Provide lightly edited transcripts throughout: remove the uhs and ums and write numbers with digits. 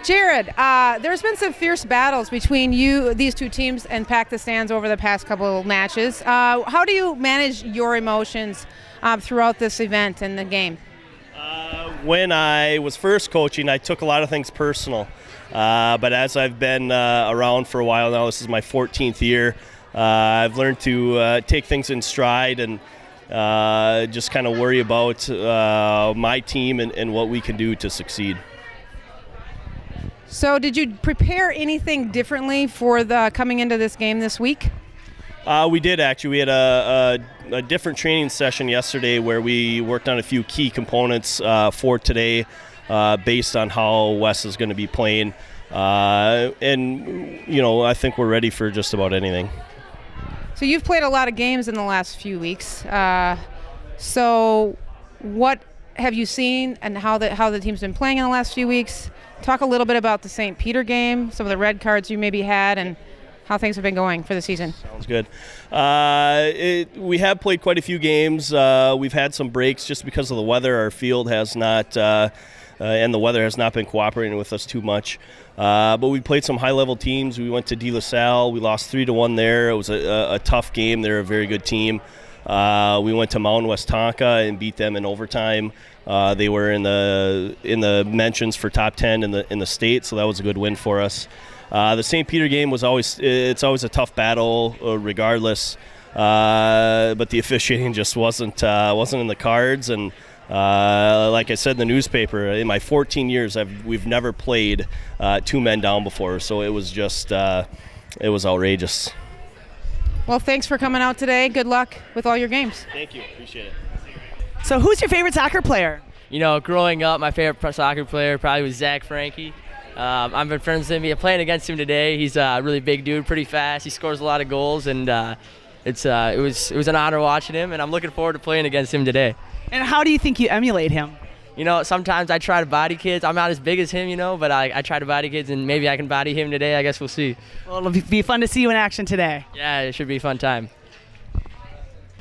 Jared, there's been some fierce battles between these two teams, and Pack the Stands over the past couple of matches. How do you manage your emotions throughout this event and the game? When I was first coaching, I took a lot of things personal. But as I've been around for a while now, this is my 14th year, I've learned to take things in stride and just kind of worry about my team and what we can do to succeed. So did you prepare anything differently for the coming into this game this week? We did, actually. We had a different training session yesterday where we worked on a few key components for today based on how Wes is going to be playing. And, you know, I think we're ready for just about anything. So you've played a lot of games in the last few weeks. So what have you seen and how the team's been playing in the last few weeks? Talk a little bit about the St. Peter game, some of the red cards you maybe had, and how things have been going for the season. Sounds good. We have played quite a few games. We've had some breaks just because of the weather. Our field has not, and the weather has not been cooperating with us too much. But we played some high-level teams. We went to De La Salle. We lost 3-1 there. It was a tough game. They're a very good team. We went to Mountain West Tonka and beat them in overtime. They were in the mentions for top 10 in the state, so that was a good win for us. The St. Peter game was always a tough battle, regardless. But the officiating just wasn't in the cards. And like I said in the newspaper, in my 14 years, we've never played 2 men down before. So it was just it was outrageous. Well, thanks for coming out today. Good luck with all your games. Thank you. Appreciate it. So who's your favorite soccer player? You know, growing up, my favorite soccer player probably was Zach Frankie. I've been friends with him. Playing against him today. He's a really big dude, pretty fast. He scores a lot of goals, and it was an honor watching him, and I'm looking forward to playing against him today. And how do you think you emulate him? You know, sometimes I try to body kids. I'm not as big as him, you know, but I try to body kids, and maybe I can body him today. I guess we'll see. Well, it'll be fun to see you in action today. Yeah, it should be a fun time.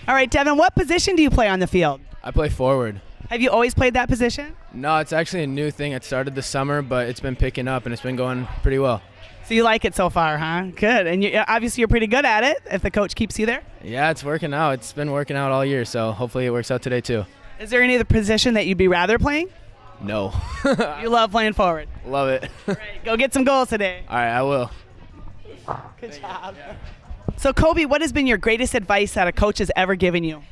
All right, Devin, what position do you play on the field? I play forward. Have you always played that position? No, it's actually a new thing. It started this summer, but it's been picking up, and it's been going pretty well. So you like it so far, huh? Good. And obviously you're pretty good at it if the coach keeps you there? Yeah, it's working out. It's been working out all year, so hopefully it works out today too. Is there any other position that you'd be rather playing? No. You love playing forward? Love it. All right, go get some goals today. All right, I will. Good job. So, Kobe, what has been your greatest advice that a coach has ever given you?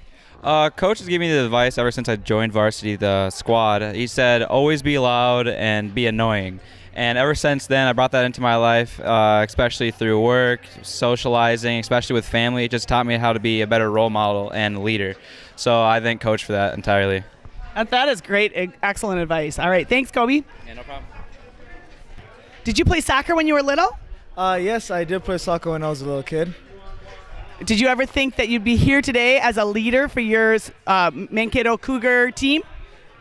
Coach has given me the advice ever since I joined varsity, the squad. He said, always be loud and be annoying. And ever since then, I brought that into my life, especially through work, socializing, especially with family. It just taught me how to be a better role model and leader. So I thank Coach for that entirely. That is great. Excellent advice. All right. Thanks, Kobe. Yeah, no problem. Did you play soccer when you were little? Yes, I did play soccer when I was a little kid. Did you ever think that you'd be here today as a leader for your Mankato Cougar team?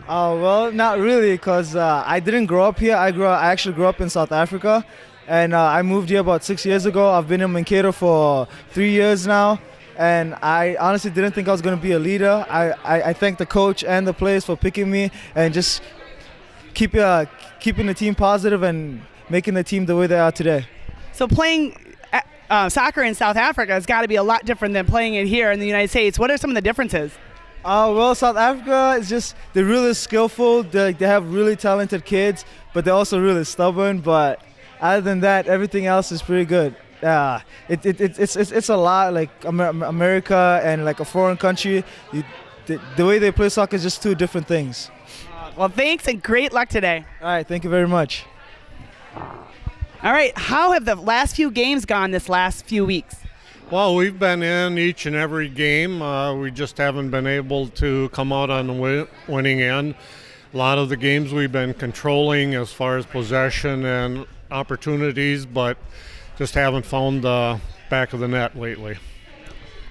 Well, not really, because I didn't grow up here. I actually grew up in South Africa, and I moved here about 6 years ago. I've been in Mankato for 3 years now, and I honestly didn't think I was going to be a leader. I thank the coach and the players for picking me and just keeping the team positive and making the team the way they are today. So playing soccer in South Africa has got to be a lot different than playing it here in the United States. What are some of the differences? Well, South Africa is just, they're really skillful. They have really talented kids, but they're also really stubborn. But other than that, everything else is pretty good. It's a lot like America and like a foreign country. The way they play soccer is just two different things. Well, thanks and great luck today. All right, thank you very much. All right, how have the last few games gone this last few weeks? Well, we've been in each and every game. We just haven't been able to come out on the winning end. A lot of the games we've been controlling as far as possession and opportunities, but just haven't found the back of the net lately.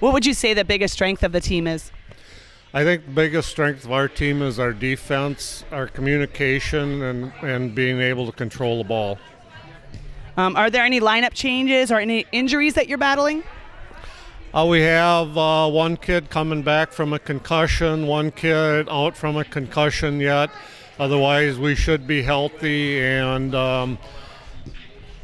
What would you say the biggest strength of the team is? I think the biggest strength of our team is our defense, our communication, and being able to control the ball. Are there any lineup changes or any injuries that you're battling? We have one kid coming back from a concussion, one kid out from a concussion yet. Otherwise, we should be healthy, and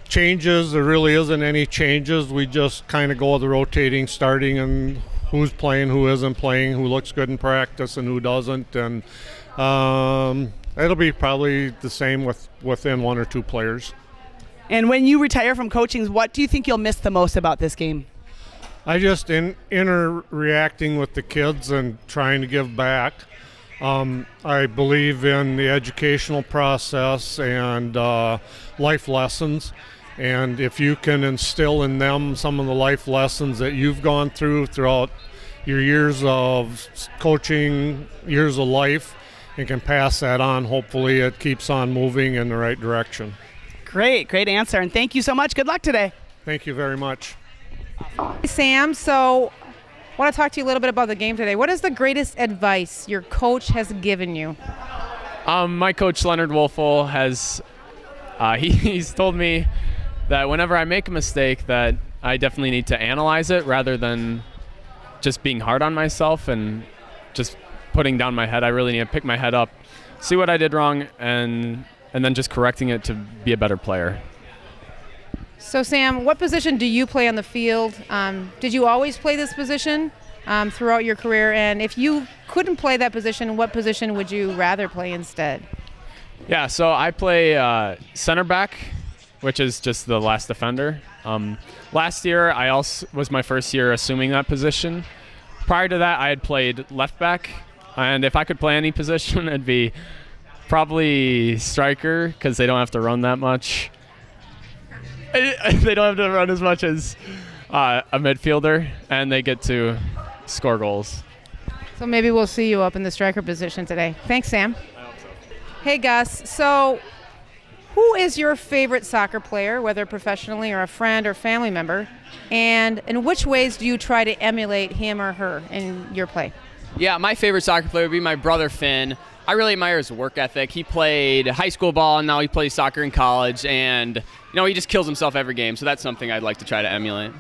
changes, there really isn't any changes. We just kind of go with the rotating starting and who's playing, who isn't playing, who looks good in practice and who doesn't. And it'll be probably the same within one or two players. And when you retire from coaching, what do you think you'll miss the most about this game? I just interacting with the kids and trying to give back. I believe in the educational process and life lessons. And if you can instill in them some of the life lessons that you've gone throughout your years of coaching, years of life, and can pass that on, hopefully it keeps on moving in the right direction. Great answer. And thank you so much. Good luck today. Thank you very much. Hey, Sam, so I want to talk to you a little bit about the game today. What is the greatest advice your coach has given you? My coach, Leonard Wolfel, has he's told me that whenever I make a mistake that I definitely need to analyze it rather than just being hard on myself and just putting down my head. I really need to pick my head up, see what I did wrong, and then just correcting it to be a better player. So, Sam, what position do you play on the field? Did you always play this position throughout your career? And if you couldn't play that position, what position would you rather play instead? Yeah, so I play center back, which is just the last defender. Last year, I also was my first year assuming that position. Prior to that, I had played left back, and if I could play any position, it'd be probably striker because they don't have to run that much. They don't have to run as much as a midfielder, and they get to score goals. So maybe we'll see you up in the striker position today. Thanks, Sam. I hope so. Hey, Gus. So who is your favorite soccer player, whether professionally or a friend or family member? And in which ways do you try to emulate him or her in your play? Yeah, my favorite soccer player would be my brother, Finn. I really admire his work ethic. He played high school ball, and now he plays soccer in college, and he just kills himself every game, so that's something I'd like to try to emulate.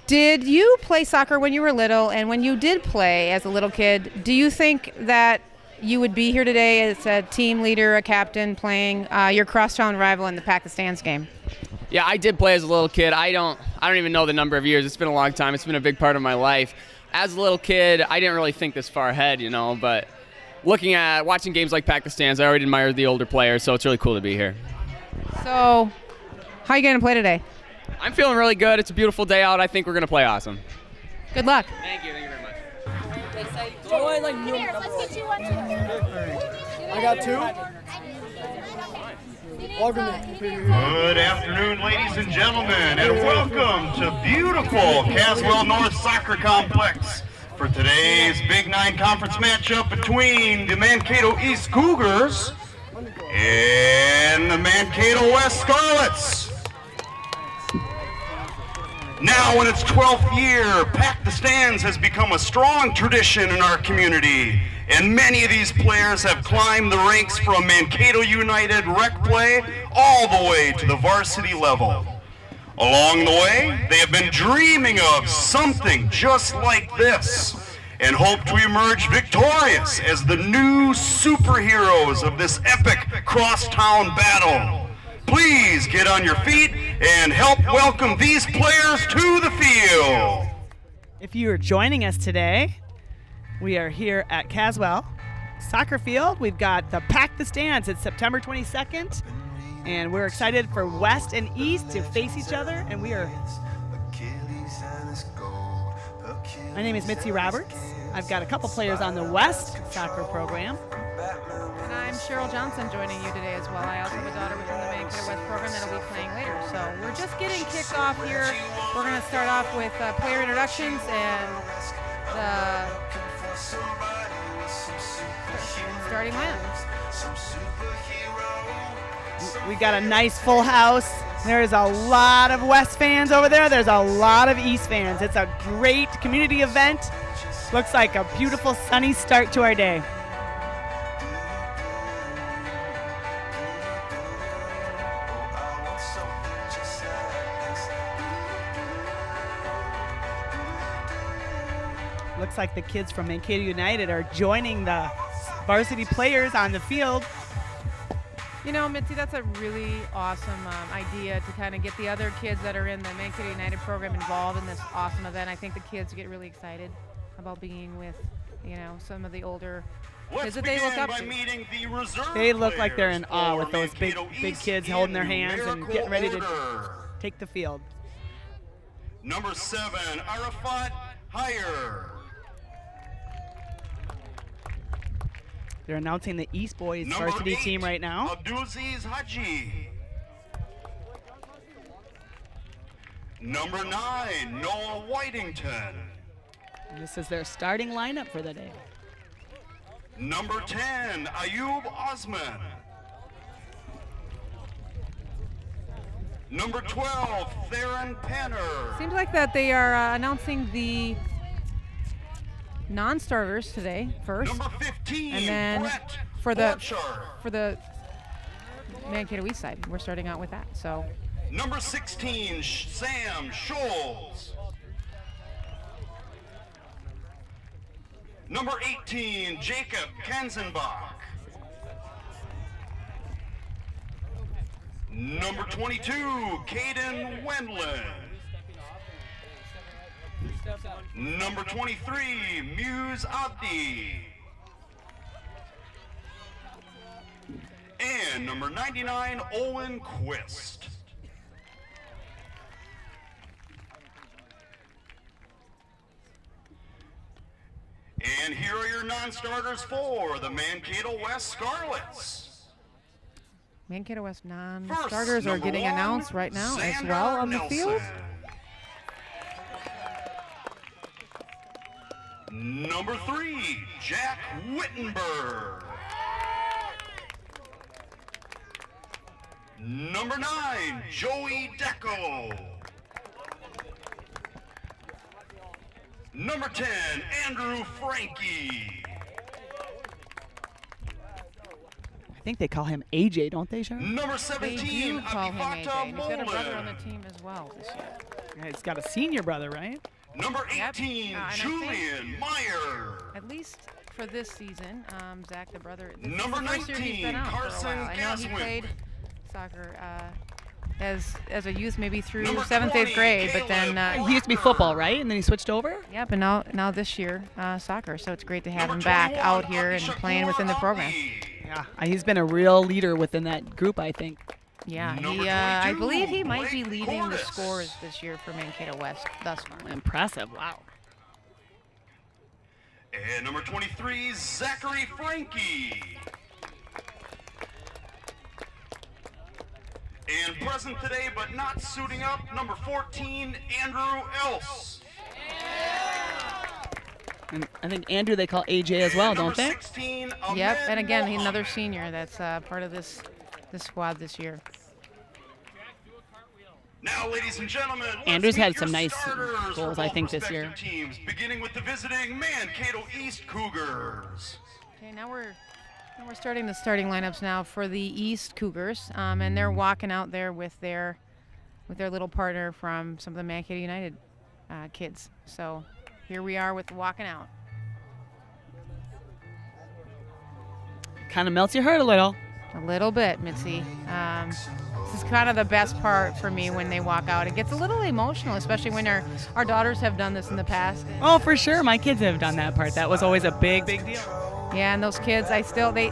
Did you play soccer when you were little? And when you did play as a little kid, do you think that you would be here today as a team leader, a captain, playing your crosstown rival in the Pakistan's game? Yeah, I did play as a little kid. I don't even know the number of years. It's been a long time. It's been a big part of my life. As a little kid, I didn't really think this far ahead, but watching games like Pakistan's, I already admired the older players, so it's really cool to be here. So, how are you going to play today? I'm feeling really good. It's a beautiful day out. I think we're going to play awesome. Good luck. Thank you very much. Here, let's get you one too. I got two. Good afternoon, ladies and gentlemen, and welcome to beautiful Caswell North Soccer Complex for today's Big Nine Conference matchup between the Mankato East Cougars and the Mankato West Scarlets. Now in its 12th year, Pack the Stands has become a strong tradition in our community, and many of these players have climbed the ranks from Mankato United rec play all the way to the varsity level. Along the way, they have been dreaming of something just like this and hope to emerge victorious as the new superheroes of this epic crosstown battle. Please get on your feet and help welcome these players to the field. If you are joining us today, we are here at Caswell Soccer Field. We've got the Pack the Stands. It's September 22nd, and we're excited for West and East to face each other. And we are. My name is Mitzi Roberts. I've got a couple players on the West soccer program. And I'm Cheryl Johnson joining you today as well. I also have a daughter within the Mankato West program that'll be playing later. So we're just getting kicked off here. We're going to start off with player introductions and the starting lineup. We got a nice full house. There's a lot of West fans over there. There's a lot of East fans. It's a great community event. Looks like a beautiful sunny start to our day. Looks like the kids from Mankato United are joining the varsity players on the field. You know, Mitzi, that's a really awesome idea to kind of get the other kids that are in the Mankato United program involved in this awesome event. I think the kids get really excited about being with, you know, some of the older kids that they look up to. They look like they're in awe with those big kids holding their hands and getting ready to take the field. Number 7, Arafat Hire. They're announcing the East Boys varsity team right now. Abdulaziz Haji. Number 9, Noah Whitington. And this is their starting lineup for the day. Number 10, Ayub Osman. Number 12, Theron Penner. Seems like that they are announcing the non-starters today first. Number 15, and then Brett for Borchardt. the Mankato East side, we're starting out with that. So Number 16, Sam Scholes. Number 18, Jacob Kanzenbach. Number 22, Caden Wendland. Number 23, Muse Abdi. And number 99, Owen Quist. And here are your non-starters for the Mankato West Scarlets. Mankato West non-starters are getting announced right now as well on the field. Number 3, Jack Wittenberg. Number 9, Joey Deco. Number 10, Andrew Frankie. I think they call him AJ, don't they, Sharon? Number They 17, do call him AJ, Abifata and he's got a brother on Molen. the team as well this year. Yeah, he's got a senior brother, right? Number Yep. 18, And I think Julian Meyer. At least for this season, Zach, the brother. This Number is the first year he's 19, been out for a Carson while. I know he Gaswin. played soccer as a youth, maybe through Number 7th, 8th 20, grade, but then He used to be football, right? And then he switched over? yep, and now this year soccer. So it's great to have Number him back 21, out here and Abdi playing within the Shakur program. Abdi. Yeah, he's been a real leader within that group, I think. Yeah, Number he I 22, believe he might be Blake leading the Cordes. scores this year for Mankato West thus far. Impressive, wow. And number 23, Zachary Frankie. And present today, but not suiting up, number 14, Andrew Else. And I think Andrew they call AJ as well, And don't number they? 16, Yep, Ahmed and again, another Mohammed. senior that's part of this squad this year. Now, ladies and gentlemen, let's Andrew's meet had your some nice starters for goals, I both think, this year. respective Teams, beginning with the visiting Mankato East Cougars. Okay, now we're starting the starting lineups now for the East Cougars, and they're walking out there with their little partner from some of the Mankato United kids. So here we are with walking out. Kind of melts your heart a little. A little bit, Mitzi. This is kind of the best part for me when they walk out. It gets a little emotional, especially when our daughters have done this in the past. Oh, for sure. My kids have done that part. That was always a big deal. Yeah, and those kids, some of the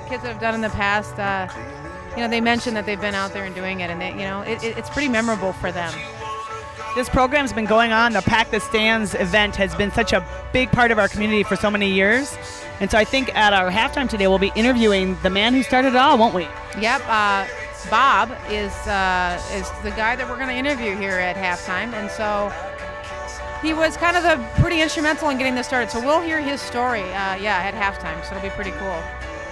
kids that have done in the past, they mention that they've been out there and doing it, and it's pretty memorable for them. This program's been going on. The Pack the Stands event has been such a big part of our community for so many years. And so I think at our halftime today, we'll be interviewing the man who started it all, won't we? Yep. Bob is the guy that we're going to interview here at halftime, and so he was kind of pretty instrumental in getting this started. So we'll hear his story, at halftime. So it'll be pretty cool.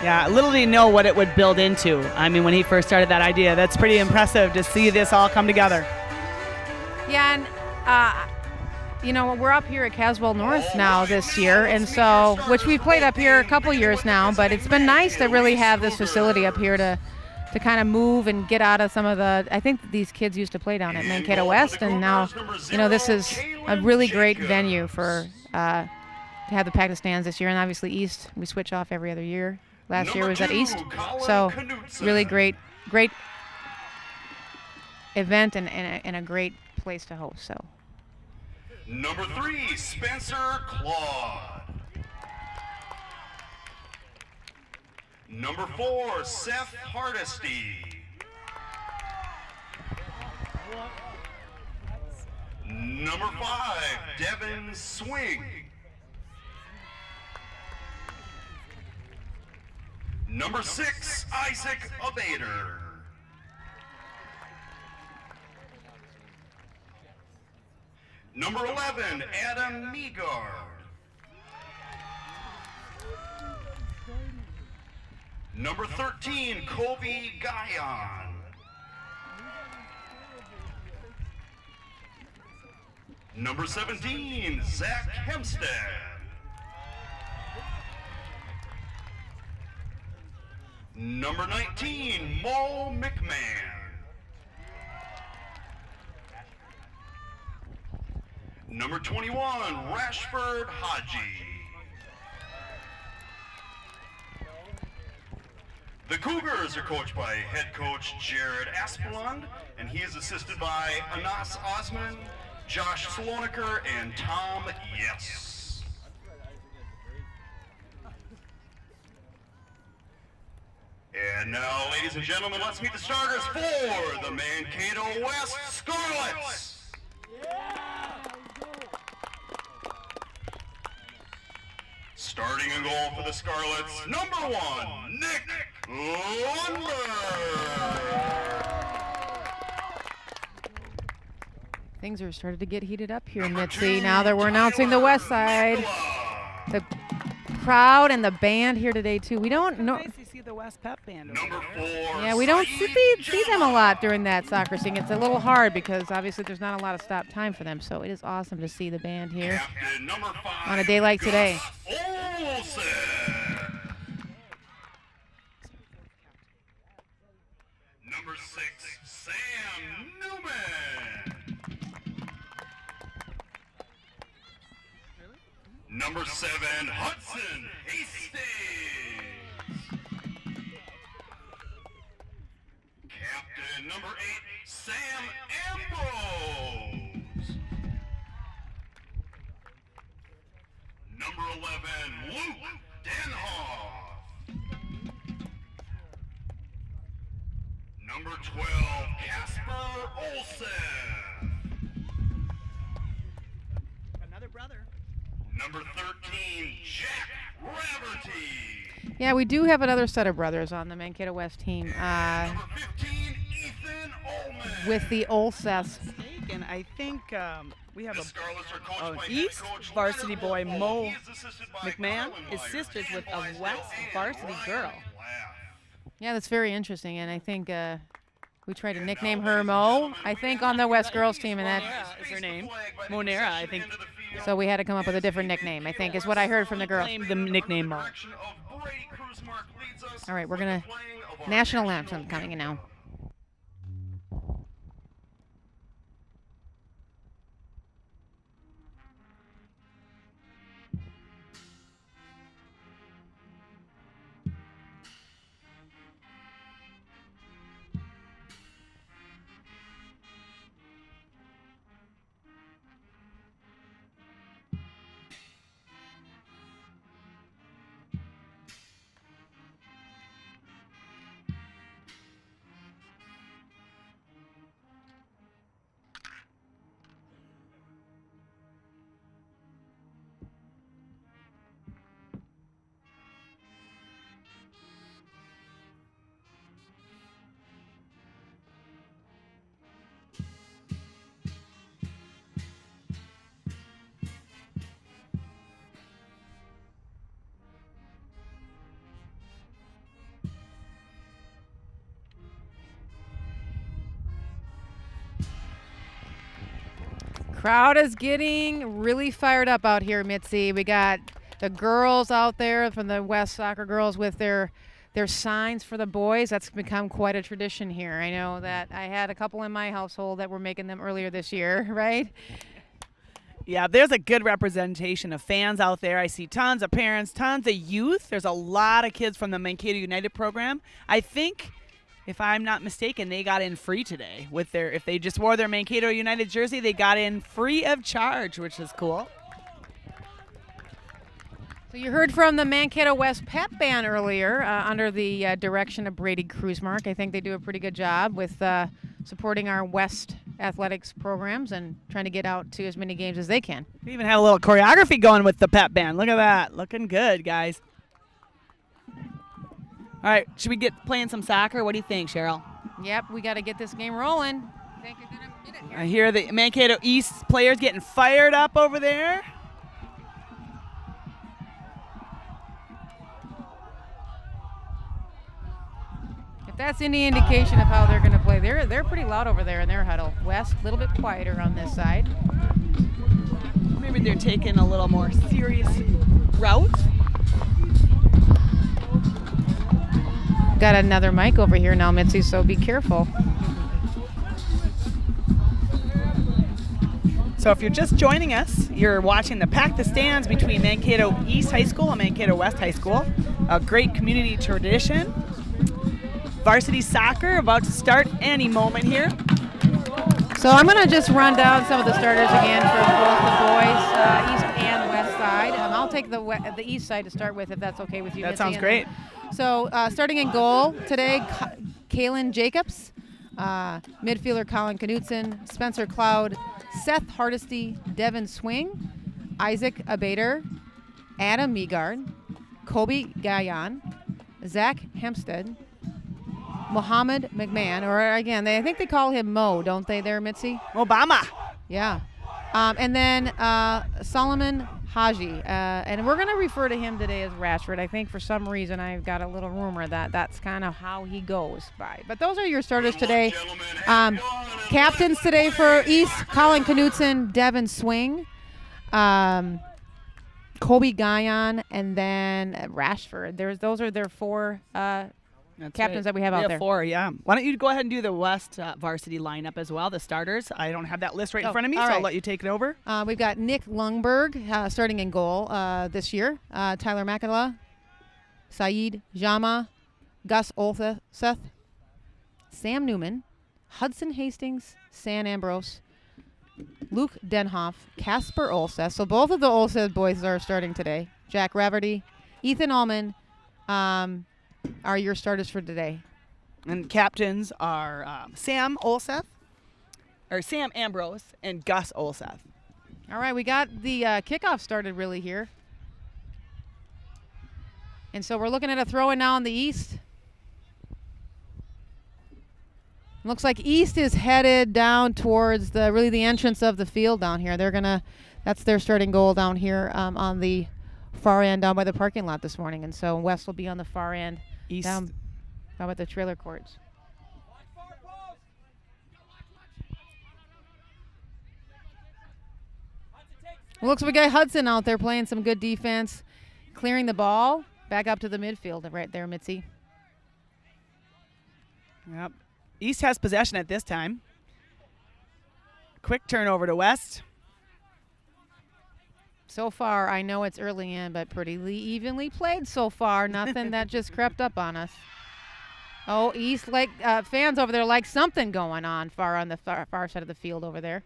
Yeah, little did he know what it would build into. I mean, when he first started that idea, that's pretty impressive to see this all come together. Yeah, and we're up here at Caswell North now this year, and so which we've played up here a couple years now, but it's been nice to really have this facility up here to kind of move and get out of some of I think these kids used to play down at Mankato West, and now, this is a really great venue for have the Pack the Stands this year, and obviously East, we switch off every other year. Last year was at East, so really great event and a great place to host. So. Number 3, Spencer Claude. Number 4, Seth Hardesty. Number 5, Devin Swing. Number 6, Isaac Abater. Number 11, Adam Meagard. Number 13, Kobe Guyon. Number 17, Zach Hempstead. Number 19, Mo McMahon. Number 21, Rashford Haji. The Cougars are coached by head coach Jared Aspelund, and he is assisted by Anas Osman, Josh Saloniker, and Tom Yes. And now, ladies and gentlemen, let's meet the starters for the Mankato West Scarlets. Starting in goal for the Scarlets, number 1, Nick Lundberg. Things are starting to get heated up here in Mitzi. Now that we're announcing the West Side. The crowd and the band here today too. We don't know. Nice to see the West Pep Band. Number 4. Yeah, we don't see them a lot during that soccer scene. It's a little hard because obviously there's not a lot of stop time for them. So it is awesome to see the band here on a day like today. Olsen. Number 6, Sam Newman. Number 7, Hudson Hastings. Captain number 8, Sam Ambrose. Number 11, Luke Denhoff. Number 12, Casper Olsen. Another brother. Number 13, Jack Raverty. Yeah, we do have another set of brothers on the Mankato West team. Number 15, Ethan Ullman. With the Olseth. And I think we have The a Scarlets are coached an by East head coach varsity Leonard boy, Wolfo. Mo He is assisted by McMahon, Colin is Myers, sisters with a Blaisdell, West and varsity Ryan girl. Laff. Yeah, that's very interesting, and I think we tried to nickname her Mo, I think, on the West girls team, and that. Monera is her name. Monera, I think. So we had to come up with a different nickname, I think, is what I heard from the girls. Claimed the nickname Mo. All right, we're going to national anthem coming in now. Crowd is getting really fired up out here, Mitzi. We got the girls out there from the West Soccer girls with their signs for the boys. That's become quite a tradition here. I know that I had a couple in my household that were making them earlier this year, right? Yeah, there's a good representation of fans out there. I see tons of parents, tons of youth. There's a lot of kids from the Mankato United program. I think, if I'm not mistaken, they got in free today with their. If they just wore their Mankato United jersey, they got in free of charge, which is cool. So you heard from the Mankato West Pep Band earlier under the direction of Brady Kruzmark. I think they do a pretty good job with supporting our West athletics programs and trying to get out to as many games as they can. We even had a little choreography going with the Pep Band. Look at that. Looking good, guys. All right, should we get playing some soccer? What do you think, Cheryl? Yep, we got to get this game rolling. I think you're gonna get it here. I hear the Mankato East players getting fired up over there. If that's any indication of how they're going to play, they're pretty loud over there in their huddle. West, a little bit quieter on this side. Maybe they're taking a little more serious route. Got another mic over here now, Mitzi, so be careful. So if you're just joining us, you're watching the Pack the Stands between Mankato East High School and Mankato West High School. A great community tradition. Varsity soccer about to start any moment here. So I'm going to just run down some of the starters again for both the boys, east and west side. I'll take the east side to start with, if that's okay with you, That Mitzi. sounds great. So starting in goal today, Kaylin Jacobs, midfielder Colin Knutson, Spencer Cloud, Seth Hardesty, Devin Swing, Isaac Abater, Adam Meagard, Kobe Gayan, Zach Hempstead, Mohammed McMahon, or again, I think they call him Mo, don't they there, Mitzi? Obama. Yeah. And then Solomon Haji. And we're going to refer to him today as Rashford. I think for some reason I've got a little rumor that that's kind of how he goes by. But those are your starters today. Captains today for East, Colin Knutson, Devin Swing, Kobe Guyon, and then Rashford. Those are their four captains that we have out there. Four, yeah. Why don't you go ahead and do the West varsity lineup as well, the starters. I don't have that list right in front of me, so I'll let you take it over. We've got Nick Lungberg starting in goal this year. Tyler McAdala, Saeed Jama, Gus Olseth, Sam Newman, Hudson Hastings, San Ambrose, Luke Denhoff, Casper Olseth. So both of the Olseth boys are starting today. Jack Raverty, Ethan Allman, are your starters for today. And captains are Sam Ambrose, and Gus Olseth. All right, we got the kickoff started really here. And so we're looking at a throw-in now on the East. Looks like East is headed down towards the entrance of the field down here. That's their starting goal down here on the far end down by the parking lot this morning. And so West will be on the far end. East. Down by the trailer courts. Looks like we got Hudson out there playing some good defense, clearing the ball back up to the midfield right there, Mitzi. Yep. East has possession at this time. Quick turnover to West. So far, I know it's early in, but pretty evenly played so far. Nothing that just crept up on us. Oh, East fans over there like something going on on the far side of the field over there.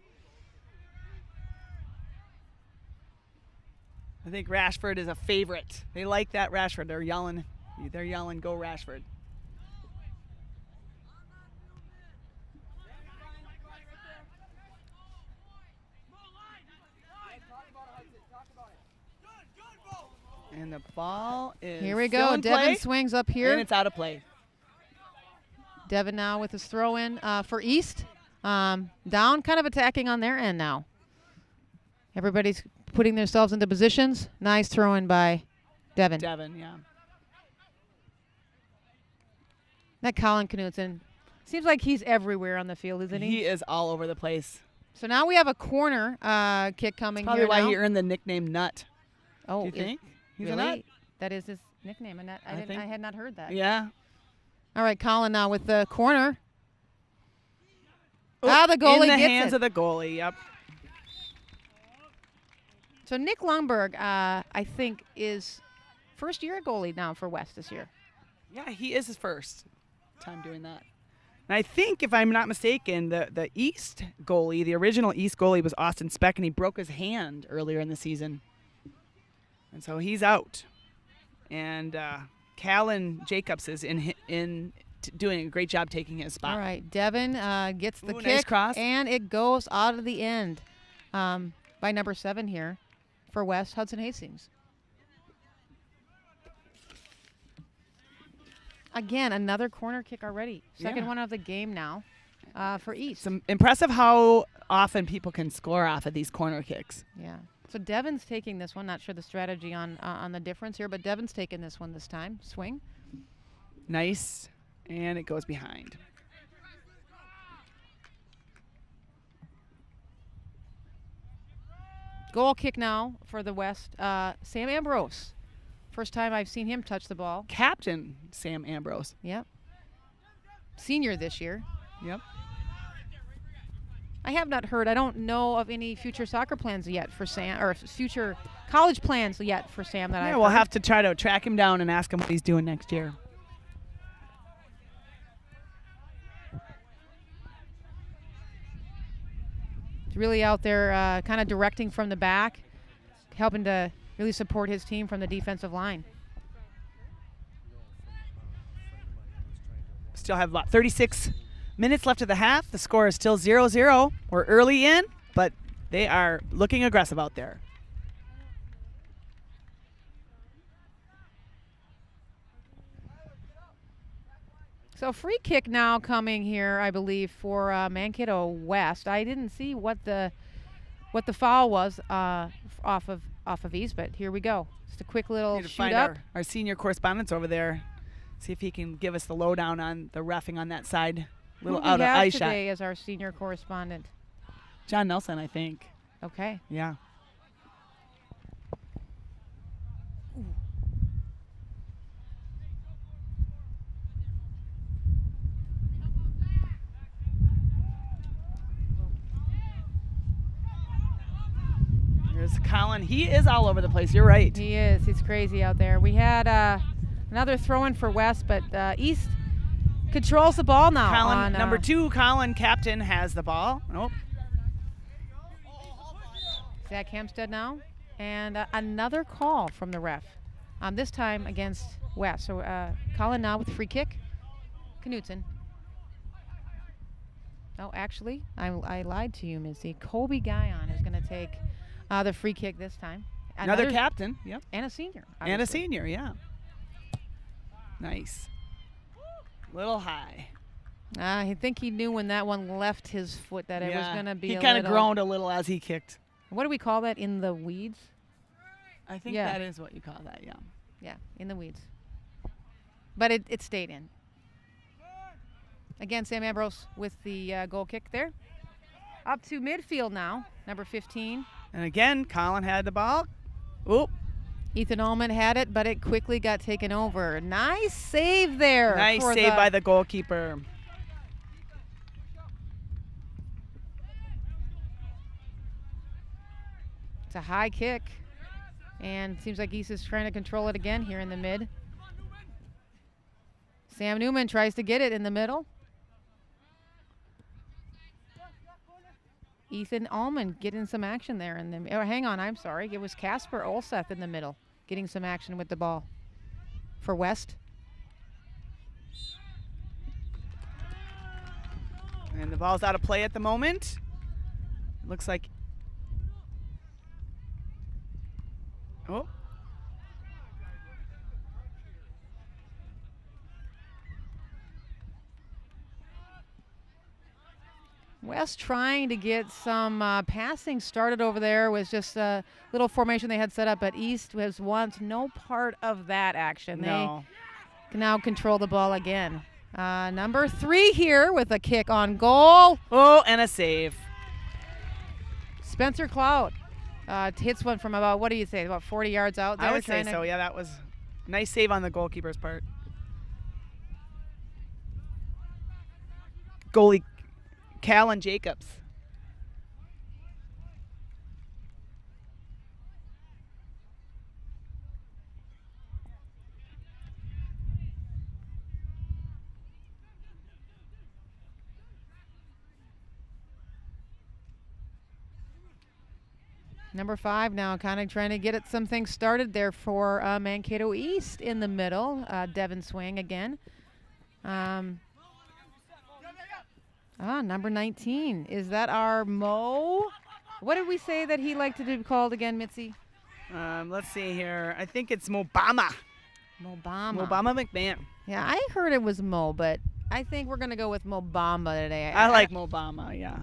I think Rashford is a favorite. They like that Rashford. They're yelling, go Rashford. And the ball is here we go. Devin swings up here. And it's out of play. Devin now with his throw in for East. Down, kind of attacking on their end now. Everybody's putting themselves into positions. Nice throw in by Devin. Devin, yeah. That Colin Knutson seems like he's everywhere on the field, isn't he? He is all over the place. So now we have a corner kick coming That's here. probably why now. he earned the nickname Nut. Oh, do you think? He's really? a nut? That is his nickname, a nut. I had not heard that. Yeah. All right, Colin now with the corner. Oh, the goalie in the gets hands it. of the goalie. Yep. So Nick Lundberg, I think, is first-year goalie now for West this year. Yeah, he is his first time doing that. And I think, if I'm not mistaken, the East goalie, the original East goalie, was Austin Speck, and he broke his hand earlier in the season. And so he's out. And Callan Jacobs is doing a great job taking his spot. All right, Devin gets the kick, nice cross. and it goes out of the end by number 7 here for West, Hudson Hastings. Again, another corner kick already. Second one of the game now for East. It's impressive how often people can score off of these corner kicks. Yeah. So Devin's taking this one. Not sure the strategy on the difference here, but Devin's taking this one this time. Swing. Nice. And it goes behind. Goal kick now for the West. Sam Ambrose. First time I've seen him touch the ball. Captain Sam Ambrose. Yep. Senior this year. Yep. I have not heard. I don't know of any future soccer plans yet for Sam, or future college plans yet for Sam that Yeah, we'll have to try to track him down and ask him what he's doing next year. He's really out there kind of directing from the back, helping to really support his team from the defensive line. Still have about 36 minutes left of the half. The score is still 0-0. We're early in, but they are looking aggressive out there. So free kick now coming here, I believe, for Mankato West. I didn't see what the foul was off of East, but here we go. Just a quick little Need to shoot find up. our senior correspondent's over there. See if he can give us the lowdown on the reffing on that side. Little Who out we of have eye shot. today as our senior correspondent? John Nelson, I think. Okay. Yeah. Here's Colin. He is all over the place. You're right. He is. He's crazy out there. We had another throw-in for West, but East controls the ball now. Colin, number 2, Colin, captain, has the ball. Nope. Zach Hampstead now. And another call from the ref. This time against West. So Colin now with the free kick. Knutson. Oh, actually, I lied to you, Missy. Kobe Guyon is going to take the free kick this time. Another captain. Yep. And a senior. And a senior, yeah. Nice. Little high. I think he knew when that one left his foot that it was going to be He kind of groaned a little as he kicked. What do we call that? In the weeds? I think that is what you call that, yeah. Yeah, in the weeds. But it stayed in. Again, Sam Ambrose with the goal kick there. Up to midfield now, number 15. And again, Colin had the ball. Oop. Ethan Allman had it, but it quickly got taken over. Nice save there. Nice save by the goalkeeper. It's a high kick. And seems like East is trying to control it again here in the mid. Sam Newman tries to get it in the middle. Ethan Allman getting some action there. Hang on, I'm sorry. It was Casper Olseth in the middle getting some action with the ball for West. And the ball's out of play at the moment. Looks like... Oh. West trying to get some passing started over there was just a little formation they had set up, but East wants no part of that action. No. They can now control the ball again. Number 3 here with a kick on goal. Oh, and a save. Spencer Cloud hits one from about, what do you say, about 40 yards out there? I would say so, yeah. That was a nice save on the goalkeeper's part. Goalie Callan Jacobs. Number 5 now kind of trying to get some things started there for Mankato East in the middle. Devin Swing again. Number 19. Is that our Mo? What did we say that he liked to be called again, Mitzi? Let's see here. I think it's Mobama. Mobama. Mobama McMahon. Yeah, I heard it was Mo, but I think we're going to go with Mobamba today. I like Mobama, yeah.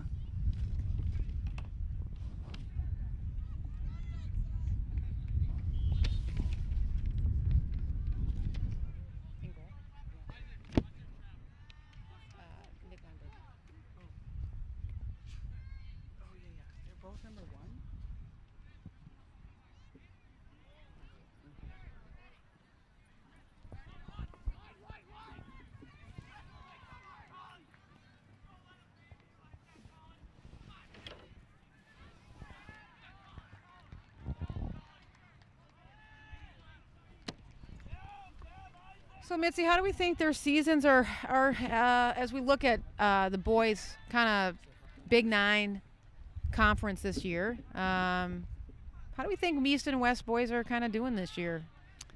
So, Mitzi, how do we think their seasons are as we look at the boys' kind of Big 9 conference this year? How do we think East and West boys are kind of doing this year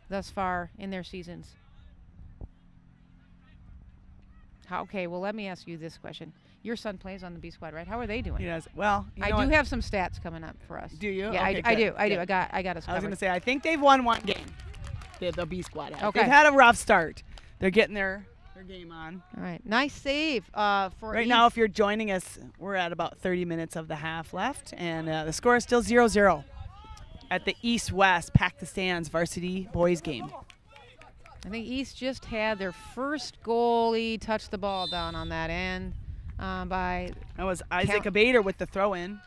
thus far in their seasons? Okay, well, let me ask you this question. Your son plays on the B squad, right? How are they doing? Yes. Well, I do have some stats coming up for us. Do you? Yeah, Okay, I do. good, I do. good. I got us covered. I was going to say, I think they've won one game. The B squad has. Okay. They've had a rough start. They're getting their game on. All right. Nice save for right now, if you're joining us, we're at about 30 minutes of the half left, and the score is still 0-0 at the East-West Pack the Stands varsity boys game. I think East just had their first goalie touch the ball down on that end by... That was Isaac Abater with the throw-in.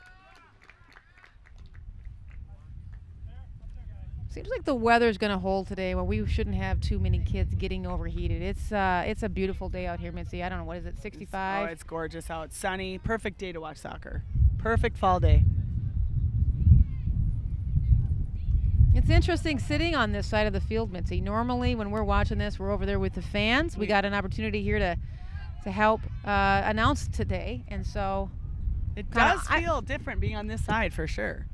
Seems like the weather's going to hold today. Well, we shouldn't have too many kids getting overheated. It's a beautiful day out here, Mitzi. I don't know, what is it, 65? It's gorgeous out. It's sunny. Perfect day to watch soccer. Perfect fall day. It's interesting sitting on this side of the field, Mitzi. Normally, when we're watching this, we're over there with the fans. We got an opportunity here to help announce today, and so it does feel different being on this side for sure.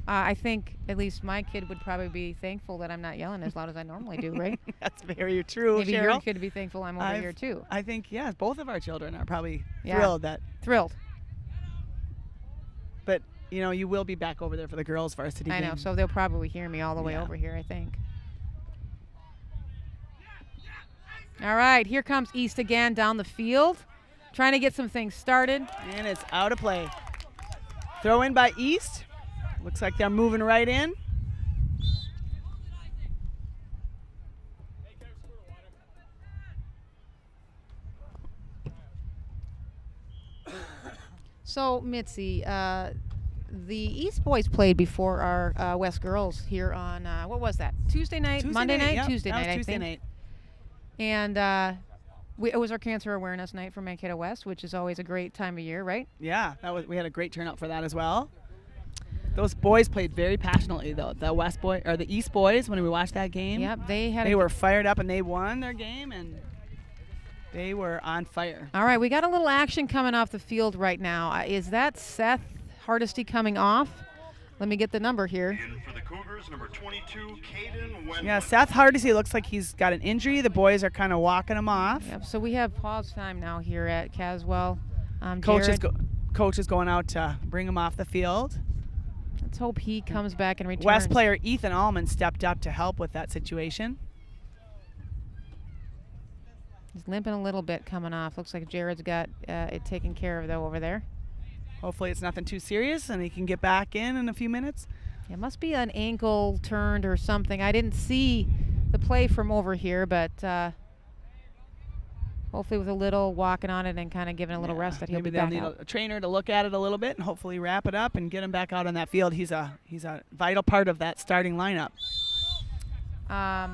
I think at least my kid would probably be thankful that I'm not yelling as loud as I normally do, right? That's very true, Maybe Cheryl. your kid would be thankful I'm over here too. I think, yes, both of our children are probably thrilled. But, you know, you will be back over there for the girls' varsity game. I know, so they'll probably hear me all the way over here, I think. All right, here comes East again down the field, trying to get some things started. And it's out of play. Throw in by East. Looks like they're moving right in. So, Mitzi, the East boys played before our West girls here on, what was that, Tuesday night? Monday night? Yep, Tuesday that night, was Tuesday I think. night. And it was our Cancer Awareness Night for Mankato West, which is always a great time of year, right? Yeah, we had a great turnout for that as well. Those boys played very passionately, though. The East boys, when we watched that game, yep, they were fired up and they won their game and they were on fire. All right, we got a little action coming off the field right now. Is that Seth Hardesty coming off? Let me get the number here. In for the Cougars, number 22, Caden Wendland. Yeah, Seth Hardesty looks like he's got an injury. The boys are kind of walking him off. Yep, so we have pause time now here at Caswell. Coach is going out to bring him off the field. Let's hope he comes back and returns. West player Ethan Allman stepped up to help with that situation. He's limping a little bit coming off. Looks like Jared's got it taken care of, though, over there. Hopefully it's nothing too serious and he can get back in a few minutes. It must be an ankle turned or something. I didn't see the play from over here, but hopefully with a little walking on it and kind of giving a little rest that he'll be back Maybe they'll out. need a trainer to look at it a little bit and hopefully wrap it up and get him back out on that field. He's a vital part of that starting lineup. I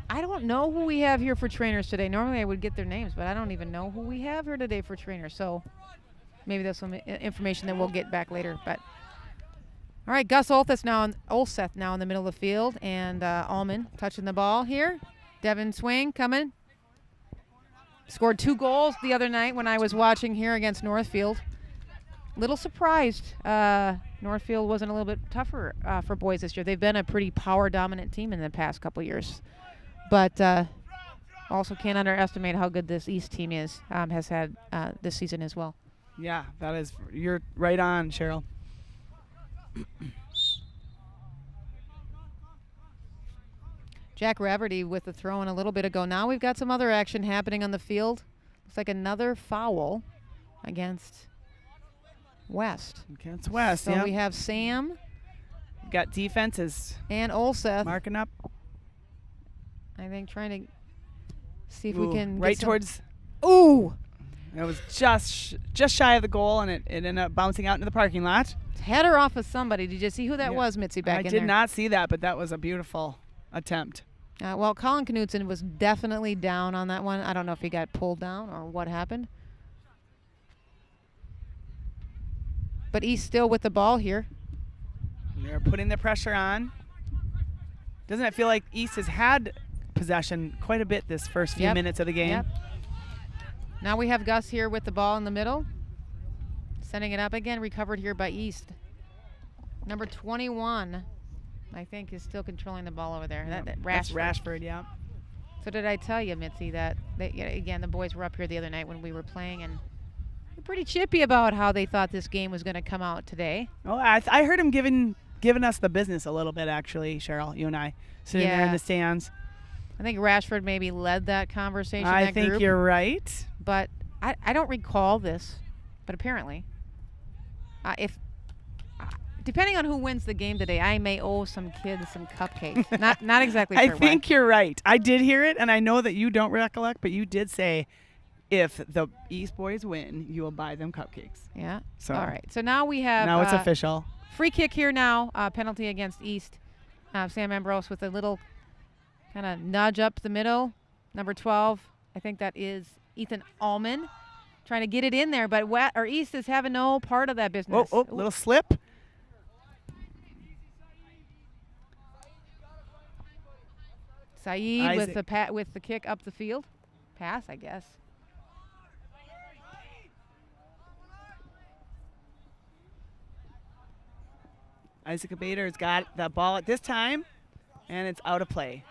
don't know who we have here for trainers today. Normally I would get their names, but I don't even know who we have here today for trainers. So maybe that's some information that we'll get back later. But all right, Gus Olseth now in the middle of the field, and Allman touching the ball here. Devin Swing coming. Scored 2 goals the other night when I was watching here against Northfield. little surprised Northfield wasn't a little bit tougher for boys this year. They've been a pretty power-dominant team in the past couple years. But also can't underestimate how good this East team has had this season as well. Yeah, you're right on, Cheryl. Jack Raverty with the throw in a little bit ago. Now we've got some other action happening on the field. Looks like another foul against West. Against West, So we have Sam. Got defenses. And Olseth. Marking up. I think trying to see if we can right towards. Ooh! It was just shy of the goal, and it ended up bouncing out into the parking lot. Header off of somebody. Did you see who that was, Mitzi, back in there? I did not see that, but that was a beautiful attempt. Well, Colin Knudsen was definitely down on that one. I don't know if he got pulled down or what happened. But East still with the ball here. They're putting the pressure on. Doesn't it feel like East has had possession quite a bit this first few minutes of the game? Yep. Now we have Gus here with the ball in the middle. Sending it up again, recovered here by East. Number 21, I think, is still controlling the ball over there. That That's Rashford, yeah. So did I tell you, Mitzi, that again, the boys were up here the other night when we were playing, and they're pretty chippy about how they thought this game was going to come out today. Oh, I heard him giving us the business a little bit, actually, Cheryl, you and I, sitting there in the stands. I think Rashford maybe led that conversation. I think you're right. But I don't recall this, but apparently, depending on who wins the game today, I may owe some kids some cupcakes. not exactly sure I think you're right. I did hear it, and I know that you don't recollect, but you did say if the East boys win, you will buy them cupcakes. Yeah. So all right. So now we have. Now it's official. Free kick here now. Penalty against East. Sam Ambrose with a little kind of nudge up the middle. Number 12. I think that is Ethan Allman trying to get it in there, but East is having no part of that business. Oh, little slip. Saeed with the kick up the field. Pass, I guess. Isaac Abater's got that ball at this time, and it's out of play.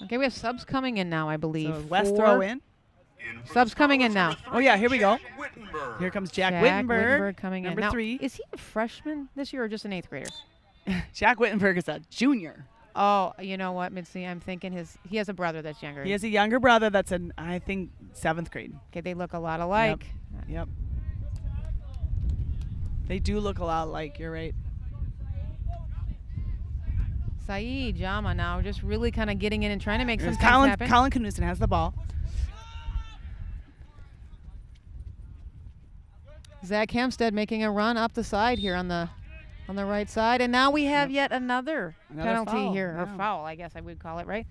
Okay, we have subs coming in now, I believe. So West throw in. Subs coming in now. Oh, yeah, here we go. Here comes Jack Wittenberg coming in. Number now, 3. Is he a freshman this year or just an 8th grader? Jack Wittenberg is a junior. Oh, you know what, Mitzi? I'm thinking he has a brother that's younger. He has a younger brother that's in, I think, 7th grade. Okay, they look a lot alike. Yep. They do look a lot alike, you're right. Saeed Jama now just really kind of getting in and trying to make some things happen. Colin Knudsen has the ball. Zach Hempstead making a run up the side here on the right side. And now we have yet another penalty foul, here, yeah. or foul, I guess I would call it, right?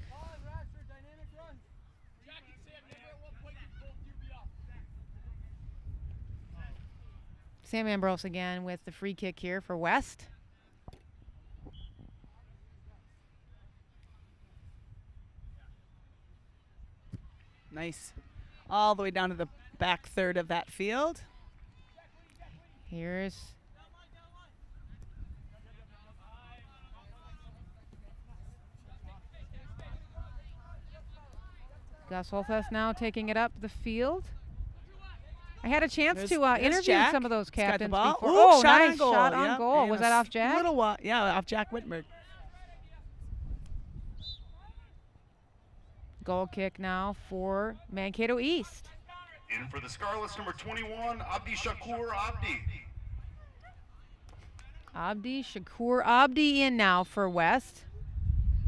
Sam Ambrose again with the free kick here for West. Nice. All the way down to the back third of that field. Here's Gus Holthus now taking it up the field. I had a chance to interview Jack. some of those captains before. before. Oh, nice on goal. shot on Yep. goal. And Was that off Jack? Off Jack Wittenberg. Goal kick now for Mankato East. In for the Scarlets, number 21, Abdi Shakur Abdi. Abdi Shakur Abdi in now for West.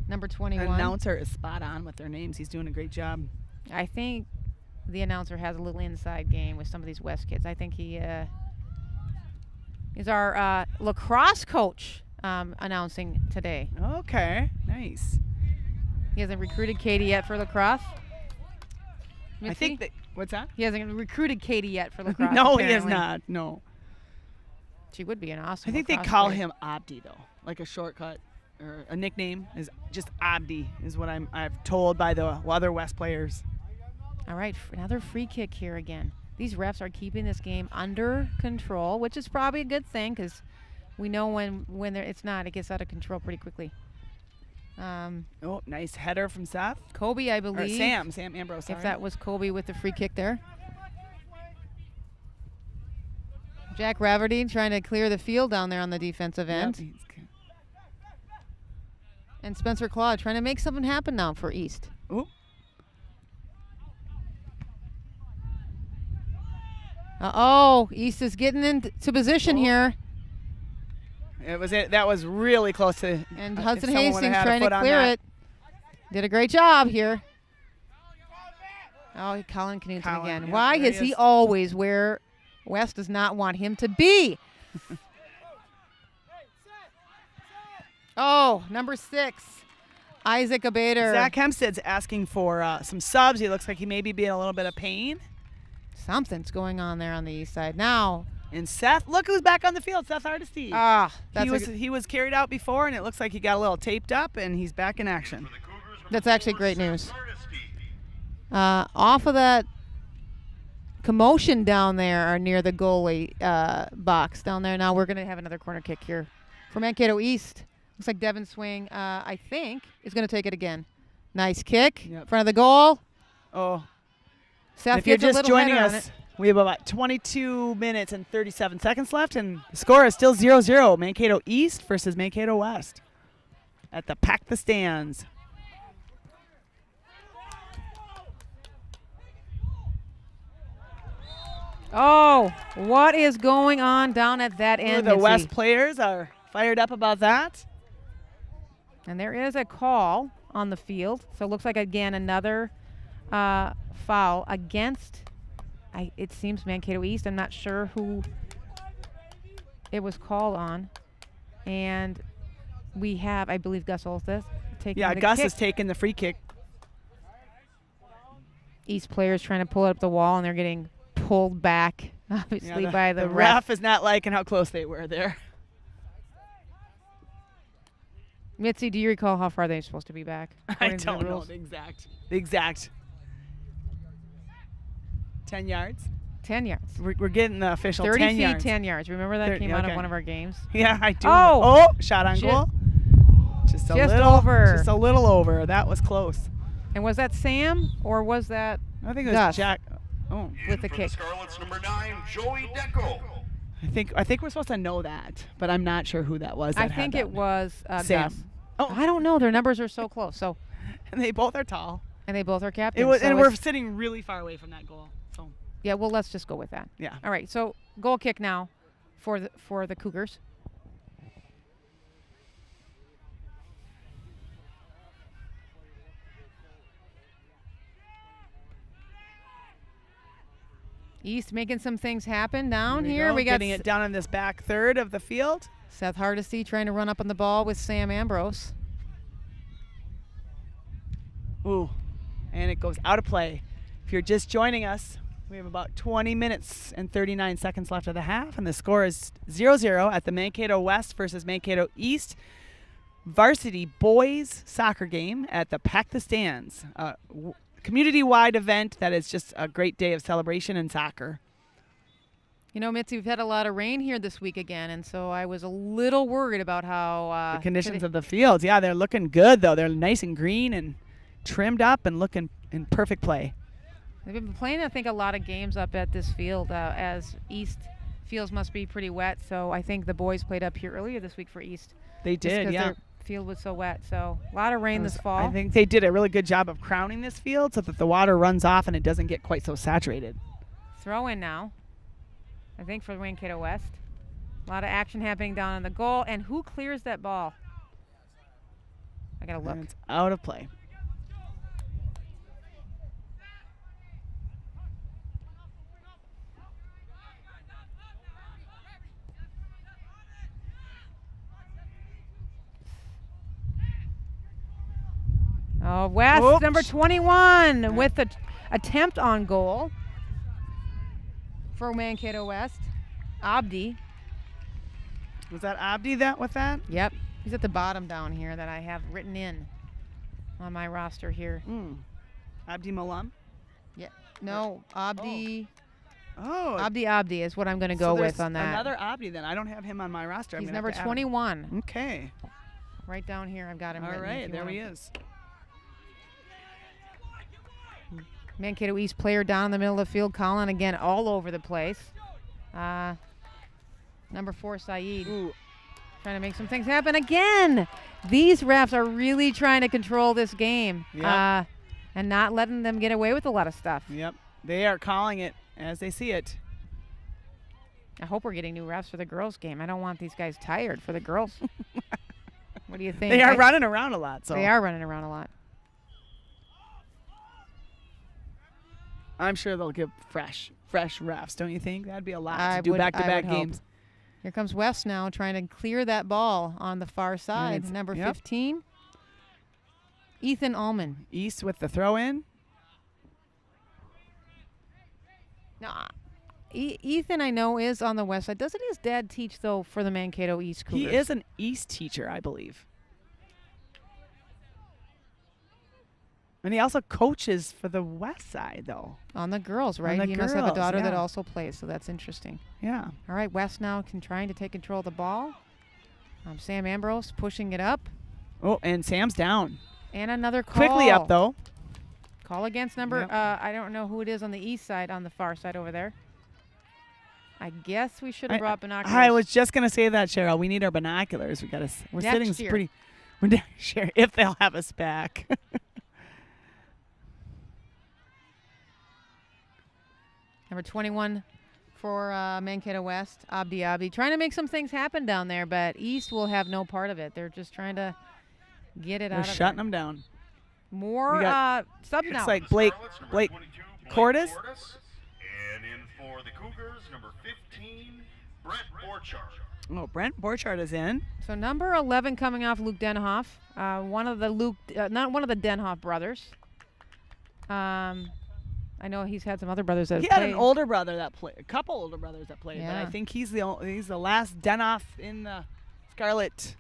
Number 21. The announcer is spot on with their names. He's doing a great job. I think the announcer has a little inside game with some of these West kids. I think he is our lacrosse coach announcing today. Okay, nice. He hasn't recruited Katie yet for lacrosse. I think that, what's that? He hasn't recruited Katie yet for lacrosse. No, apparently. he has not. No. She would be an awesome I think they lacrosse call player. him Abdi though, like a shortcut or a nickname is just Abdi is what I've told by the other West players. All right, another free kick here again. these refs are keeping this game under control, which is probably a good thing because we know when it's not, it gets out of control pretty quickly. Oh, nice header from Seth. Kobe, I believe. Or Sam Ambrose. If that was Kobe with the free kick there. Jack Raverty trying to clear the field down there on the defensive end. Yep, and Spencer Claude trying to make something happen now for East. Ooh. East is getting into position here. That was really close to. And Hudson Hastings trying to clear it. Did a great job here. Oh, Colin Knudsen again. Yeah, Why is he always where West does not want him to be? Number 6, Isaac Abater. Zach Hempstead's asking for some subs. He looks like he may be in a little bit of pain. Something's going on there on the east side now. And Seth, look who's back on the field, Seth Hardesty. He was carried out before, and it looks like he got a little taped up, and he's back in action. That's actually great news. Off of that commotion down there or near the goalie box down there. Now we're going to have another corner kick here for Mankato East. Looks like Devin Swing, I think, is going to take it again. Nice kick in front of the goal. Oh. Seth, if you're just joining us, we have about 22 minutes and 37 seconds left, and the score is still 0-0. Mankato East versus Mankato West at the Pack the Stands. Oh, what is going on down at that end? The West players are fired up about that. And there is a call on the field. So it looks like, again, another foul against, it seems, Mankato East. I'm not sure who it was called on. And we have, I believe, Gus Olsteth taking the Gus kick. is taking the free kick. East players trying to pull it up the wall, and they're getting pulled back, obviously, by the ref is not liking how close they were there. Mitzi, do you recall how far they're supposed to be back? I don't know the exact. 10 yards? 10 yards. We're getting the official 30 10 feet, yards. 10 yards. Remember that came out of one of our games? Yeah, I do. Oh, shot on goal. Just a little over. That was close. And was that Sam or was that I think it was Gus? Jack. With the kick. Scarlets, number 9, Joey Deco. I think we're supposed to know that, but I'm not sure who that was. I think it was Sam. Gus. I don't know. Their numbers are so close. So, and they both are tall. And they both are captains. And we're sitting really far away from that goal. So. Yeah, well, let's just go with that. Yeah. All right. So goal kick now for the Cougars. East making some things happen down here. We got getting it down in this back third of the field. Seth Hardesty trying to run up on the ball with Sam Ambrose. Ooh, and it goes out of play. If you're just joining us, we have about 20 minutes and 39 seconds left of the half, and the score is 0-0 at the Mankato West versus Mankato East varsity boys soccer game at the Pack the Stands. Community-wide event that is just a great day of celebration in soccer. You know, Mitzi, we've had a lot of rain here this week again, and so I was a little worried about how the conditions of the fields. Yeah, they're looking good, though. They're nice and green and trimmed up and looking in perfect play. They've been playing, I think, a lot of games up at this field as East fields must be pretty wet, so I think the boys played up here earlier this week for East. They did, yeah. Their field was so wet, so a lot of rain this fall. I think they did a really good job of crowning this field so that the water runs off and it doesn't get quite so saturated. Throw in now, I think, for Mankato West. A lot of action happening down on the goal, and who clears that ball? I gotta look. And it's out of play. Oh, West, number 21, with the attempt on goal for Mankato West. Abdi. Was that Abdi with that? Yep. He's at the bottom down here that I have written in on my roster here. Abdi Malam? Yeah. No, Abdi. Oh, Abdi is what I'm going to go with on that. Another Abdi then. I don't have him on my roster. He's number 21. Okay. Right down here, I've got him. All written right, if there you he want. is. Mankato East player down in the middle of the field. Colin again all over the place. Number 4, Saeed. Ooh. Trying to make some things happen again. These refs are really trying to control this game. Yep. And not letting them get away with a lot of stuff. Yep. They are calling it as they see it. I hope we're getting new refs for the girls' game. I don't want these guys tired for the girls. What do you think? They are running around a lot. So They are running around a lot. I'm sure they'll give fresh refs, don't you think? That'd be a lot to I do would- back-to-back I would hope. games. Here comes West now trying to clear that ball on the far side. it's- Number yep. 15, Ethan Allman. East with the throw-in. Now, Ethan, I know, is on the west side. Doesn't his dad teach, though, for the Mankato East Cougars? He is an East teacher, I believe. And he also coaches for the west side, though. On the girls, right? the He must have a girls, daughter that yeah. also plays, so that's interesting. Yeah. All right, West now trying to take control of the ball. Sam Ambrose pushing it up. Oh, and Sam's down. And another call. Quickly up, though. Call against number, Yep. I don't know who it is on the east side, on the far side over there. I guess we should have brought binoculars. I was just going to say that, Cheryl. We need our binoculars. We're Next sitting year. pretty. We're not sure if they'll have us back. Number 21 for Mankato West, Abdi. Trying to make some things happen down there, but East will have no part of it. They're just trying to get it They're out of shutting there. them down. More We got- subs now. It's like Blake Cordes. And in for the Cougars, number 15, Brett Borchardt. Oh, Brent Borchardt is in. So number 11 coming off Luke Denhoff, one of the not one of the Denhoff brothers. I know he's had some other brothers that He have had an played. older brother that played, a couple older brothers that played, but I Yeah. think he's the last Denoff in the Scarlet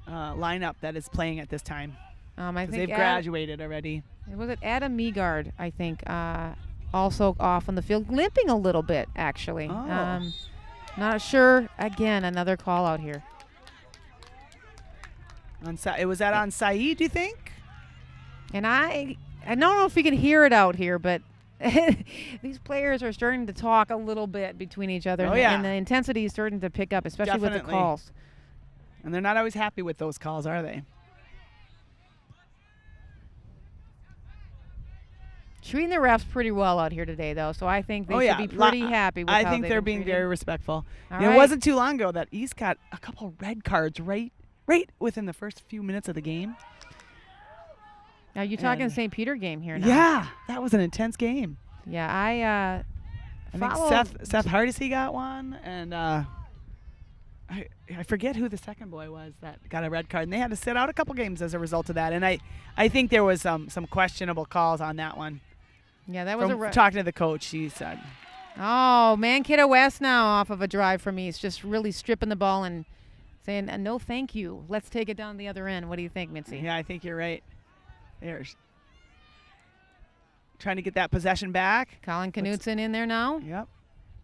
lineup that is playing at this time. I 'Cause think they've graduated already. Was it Adam Meagard, I think, also off on the field, limping a little bit, actually. Oh. Not sure. Again, another call out here. Was that on Saeed, do you think? And I don't know if you can hear it out here, but these players are starting to talk a little bit between each other. Oh, and, yeah. and the intensity is starting to pick up, especially with the Definitely. calls. And they're not always happy with those calls, are they? Treating the refs pretty well out here today, though, so I think they Oh, should yeah. be pretty happy with I how think they've they're been being treated. very respectful. All It right. wasn't too long ago that East got a couple red cards right within the first few minutes of the game. Now, you're talking And- St. Peter game here now. Yeah, that was an intense game. Yeah, I think followed- Seth Hardesty got one, and I forget who the second boy was that got a red card, and they had to sit out a couple games as a result of that. And I think there was some questionable calls on that one. Yeah, that was From talking to the coach, he said. Oh, Mankato West now off of a drive from East, just really stripping the ball and saying, no, thank you. Let's take it down the other end. What do you think, Mitzi? Yeah, I think you're right. There's trying to get that possession back. Colin Knutson in there now. Yep.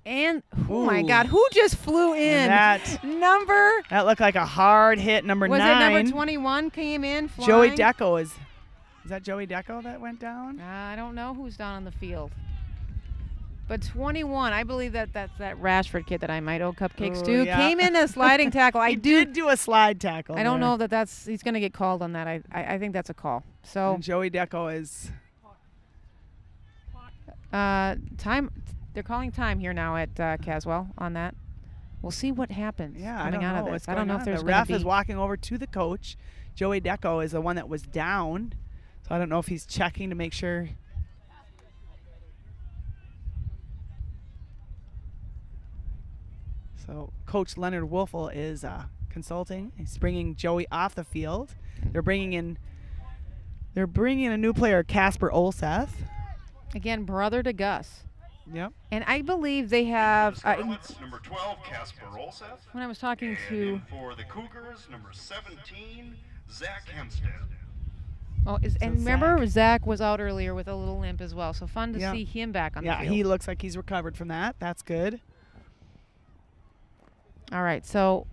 And, oh, my Ooh. God, who just flew in? That looked like a hard hit, number Was 9. it number 21 came in flying? Joey Deco is that Joey Deco that went down? I don't know who's down on the field. But 21, I believe that's that Rashford kid that I might owe cupcakes Ooh, to. yeah. Came in a sliding tackle. He did do a slide tackle. I don't there. know that's he's going to get called on that. I think that's a call. So And Joey Deco is time. They're calling time here now at Caswell on that. We'll see what happens coming out of this. what's I don't know going if there's on. going The to ref be. is walking over to the coach. Joey Deco is the one that was down, so I don't know if he's checking to make sure. So Coach Leonard Wolfel is consulting. He's bringing Joey off the field. They're bringing in a new player, Casper Olseth. Again, brother to Gus. Yep. And I believe they have. Scarlets, number 12, Casper Olseth. When I was talking And to. in for the Cougars, number 17, Zach Hempstead. Oh, and remember Zach was out earlier with a little limp as well, so fun to Yeah. see him back on the field. Yeah, he looks like he's recovered from that. That's good. All right, so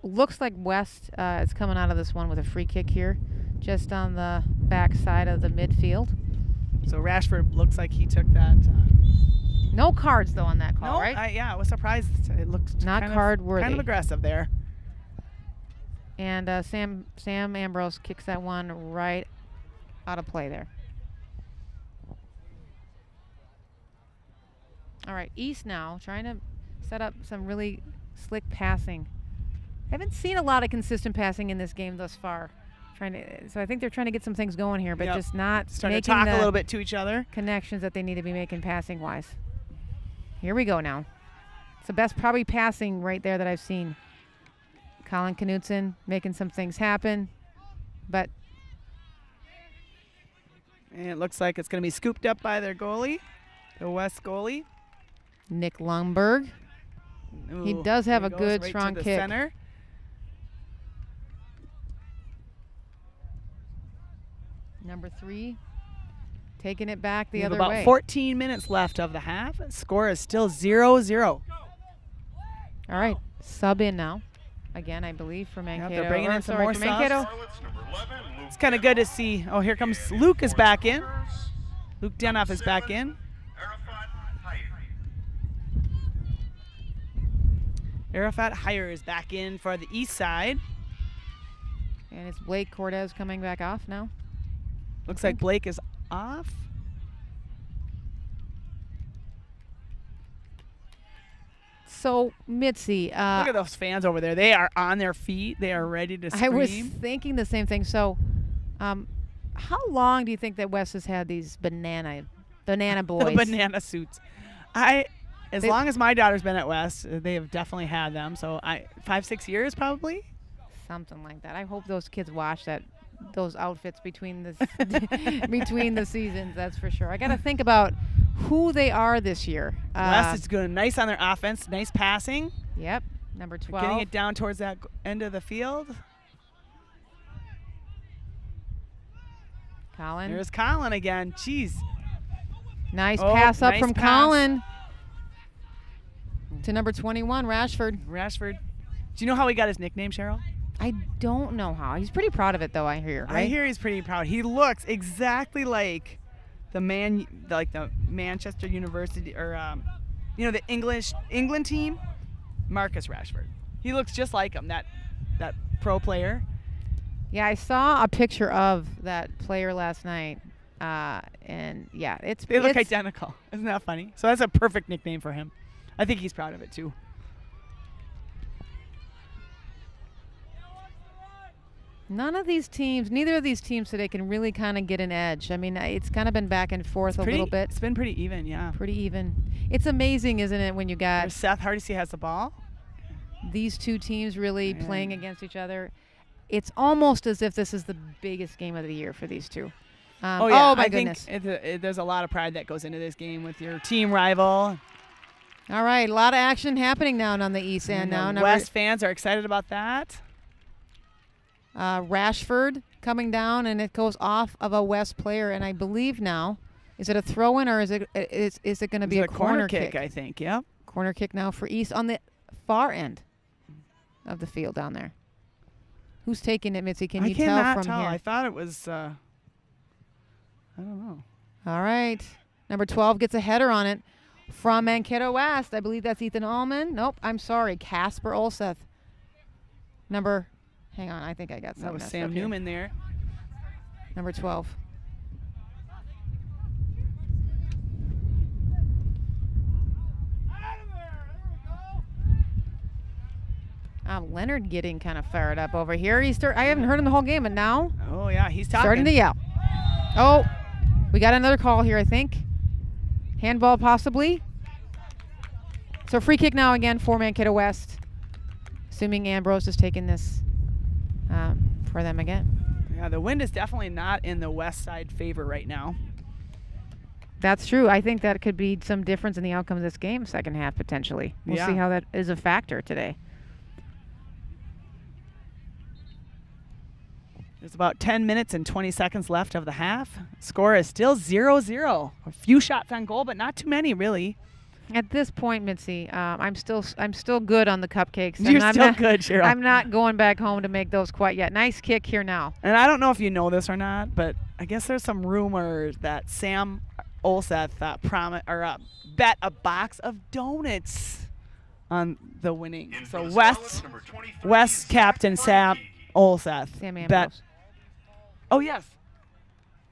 looks like West is coming out of this one with a free kick here, just on the back side of the midfield. So Rashford looks like he took that. No cards, though, on that call, No, right? yeah, I was surprised. It looked Not kind card-worthy. Kind of aggressive there. And Sam Ambrose kicks that one right out of play there. All right, East now trying to set up some really slick passing. I haven't seen a lot of consistent passing in this game thus far. So I think they're trying to get some things going here, but just not starting making to talk the a little bit to each other. Connections that they need to be making passing-wise. Here we go now. It's the best probably passing right there that I've seen. Colin Knutson making some things happen, but and it looks like it's going to be scooped up by their goalie, the West goalie. Nick Lundberg. Ooh, he does have a goes good, right strong to the kick. Center. Number 3, taking it back the We have other about way. 14 minutes left of the half. Score is still 0-0. All right, sub in now. Again, I believe, for Mankato. they're bringing in some more for Mankato. subs. It's kind of good to see. Oh, here comes Luke is back in. Luke Denoff is back in. Arafat Hire is back in for the east side. And it's Blake Cortez coming back off now. Looks like Blake is off. So, Mitzi. Look at those fans over there. They are on their feet. They are ready to scream. I was thinking the same thing. So, how long do you think that West has had these banana boys? The banana suits. As long as my daughter's been at West, they have definitely had them. So 5-6 years probably. Something like that. I hope those kids wash those outfits between the between the seasons. That's for sure. I got to think about who they are this year. West is good, nice on their offense, nice passing. Yep, number 12. Getting it down towards that end of the field. Colin. There's Colin again. Jeez. Nice pass up nice from pass. Colin to number 21, Rashford. Rashford. Do you know how he got his nickname, Cheryl? I don't know how. He's pretty proud of it, though, I hear. Right? I hear he's pretty proud. He looks exactly like the Manchester University or the England team, Marcus Rashford. He looks just like him, that pro player. Yeah, I saw a picture of that player last night, and yeah, they look identical. Isn't that funny? So that's a perfect nickname for him. I think he's proud of it too. Neither of these teams today can really kind of get an edge. I mean, it's kind of been back and forth a little bit. It's been pretty even, yeah. Pretty even. It's amazing, isn't it, when you got Seth Hardesty has the ball. These two teams really playing against each other. It's almost as if this is the biggest game of the year for these two. Oh my goodness. Think there's a lot of pride that goes into this game with your team rival. All right, a lot of action happening now on the east end now. West fans are excited about that. Rashford coming down, and it goes off of a West player, and I believe now, is it a throw-in or is it going to be a corner kick? I think, yeah. Corner kick now for East on the far end of the field down there. Who's taking it, Mitzi? Can you tell from here? I thought it was, I don't know. All right. Number 12 gets a header on it from Mankato West. I believe that's Ethan Allman. Nope, I'm sorry. Casper Olseth. Hang on, I think I got something. That was messed Sam up here. Newman there. Number 12. Leonard getting kind of fired up over here. I haven't heard him the whole game, but now. Oh yeah, he's talking. Starting to yell. Oh, we got another call here, I think. Handball possibly. So free kick now again for Mankato West. Assuming Ambrose is taking this for them again. Yeah, the wind is definitely not in the West side favor right now. That's true. I think that could be some difference in the outcome of this game, second half potentially. We'll see how that is a factor today. There's about 10 minutes and 20 seconds left of the half. Score is still 0-0. A few shots on goal, but not too many, really. At this point, Mitzi, I'm still good on the cupcakes. You're I'm still not, good, Cheryl. I'm not going back home to make those quite yet. Nice kick here now. And I don't know if you know this or not, but I guess there's some rumors that Sam Olseth bet a box of donuts on the winning. So West captain Sam Olseth Sam bet. Ambrose. Oh yes.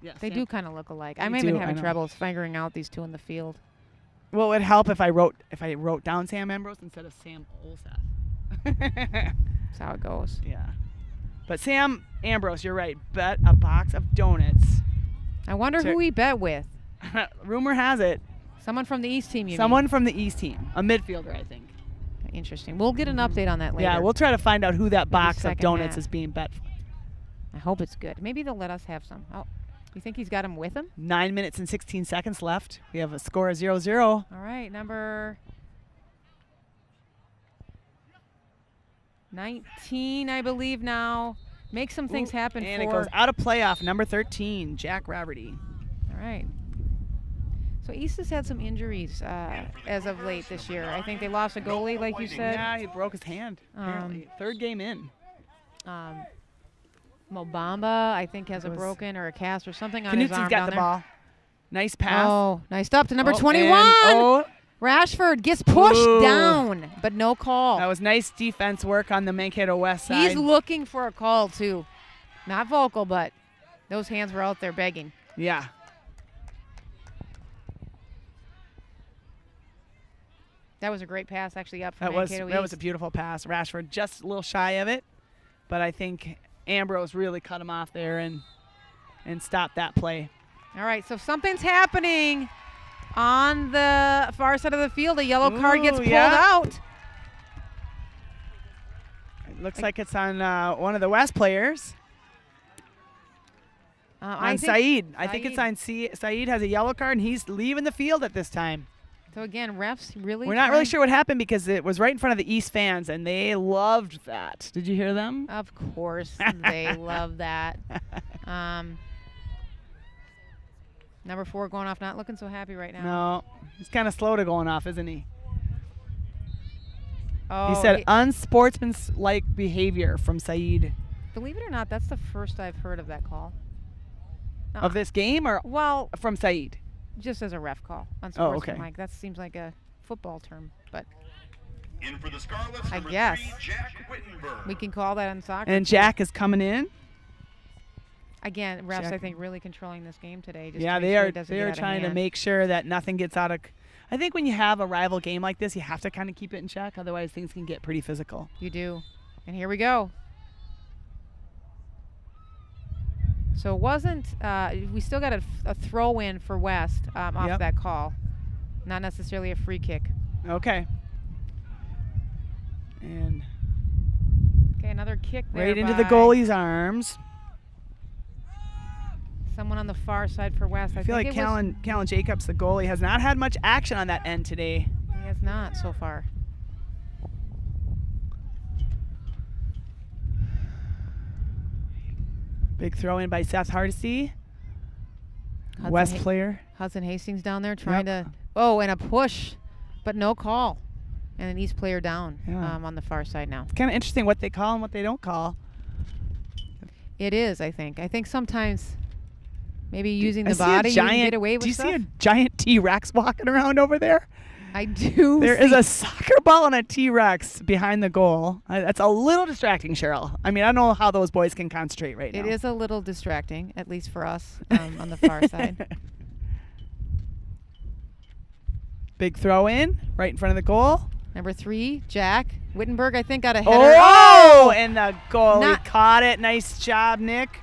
Yes. They Sam. do kind of look alike. They I'm even do, I having know. trouble figuring out these two in the field. Well, it would help if I wrote down Sam Ambrose instead of Sam Olseth. That's how it goes. Yeah. But Sam Ambrose, you're right. Bet a box of donuts. I wonder who he bet with. Rumor has it. Someone from the East team, you Someone from the East team. A midfielder, I think. mean? Interesting. We'll get an update on that later. Yeah, we'll try to find out who that box of second donuts half. is being bet for. I hope it's good. Maybe they'll let us have some. Oh, you think he's got him with him? 9 minutes and 16 seconds left. We have a score of 0-0. All right, number 19, I believe now. Make some things happen and for. it goes out of playoff. Number 13, Jack Roberty. All right. So East has had some injuries as of late this year. I think they lost a goalie, like you said. Yeah, he broke his hand. Apparently, third game in. Mobamba, I think, has a broken or a cast or something on his Knutsen's arm got down the there. ball. Nice pass. Oh, nice stop to number Oh, 21. and- Rashford gets pushed Ooh. down, but no call. That was nice defense work on the Mankato West side. He's looking for a call, too. Not vocal, but those hands were out there begging. Yeah. That was a great pass, actually, up from That was Mankato that was East. a beautiful pass. Rashford just a little shy of it, but I think Ambrose really cut him off there and stopped that play. All right, so something's happening on the far side of the field. A yellow card gets pulled out. It looks like it's on one of the West players. On Saeed. I think it's on Saeed has a yellow card, and he's leaving the field at this time. So, again, refs really We're not really sure what happened because it was right in front of the East fans, and they loved that. Did you hear them? Of course they love that. Number 4 going off, not looking so happy right now. No. He's kind of slow to going off, isn't he? Oh, He said unsportsmanlike behavior from Saeed. Believe it or not, that's the first I've heard of that call. Of this game or from Saeed? Just as a ref call. Oh, okay. Mike. That seems like a football term, but In for the Scarlets, I number guess 3, Jack Wittenberg. we can call that on soccer. And Jack is coming in. Again, refs, Jack- I think, really controlling this game today. Just Yeah, to make they sure are. it doesn't They get are out of trying to hand. make sure that nothing gets out of. I think when you have a rival game like this, you have to kind of keep it in check. Otherwise, things can get pretty physical. You do. And here we go. So it wasn't, we still got a throw in for West off Yep. that call. Not necessarily a free kick. Okay. And Okay, another kick there. right into the by goalie's arms. Someone on the far side for West. I feel like think it was- Callan Jacobs, the goalie, has not had much action on that end today. He has not so far. Big throw in by Seth Hardesty. Hudson West Ha- player. Hudson Hastings down there trying to. Oh, and a push, but no call. And an East player down Yeah. on the far side now. It's kind of interesting what they call and what they don't call. It is, I think. I think sometimes maybe using I the see a body you can giant- get away with Do you stuff. see a giant T-Rex walking around over there? I do. There is see- a soccer ball and a T-Rex behind the goal. That's a little distracting, Cheryl. I mean, I don't know how those boys can concentrate right now. It is a little distracting, at least for us on the far side. Big throw in right in front of the goal. Number 3, Jack Wittenberg, I think, got a header. Oh, and the goalie Not- caught it. Nice job, Nick.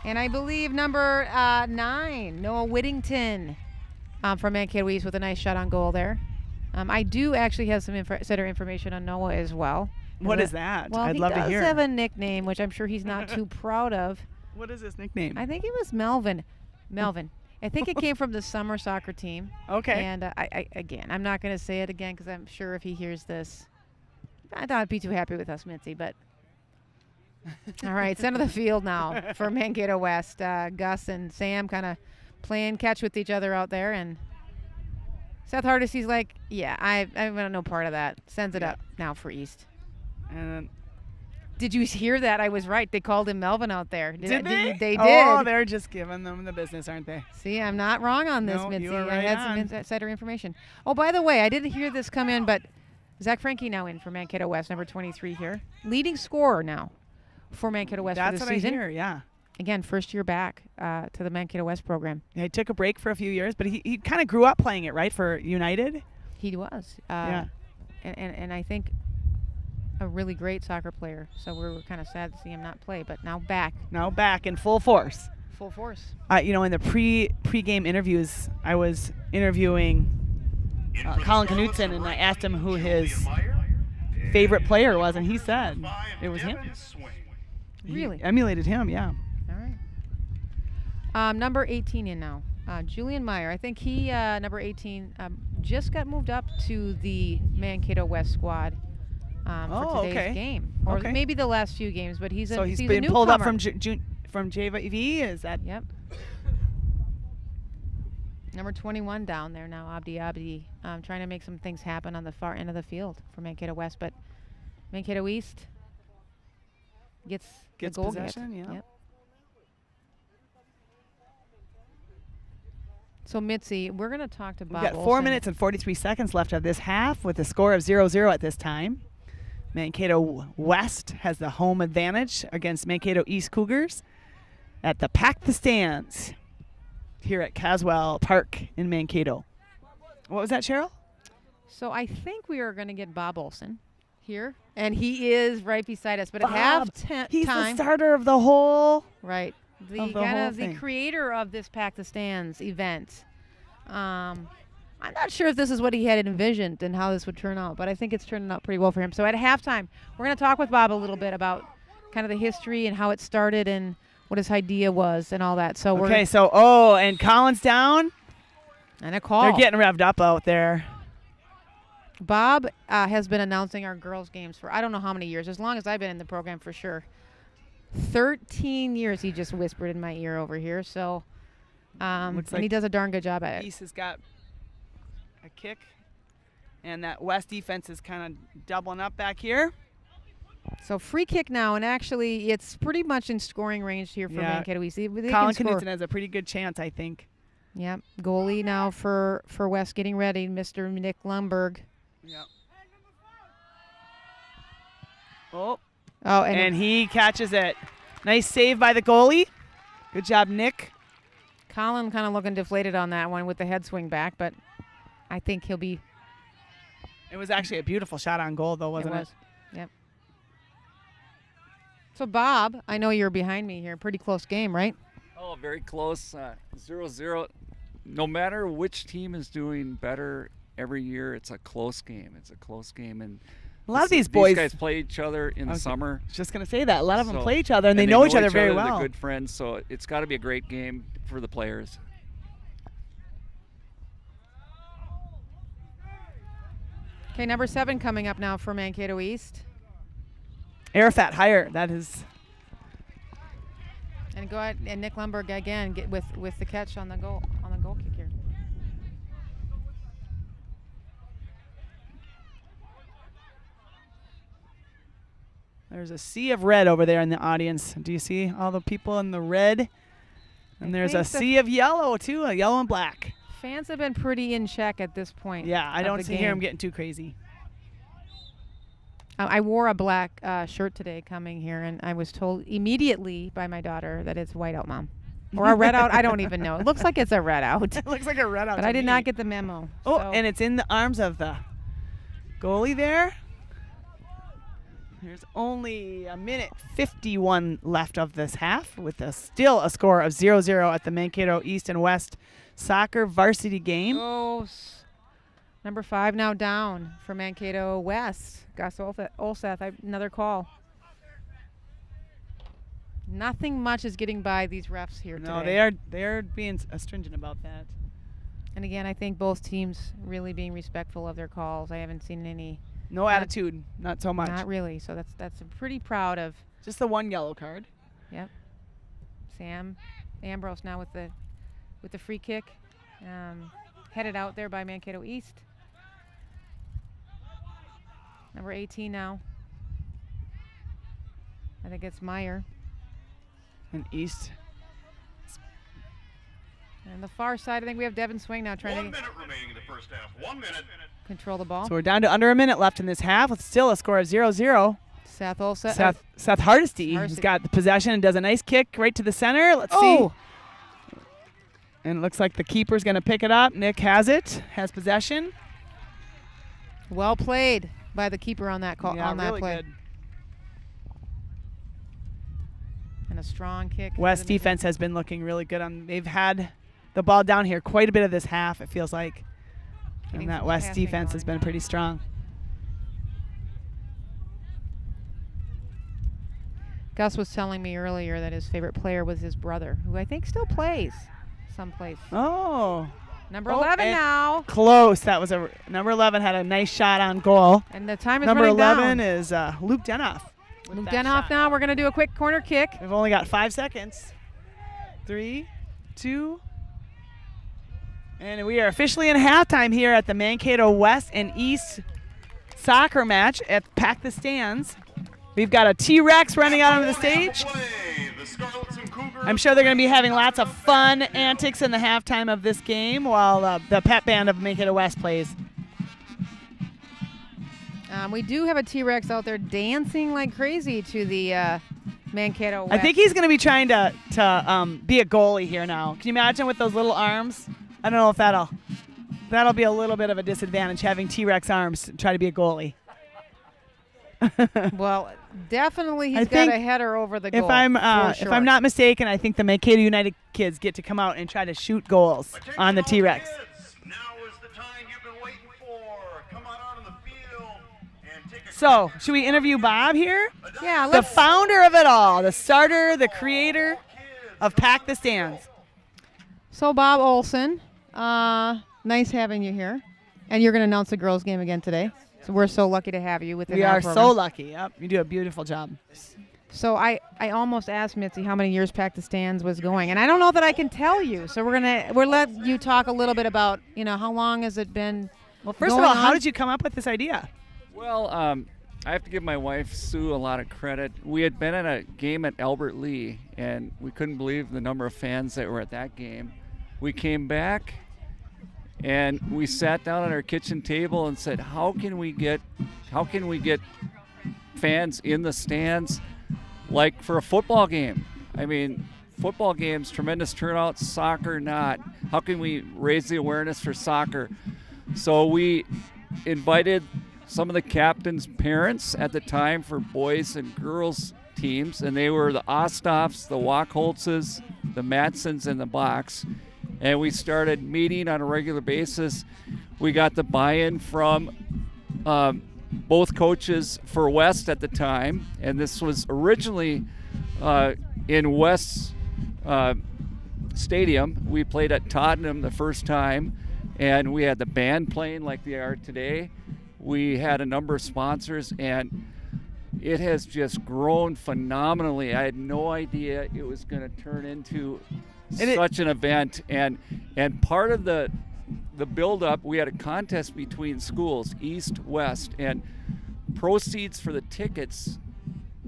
And I believe number 9, Noah Whittington from Mankato East with a nice shot on goal there. I do actually have some insider information on Noah as well. What is that? Well, I'd he love to does hear. have a nickname, which I'm sure he's not too proud of. What is his nickname? I think it was Melvin. Melvin. I think it came from the summer soccer team. Okay. And again, I'm not going to say it again because I'm sure if he hears this, I thought he'd be too happy with us, Mitzi. But All right, center of the field now for Mankato West. Gus and Sam kind of playing catch with each other out there, and Seth Hardesty's like, yeah, I want no part of that. Sends it up now for East. And did you hear that? I was right. They called him Melvin out there. did they? They did. Oh, they're just giving them the business, aren't they? See, I'm not wrong on this, No, Mitzi. you are right I had on. some insider information. Oh, by the way, I didn't hear this come in, but Zach Frankie now in for Mankato West, number 23 here. Leading scorer now for Mankato West That's for what the season. I hear, yeah. Again, first year back to the Mankato West program. Yeah, he took a break for a few years, but he kind of grew up playing it, right, for United? He was. Yeah. And I think a really great soccer player. So we were kind of sad to see him not play, but now back. Now back in full force. Full force. In the pre-game interviews, I was interviewing Colin Knutson, and I asked him who his favorite player was, and he said it was him. Really? He emulated him, yeah. All right. Number 18 in now. Julian Meyer. I think he, number 18, just got moved up to the Mankato West squad for today's game. Or maybe the last few games, but he's he's a been pulled up newcomer. from JV, is that? Yep. Number 21 down there now, Abdi, trying to make some things happen on the far end of the field for Mankato West, but Mankato East gets the goal possession, get. yeah. Yep. So, Mitzi, we're going to talk to Bob We've got 4 Olson. minutes and 43 seconds left of this half with a score of 0-0 at this time. Mankato West has the home advantage against Mankato East Cougars at the Pack the Stands here at Caswell Park in Mankato. What was that, Cheryl? So I think we are going to get Bob Olson here, and he is right beside us. But Bob, at he's halftime, the starter of the whole. right? The of the kind whole of the thing. creator of this Pack the Stands event. I'm not sure if this is what he had envisioned and how this would turn out, but I think it's turning out pretty well for him. So at halftime, we're going to talk with Bob a little bit about kind of the history and how it started and what his idea was and all that. So and Collins down. And a call. They're getting revved up out there. Bob has been announcing our girls' games for I don't know how many years, as long as I've been in the program for sure. 13 years he just whispered in my ear over here. So, and he does a darn good job at it. East has got a kick, and that West defense is kind of doubling up back here. So free kick now, and actually it's pretty much in scoring range here for Mankato East. They Colin can score. Knudsen has a pretty good chance, I think. Yep. Goalie now for West getting ready, Mr. Nick Lumberg. Yep. Oh, and he catches it. Nice save by the goalie. Good job, Nick. Colin kind of looking deflated on that one with the head swing back, but I think he'll be. It was actually a beautiful shot on goal, though, wasn't it? Yep. So, Bob, I know you're behind me here. Pretty close game, right? Oh, very close. 0-0. No matter which team is doing better every year, it's a close game. It's a close game. And a lot of these boys. These guys play each other in the summer. I was just going to say that. A lot of them play each other, and they know each other very well. They're good friends, so it's got to be a great game for the players. Okay, number 7 coming up now for Mankato East. Arafat higher. That is. And go ahead and Nick Lumberg again get with the catch on the goal kick here. There's a sea of red over there in the audience. Do you see all the people in the red? And there's a sea of yellow too, a yellow and black. Fans have been pretty in check at this point. Yeah, I don't hear them getting too crazy. I wore a black shirt today coming here, and I was told immediately by my daughter that it's whiteout, Mom. Or a red out. I don't even know. It looks like it's a red out. It looks like a red out. But I did not get the memo. Oh, so. And it's in the arms of the goalie there. There's only a minute 51 left of this half with still a score of 0-0 at the Mankato East and West soccer varsity game. Oh, number 5 now down for Mankato West. Gus Olseth, another call. Nothing much is getting by these refs here today. No, they are being stringent about that. And again, I think both teams really being respectful of their calls. I haven't seen any No attitude, not so much. Not really. So that's pretty proud of. Just the one yellow card. Yep. Sam Ambrose now with the free kick, headed out there by Mankato East. Number 18 now. I think it's Meyer. And East. And the far side, I think we have Devin Swing now trying 1 to minute remaining in the first half. 1 minute. control the ball. So we're down to under a minute left in this half with still a score of 0-0. Seth Olsen. Seth Hardesty has got the possession and does a nice kick right to the center. Let's see. And it looks like the keeper's going to pick it up. Nick has it, has possession. Well played by the keeper on that call, on that really play. good. And a strong kick. West defense has been looking really good. They've had the ball down here quite a bit of this half, it feels like. And that West defense has been pretty strong. Gus was telling me earlier that his favorite player was his brother, who I think still plays someplace. Oh. Number 11 now. Close. That was number 11 had a nice shot on goal. And the time is number running 11 down. is Luke Denoff. Luke Denoff now. We're going to do a quick corner kick. We've only got 5 seconds. 3, 2. And we are officially in halftime here at the Mankato West and East soccer match at Pack the Stands. We've got a T-Rex running out onto the stage. I'm sure they're going to be having lots of fun antics in the halftime of this game while the pep band of Mankato West plays. We do have a T-Rex out there dancing like crazy to the Mankato West. I think he's going to be trying to be a goalie here now. Can you imagine with those little arms? I don't know if that'll be a little bit of a disadvantage having T-Rex arms to try to be a goalie. Well, definitely he's got a header over the goal. If I'm not mistaken, I think the Mankato United kids get to come out and try to shoot goals on the T-Rex. So, should we interview Bob here? Yeah, the founder of it all, the starter, the creator of Pack the Stands. So, Bob Olsen, nice having you here. And you're going to announce the girls' game again today. So we're so lucky to have you within our program. We are so lucky. Yep, you do a beautiful job. So I almost asked Mitzi how many years Pack the Stands was going, and I don't know that I can tell you. So we'll let you talk a little bit about how long has it been. Well, first of all, how did you come up with this idea? Well, I have to give my wife Sue a lot of credit. We had been at a game at Albert Lee, and we couldn't believe the number of fans that were at that game. We came back. And we sat down at our kitchen table and said, how can we get fans in the stands like for a football game? I mean, football games, tremendous turnout, soccer not. How can we raise the awareness for soccer? So we invited some of the captains' parents at the time for boys and girls teams, and they were the Osthoffs, the Wachholzes, the Matsons, and the Bachs. And we started meeting on a regular basis. We got the buy-in from both coaches for West at the time. And this was originally in West's stadium. We played at Tottenham the first time. And we had the band playing like they are today. We had a number of sponsors. And it has just grown phenomenally. I had no idea it was going to turn into such an event, and part of the build-up, we had a contest between schools, East, West, and proceeds for the tickets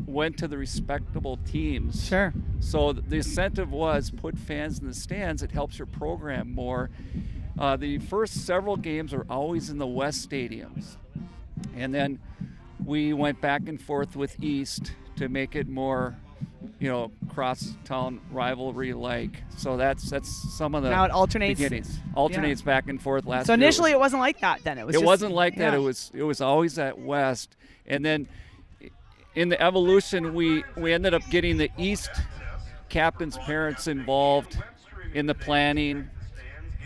went to the respectable teams. Sure. So the incentive was put fans in the stands. It helps your program more. The first several games are always in the West stadiums, and then we went back and forth with East to make it more cross-town rivalry-like. So that's some of the now it alternates. beginnings. Alternates back and forth. So initially it wasn't like that then. It wasn't like that. It was always at West. And then in the evolution, we ended up getting the East captains' parents involved in the planning.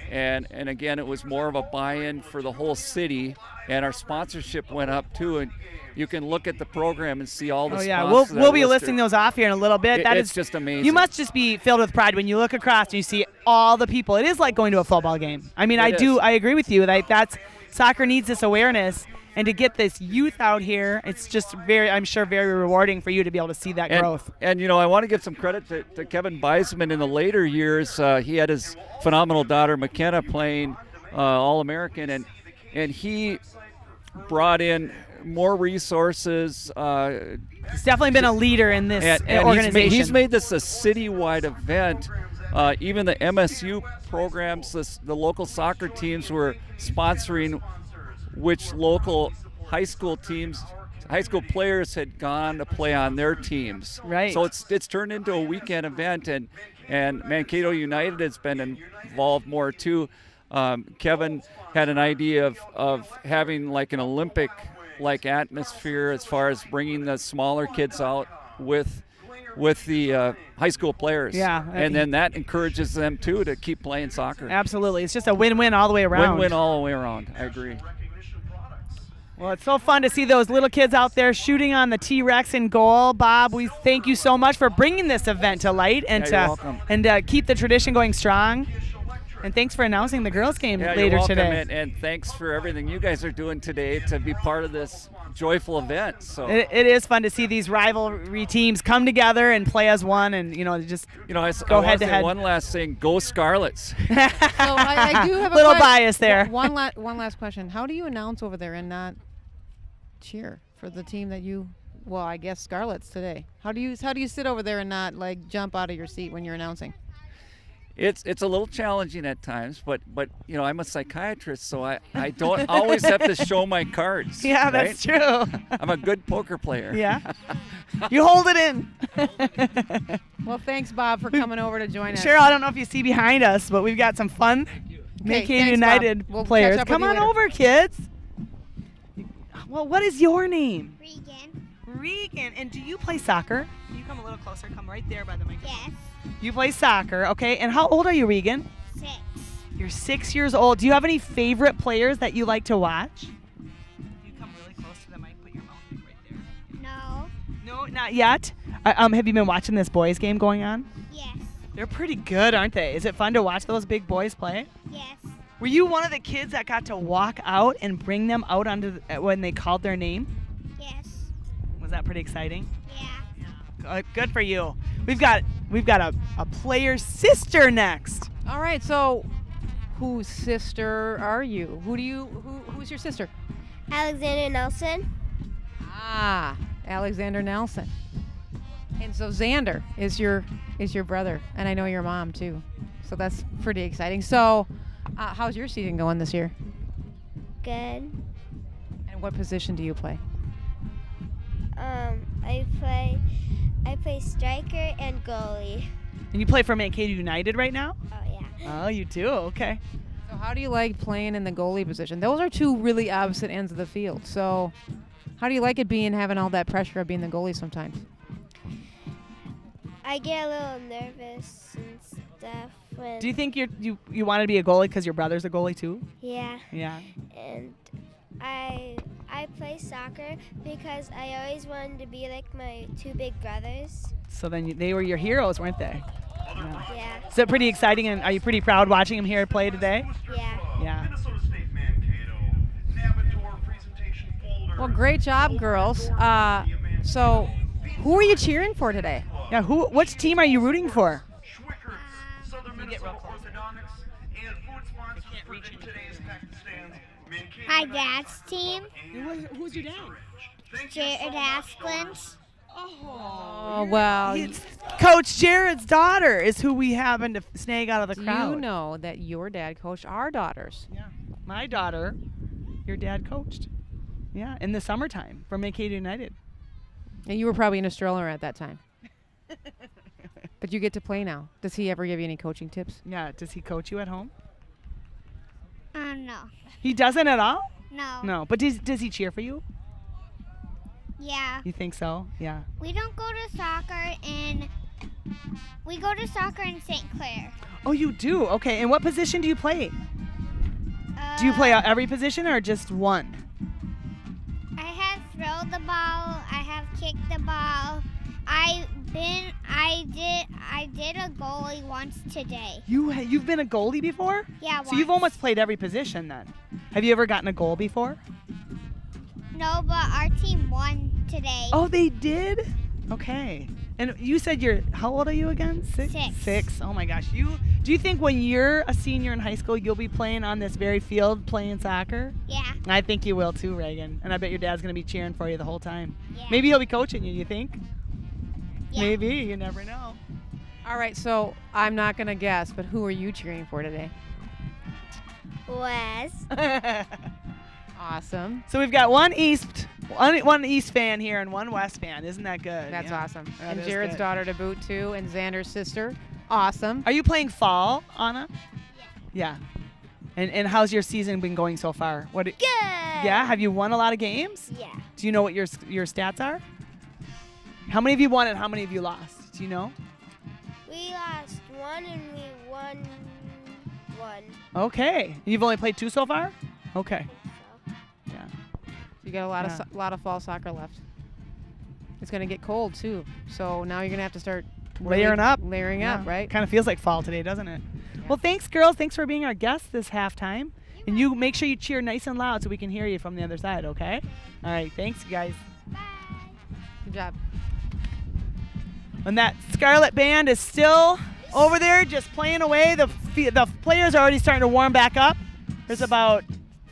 And again, it was more of a buy-in for the whole city. and our sponsorship went up too. And you can look at the program and see all the Oh sponsors. yeah, that we'll are be listed. listing those off here in a little bit. It's just amazing. You must just be filled with pride when you look across and you see all the people. It is like going to a football game. I mean, It is. I agree with you. That's soccer needs this awareness, and to get this youth out here, it's just I'm sure very rewarding for you to be able to see that growth. And I want to give some credit to Kevin Beisman in the later years. He had his phenomenal daughter McKenna playing All-American, and he brought in more resources. He's definitely been a leader in this organization. He's made this a citywide event. Even the MSU programs, the local soccer teams were sponsoring which local high school players had gone to play on their teams. Right. So it's turned into a weekend event, and Mankato United has been involved more too. Kevin had an idea of having like an Olympic-like atmosphere as far as bringing the smaller kids out with the high school players. Yeah. And then that encourages them too to keep playing soccer. Absolutely. It's just a win-win all the way around. Win-win all the way around. I agree. Well, it's so fun to see those little kids out there shooting on the T-Rex in goal. Bob, we thank you so much for bringing this event to light and you're welcome. keep the tradition going strong. And thanks for announcing the girls' game Yeah, later you're welcome, today. and thanks for everything you guys are doing today to be part of this joyful event. So It is fun to see these rivalry teams come together and play as one, and just go head to head. One last thing: go Scarlets! So I do have a little bias there. One last question. How do you announce over there and not cheer for the team that you? Well, I guess Scarlets today. How do you sit over there and not like jump out of your seat when you're announcing? It's a little challenging at times, but I'm a psychiatrist, so I don't always have to show my cards. Yeah, that's true. I'm a good poker player. Yeah. You hold it in. Well, thanks, Bob, for coming over to join us. Cheryl, I don't know if you see behind us, but we've got some fun Mankato thanks, United Bob. We'll players. catch up with Come you on later. over, kids. Well, what is your name? Regan. Regan. And do you play soccer? Can you come a little closer? Come right there by the microphone. Yes. You play soccer, okay. And how old are you, Regan? 6. You're 6 years old. Do you have any favorite players that you like to watch? You come really close to the mic. Put your mouth right there. No. No, not yet. Have you been watching this boys' game going on? Yes. They're pretty good, aren't they? Is it fun to watch those big boys play? Yes. Were you one of the kids that got to walk out and bring them out when they called their name? Yes. Was that pretty exciting? Yeah. Good for you. We've got a player's sister next. All right. So, whose sister are you? Who's your sister? Alexander Nelson. Ah, Alexander Nelson. And so Xander is your brother, and I know your mom too. So that's pretty exciting. So, how's your season going this year? Good. And what position do you play? I play striker and goalie. And you play for Mankato United right now? Oh yeah. Oh, you do? Okay. So how do you like playing in the goalie position? Those are two really opposite ends of the field. So how do you like it having all that pressure of being the goalie sometimes? I get a little nervous and stuff when. Do you think you want to be a goalie because your brother's a goalie too? Yeah. Yeah. And I play soccer because I always wanted to be like my 2 big brothers. So then they were your heroes, weren't they? Yeah. Is it pretty exciting, and are you pretty proud watching them here play today? Yeah. Yeah. Well, great job, girls. So who are you cheering for today? Yeah. Which team are you rooting for? My dad's team. Who's your dad? Jared Asplund. Oh, well. Coach Jared's daughter is who we happen to snag out of the crowd. You know that your dad coached our daughters. Yeah. My daughter, your dad coached. Yeah, in the summertime for Mankato United. And you were probably in a stroller at that time. But you get to play now. Does he ever give you any coaching tips? Yeah. Does he coach you at home? No. He doesn't at all? No. No. But does he cheer for you? Yeah. You think so? Yeah. We don't go to soccer we go to soccer in St. Clair. Oh, you do? Okay. And what position do you play? Do you play every position or just one? held the ball. I have kicked the ball. I did a goalie once today. You've been a goalie before? Yeah, So you've almost played every position then. Have you ever gotten a goal before? No, but our team won today. Oh, they did? Okay. And you said how old are you again? Six. Oh my gosh. Do you think when you're a senior in high school, you'll be playing on this very field playing soccer? Yeah. I think you will too, Reagan. And I bet your dad's going to be cheering for you the whole time. Yeah. Maybe he'll be coaching you, you think? Yeah. Maybe. You never know. All right, so I'm not going to guess, but who are you cheering for today? Wes. Awesome. So we've got one East fan here and one West fan. Isn't that good? That's Yeah. awesome. That And is Jared's good. daughter to boot, too, and Xander's sister. Awesome. Are you playing fall, Anna? Yeah. And how's your season been going so far? Good. Yeah. Have you won a lot of games? Yeah. Do you know what your stats are? How many have you won and how many have you lost? Do you know? We lost one and we won one. Okay. You've only played 2 so far? Okay. Yeah. You got a lot of fall soccer left. It's going to get cold, too. So now you're going to have to start Layering up. Layering up, right? Kind of feels like fall today, doesn't it? Yeah. Well, thanks, girls. Thanks for being our guests this halftime. And you make sure you cheer nice and loud so we can hear you from the other side, okay? All right. Thanks, guys. Good job. And that Scarlet Band is still over there just playing away. The players are already starting to warm back up. There's about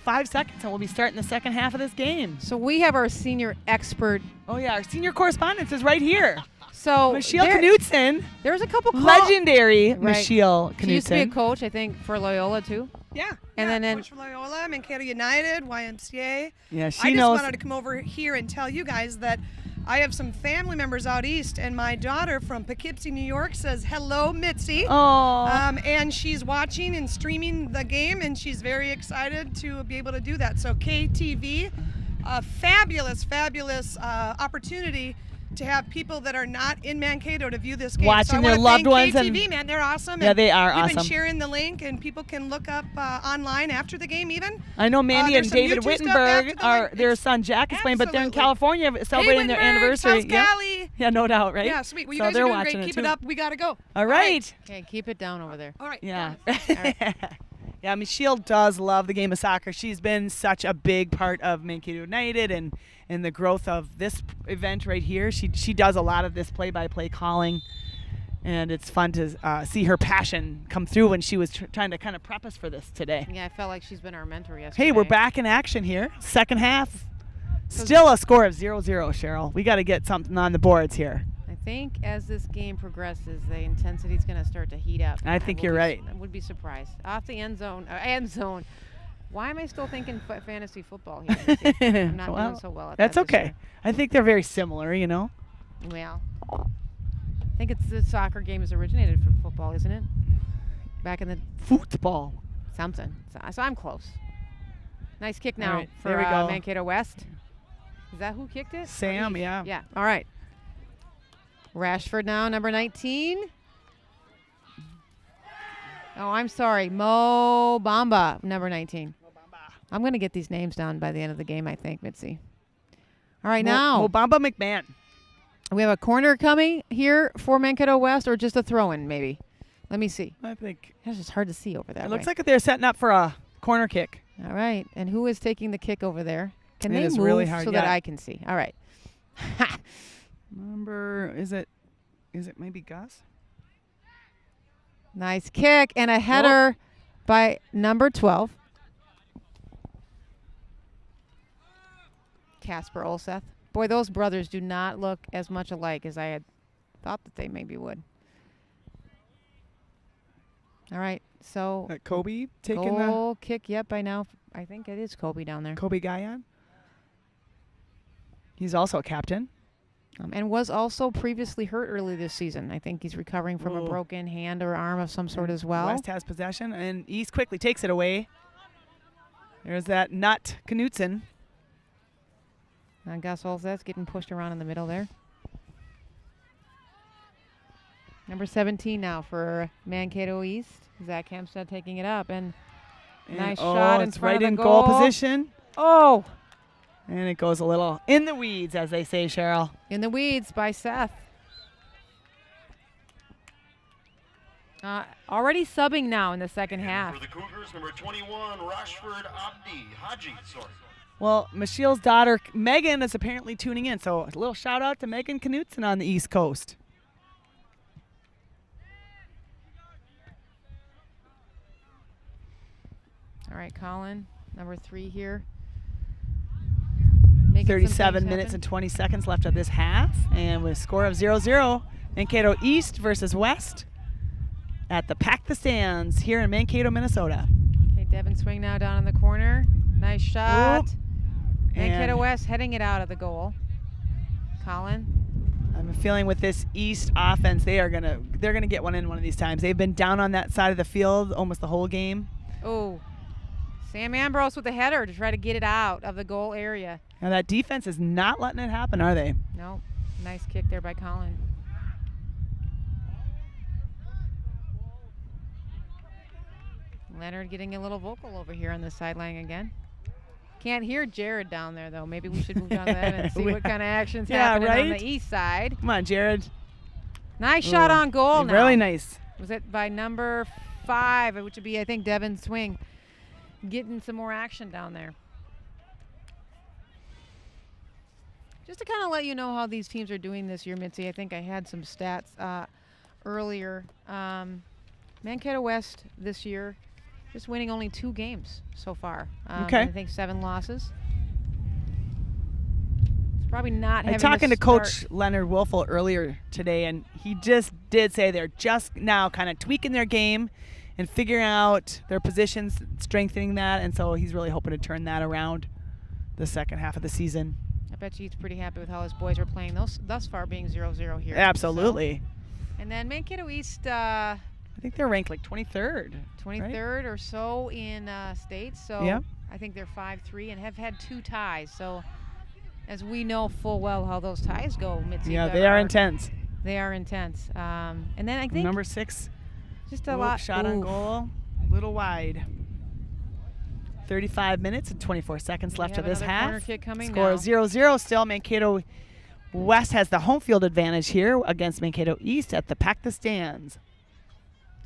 5 seconds and we'll be starting the second half of this game. So we have our senior expert. Oh, yeah. Our senior correspondent is right here. So Michelle Knutson. There's a couple legendary Michelle Knutson. She used to be a coach, I think, for Loyola, too. Yeah. And then coach for Loyola, Mankato United, YMCA. Yeah, she I knows. just wanted to come over here and tell you guys that I have some family members out east, and my daughter from Poughkeepsie, New York says, hello, Mitzi. And she's watching and streaming the game, and she's very excited to be able to do that. So KTV, a fabulous, fabulous opportunity to have people that are not in Mankato to view this game. Watching so their loved ones. KTV, man, they're awesome. Yeah, they are We've awesome. been sharing the link, and people can look up online after the game even. I know Mandy and there's some David YouTube stuff Wittenberg after are their son Jack is playing, but they're in California celebrating their anniversary. South Cali. Yeah, no doubt, right? Yeah, sweet. Well, you So guys they're are doing watching great. it Keep it too. up. We got to go. All right. Okay, keep it down over there. All right. Yeah. Yeah, Michelle does love the game of soccer. She's been such a big part of Mankato United and the growth of this event right here. She does a lot of this play-by-play calling, and it's fun to see her passion come through when she was trying to kind of prep us for this today. Yeah, I felt like she's been our mentor yesterday. Hey, we're back in action here. Second half. Still a score of 0-0, Cheryl. We got to get something on the boards here. I think as this game progresses, the intensity is going to start to heat up. I think you're right. I would be surprised. Off the end zone. Why am I still thinking fantasy football here? I'm not doing so well at that. That's okay. I think they're very similar, you know. Well, I think it's the soccer game is originated from football, isn't it? Back in the football. Something. So I'm close. Nice kick now right, for there we go. Mankato West. Is that who kicked it? Sam, yeah. Yeah. All right. Rashford now, number 19. Oh, I'm sorry. Mo Bamba, number 19. I'm going to get these names down by the end of the game, I think, Mitzi. All right, now. Mo Bamba McMahon. We have a corner coming here for Mankato West, or just a throw-in, maybe. Let me see. I think. It's just hard to see over there. It looks like they're setting up for a corner kick. All right. And who is taking the kick over there? Can It they is move really hard, so yeah. that I can see? All right. Number, is it maybe Gus? Nice kick and a header by number 12. Casper Olseth. Boy, those brothers do not look as much alike as I had thought that they maybe would. All right, so Kobe taking goal kick. Yep, by now I think it is Kobe down there. Kobe Guyon. He's also a captain. And was also previously hurt early this season. I think he's recovering from a Ooh. broken hand or arm of some sort as well. West has possession, and East quickly takes it away. There's that nut Knutson. And Gus Olseth's getting pushed around in the middle there. Number 17 now for Mankato East. Zach Hempstead taking it up. And nice shot in it's front right of in the goal position. Oh! And it goes a little in the weeds, as they say, Cheryl. In the weeds by Seth. Already subbing now in the second half. For the Cougars, number 21, Rashford Haji. Well, Michelle's daughter, Megan, is apparently tuning in. So a little shout out to Megan Knutson on the East Coast. All right, Colin, number 3 here. 37 minutes and 20 seconds left of this half. And with a score of 0-0, Mankato East versus West at the Pack the Stands here in Mankato, Minnesota. Okay, Devin Swing now down in the corner. Nice shot. Oop. Mankato And West heading it out of the goal. Colin. I'm feeling with this East offense, they're gonna get one in one of these times. They've been down on that side of the field almost the whole game. Oh, Sam Ambrose with the header to try to get it out of the goal area. Now that defense is not letting it happen, are they? No, nice kick there by Colin. Leonard getting a little vocal over here on the sideline again. Can't hear Jared down there, though. Maybe we should move on that and see what kind of action's happening on the east side. Come on, Jared. Nice shot on goal now. Really nice. Was it by number 5, which would be, I think, Devin Swing, getting some more action down there. Just to kind of let you know how these teams are doing this year, Mitzi, I think I had some stats earlier. Mankato West this year just winning only 2 games so far. Okay. I think 7 losses. It's probably not having I was talking to Coach Leonard Wolfel earlier today, and he just did say they're just now kind of tweaking their game and figuring out their positions, strengthening that, and so he's really hoping to turn that around the second half of the season. I bet you he's pretty happy with how his boys are playing thus far, being 0-0 here. Absolutely. So. And then Mankato East, I think they're ranked like 23rd. 23rd or so in state. So yep. I think they're 5-3 and have had 2 ties. So as we know full well how those ties go, Mitzi. Yeah, they are intense. They are intense. And then I think number 6, just a lot shot on goal, a little wide. 35 minutes and 24 seconds left of this half. Corner kick coming Score now. 0-0 still. Mankato West has the home field advantage here against Mankato East at the Pack the Stands.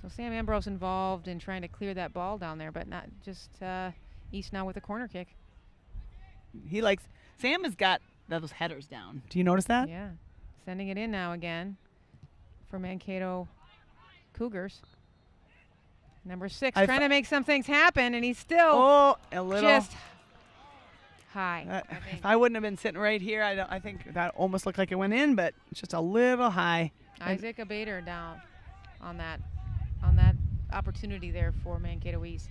So Sam Ambrose involved in trying to clear that ball down there, but not just East now with a corner kick. Sam has got those headers down. Do you notice that? Yeah. Sending it in now again for Mankato Cougars. Number 6 trying to make some things happen, and he's still just high. If I wouldn't have been sitting right here, I think that almost looked like it went in, but it's just a little high. Isaac Abater down on that opportunity there for Mankato East.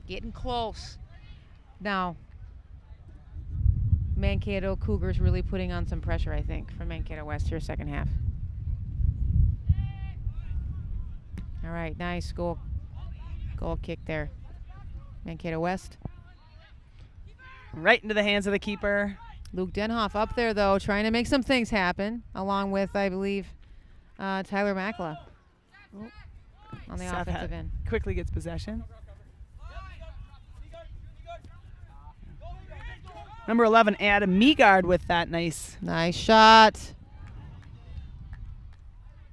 Getting close. Now, Mankato Cougars really putting on some pressure, I think, for Mankato West here second half. All right, nice goal kick there. Mankato West. Right into the hands of the keeper. Luke Denhoff up there, though, trying to make some things happen, along with, I believe, Tyler Makla on the offensive end. Quickly gets possession. Number 11, Adam Meagard with that nice shot.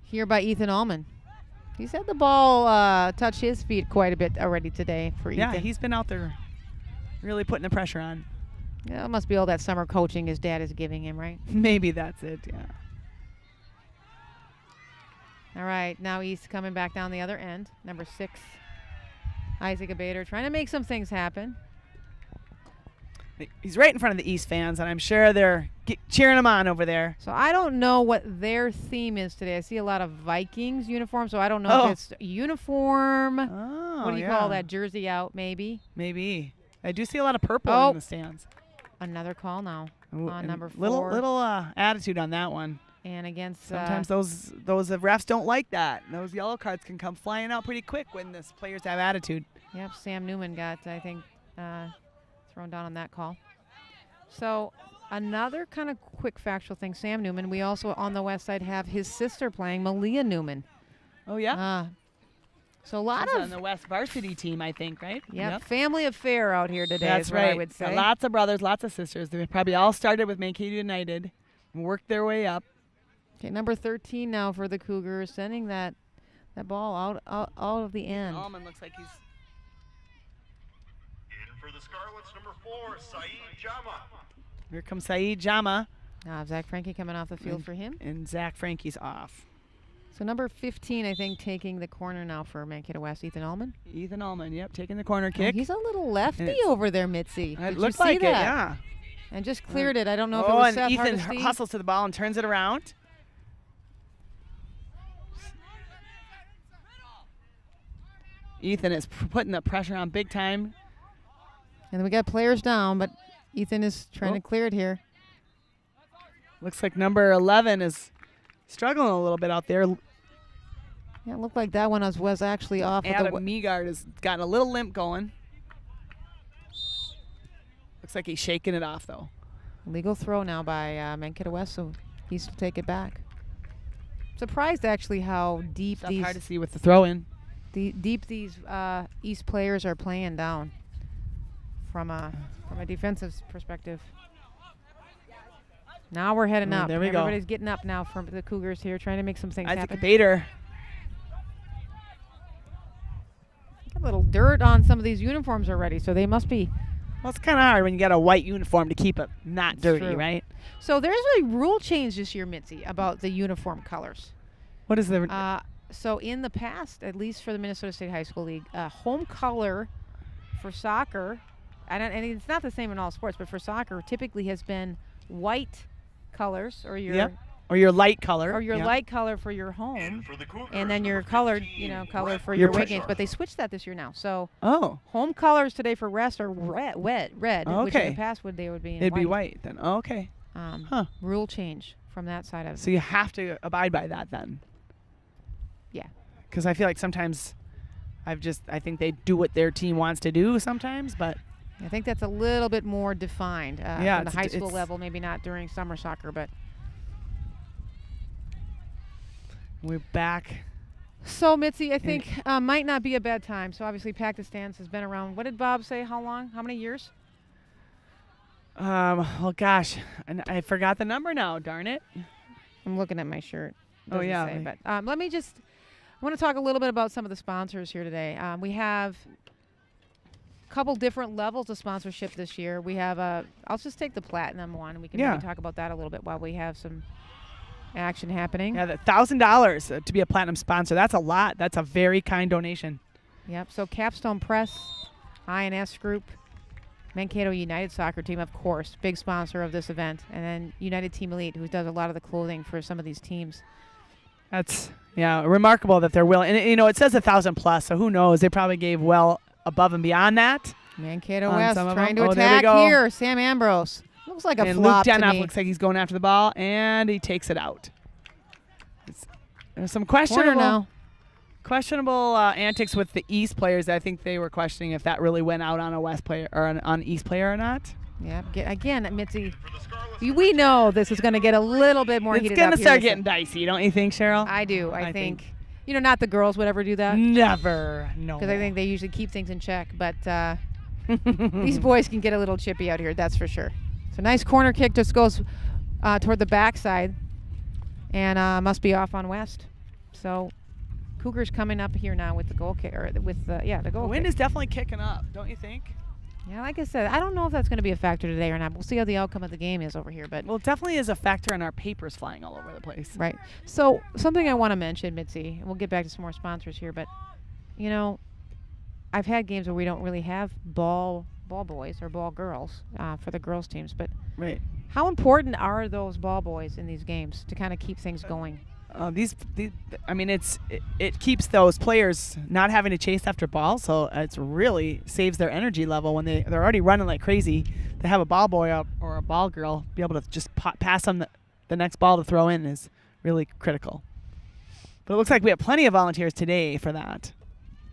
Here by Ethan Allman. He's had the ball touch his feet quite a bit already today for Ethan. Yeah, he's been out there really putting the pressure on. Yeah, it must be all that summer coaching his dad is giving him, right? Maybe that's it, yeah. All right, now East coming back down the other end. Number 6, Isaac Abater, trying to make some things happen. He's right in front of the East fans, and I'm sure they're cheering him on over there. So I don't know what their theme is today. I see a lot of Vikings uniforms, so I don't know if it's uniform. What do you call that? Jersey out, maybe? Maybe. I do see a lot of purple in the stands. Another call now on number 4. Little attitude on that one. And against sometimes those refs don't like that. Those yellow cards can come flying out pretty quick when the players have attitude. Yep, Sam Newman got, I think, thrown down on that call. So another kind of quick factual thing, Sam Newman, we also on the west side have his sister playing, Malia Newman. Oh, yeah? So a lot She's of on the West varsity team, I think, right? Yep. Family affair out here today. That's is what right. I would say. Lots of brothers, lots of sisters. They probably all started with Mankato United and worked their way up. Okay, number 13 now for the Cougars, sending that ball out of the end. Alman looks like he's. In for the Scarlets, number 4, Saeed Jama. Here comes Saeed Jama. Zach Frankie coming off the field for him. And Zach Frankie's off. So number 15, I think, taking the corner now for Mankato West, Ethan Allman. Ethan Allman, yep, taking the corner kick. He's a little lefty over there, Mitzi. It Did looked you see like that? it, yeah. And just cleared it. I don't know if it was and Seth Ethan Hardesty. hustles to the ball and turns it around. Ethan is putting the pressure on big time. And then we got players down, but Ethan is trying to clear it here. Looks like number 11 is struggling a little bit out there. Yeah, it looked like that one was actually off. Adam Meagard has gotten a little limp going. Looks like he's shaking it off, though. Legal throw now by Mankato West, so he's to take it back. Surprised, actually, how deep It's these... hard to see with the throw-in. Deep these East players are playing down from a defensive perspective. Now we're heading up. There we Everybody's go. getting up now from the Cougars here, trying to make some things happen. Isaac Bader. Got a little dirt on some of these uniforms already, so they must be... Well, it's kind of hard when you got a white uniform to keep it not dirty, true. right? So there's a rule change this year, Mitzi, about the uniform colors. What is the... So in the past, at league for the Minnesota State High School League, home color for soccer, and it's not the same in all sports, but for soccer, typically has been white colors or your or your light color, or your light color for your home, and then your colored, color for your away games. But they switched that this year now. So home colors today for West are red, which in the past would be in It'd white. be white then. Okay. Rule change from that side of it. So you have to abide by that then. Yeah. Because I feel like sometimes I think they do what their team wants to do sometimes, but I think that's a little bit more defined yeah, from the high school level, maybe not during summer soccer, but we're back. So, Mitzi, I think might not be a bad time. So, obviously, Pack the Stands has been around. What did Bob say? How long? How many years? Well, gosh, and I forgot the number now. Darn it! I'm looking at my shirt. Oh yeah. Say, but let me just. I want to talk a little bit about some of the sponsors here today. We have a couple different levels of sponsorship this year. We have I'll just take the platinum one. We can maybe talk about that a little bit while we have some action happening. Yeah, $1,000 to be a platinum sponsor. That's a lot. That's a very kind donation. Yep. So Capstone Press, INS Group, Mankato United Soccer Team, of course, big sponsor of this event, and then United Team Elite, who does a lot of the clothing for some of these teams. That's remarkable that they're willing. And it says 1,000 plus, so who knows? They probably gave well above and beyond that. Mankato West trying to there attack we go. here. Sam Ambrose looks like a and flop Luke to Denoff me. looks like he's going after the ball, and he takes it out. There's some questionable antics with the East players. I think they were questioning if that really went out on a West player or on East player or not. Yeah, again, Mitzi, we know this is going to get a little bit more heated up. It's going to start getting dicey, don't you think, Cheryl? I do. I think not the girls would ever do that. Never. No. Because I think they usually keep things in check. But these boys can get a little chippy out here, that's for sure. So nice corner kick just goes toward the backside and must be off on West. So Cougars coming up here now with the goal kick, or with the goal. The wind kick. is definitely kicking up, don't you think? Yeah, like I said, I don't know if that's going to be a factor today or not. We'll see how the outcome of the game is over here. But well, it definitely is a factor in our papers flying all over the place. Right. So something I want to mention, Mitzi, and we'll get back to some more sponsors here, but, I've had games where we don't really have ball boys or ball girls for the girls teams. But how important are those ball boys in these games to kind of keep things going? It keeps those players not having to chase after balls, so it really saves their energy level when they're already running like crazy. To have a ball boy up or a ball girl be able to just pass them the next ball to throw in is really critical. But it looks like we have plenty of volunteers today for that.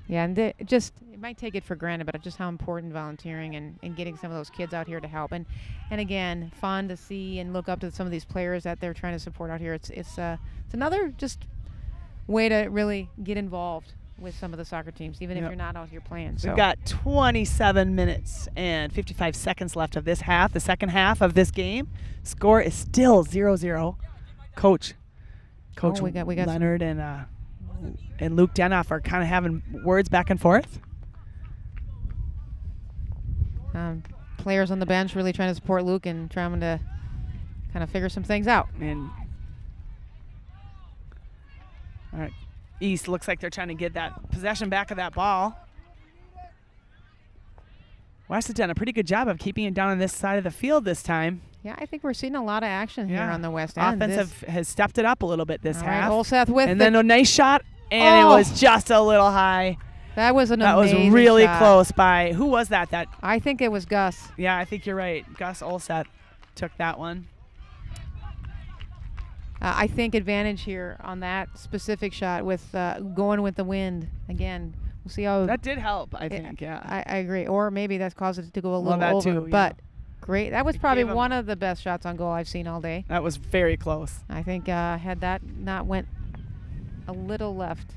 Yeah, and it might take it for granted, but just how important volunteering and getting some of those kids out here to help. And again, fun to see and look up to some of these players that they're trying to support out here. It's another just way to really get involved with some of the soccer teams, even if Yep. you're not out here playing. So We've got 27 minutes and 55 seconds left of this half, the second half of this game. Score is still 0-0. Coach we got Leonard and Luke Denoff are kind of having words back and forth. Players on the bench really trying to support Luke and trying to kind of figure some things out. And all right, East looks like they're trying to get that possession back of that ball. West has done a pretty good job of keeping it down on this side of the field this time. Yeah, I think we're seeing a lot of action here on the West End. Offensive has stepped it up a little bit this All right, half. Olseth with and the- then a nice shot, and it was just a little high. That was That was really close by, who was that? I think it was Gus. Yeah, I think you're right. Gus Olseth took that one. I think advantage here on that specific shot with going with the wind. Again, we'll see how. That did help, I think, yeah. I agree. Or maybe that's caused it to go a Well, little that over. too, But great. That was probably gave him- one of the best shots on goal I've seen all day. That was very close. I think had that not went a little left,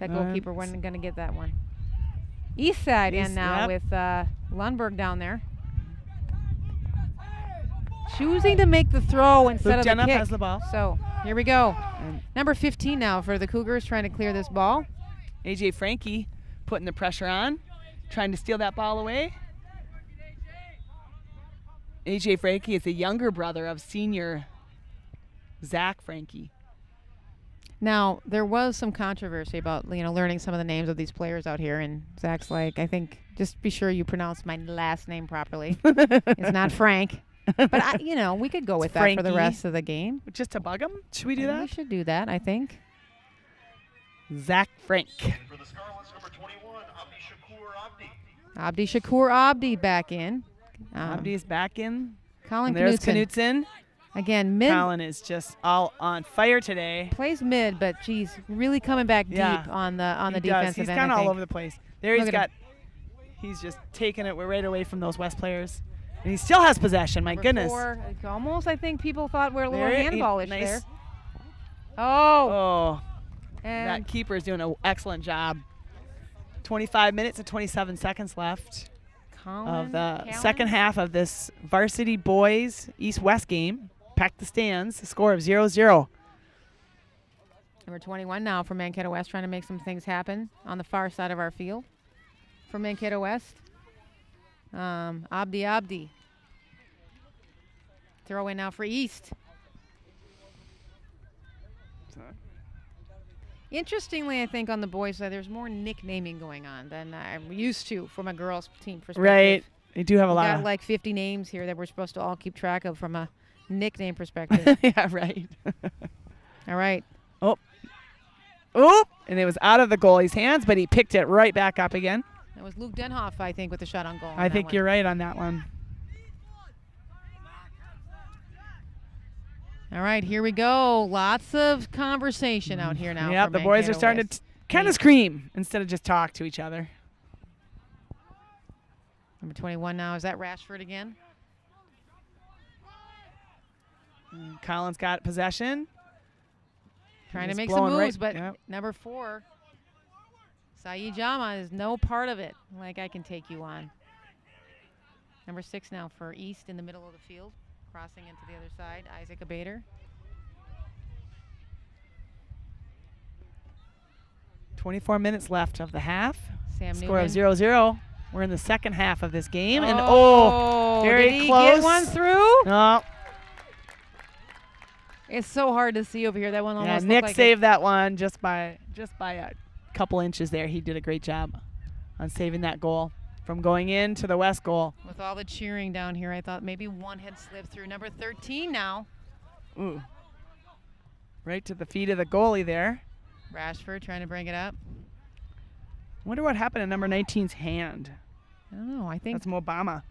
that goalkeeper wasn't going to get that one. East side in now with Lundberg down there. Choosing to make the throw instead Luke of the Denoff kick. has the ball. So here we go. Number 15 now for the Cougars, trying to clear this ball. AJ Frankie putting the pressure on, trying to steal that ball away. AJ Frankie is the younger brother of senior Zach Frankie. Now, there was some controversy about, learning some of the names of these players out here, and Zach's like, I think, just be sure you pronounce my last name properly. It's not Frank. But, we could go with that for the Frankie. rest of the game. Just to bug him? Should we do that? We should do that, I think. Zach Frank. Abdi Shakur Abdi back in. Abdi's back in. Colin And there's Knutson. Knutson. Again, mid. Colin is just all on fire today. Plays mid, but geez, really coming back deep on the He does. defensive He's end. kind I of all think. over the place. There Look he's at got. him. He's just taking it right away from those West players, and he still has possession. My goodness. Almost, I think people thought we're a little There he- handballish nice. there. Oh. Oh. And That keeper is doing an excellent job. 25 minutes and 27 seconds left of the second half of this varsity boys East-West game. Pack the stands. A score of 0-0. Number 21 now for Mankato West, trying to make some things happen on the far side of our field. For Mankato West, Abdi. Throw in now for East. Interestingly, I think on the boys' side, there's more nicknaming going on than I'm used to from a girls' team perspective. Right. They do have a We lot got of. like 50 names here that we're supposed to all keep track of from a nickname perspective. Yeah, right. All right. Oh, and it was out of the goalie's hands, but he picked it right back up again. That was Luke Denhoff, I think, with the shot on goal. I think you're right on that one. All right, here we go. Lots of conversation out here now. Yeah, for the boys are Mankato starting West. to kind of scream instead of just talk to each other. Number 21 now. Is that Rashford again? Colin's got possession. Trying to He's make some blowing moves, right- but yep. number 4, Saeed Jama, is no part of it. Like, I can take you on. Number 6 now for East in the middle of the field. Crossing into the other side, Isaac Abater. 24 minutes left of the half. Sam Score of Newman. 0-0. We're in the second half of this game. And very did he close. get one through? No. It's so hard to see over here. That one Yeah, almost Nick looked like saved that one just by a couple inches there. He did a great job on saving that goal from going into the West goal. With all the cheering down here, I thought maybe one had slipped through. Number 13 now. Ooh. Right to the feet of the goalie there. Rashford trying to bring it up. Wonder what happened to number 19's hand. I don't know. I think That's Mobama.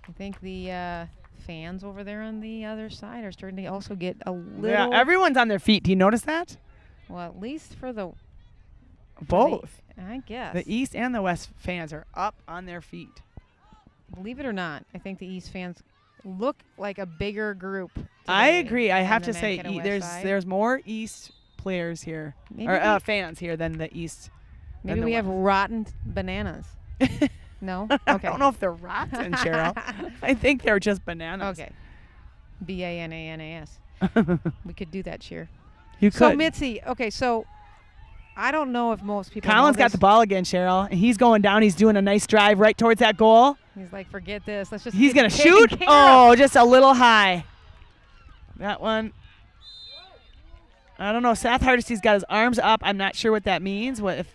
I think the fans over there on the other side are starting to also get a little. Yeah, everyone's on their feet. Do you notice that? Well, at least for the Both. I guess. The East and the West fans are up on their feet. Believe it or not, I think the East fans look like a bigger group. I today agree. I on have the to say Mankato West there's side. there's more East players here, Maybe or we- fans here than the East. than Maybe the we have West. rotten bananas. No? I Okay. don't know if they're rotten, Cheryl. I think they're just bananas. Okay. BANANAS. We could do that, cheer. You So could. Mitzi, okay, so I don't know if most people Colin's know got this. the ball again, Cheryl, and he's going down. He's doing a nice drive right towards that goal. He's like, forget this. Let's just He's get going to taken shoot. care Oh, of." just a little high. That one. I don't know. Seth Hardesty's got his arms up. I'm not sure what that means. What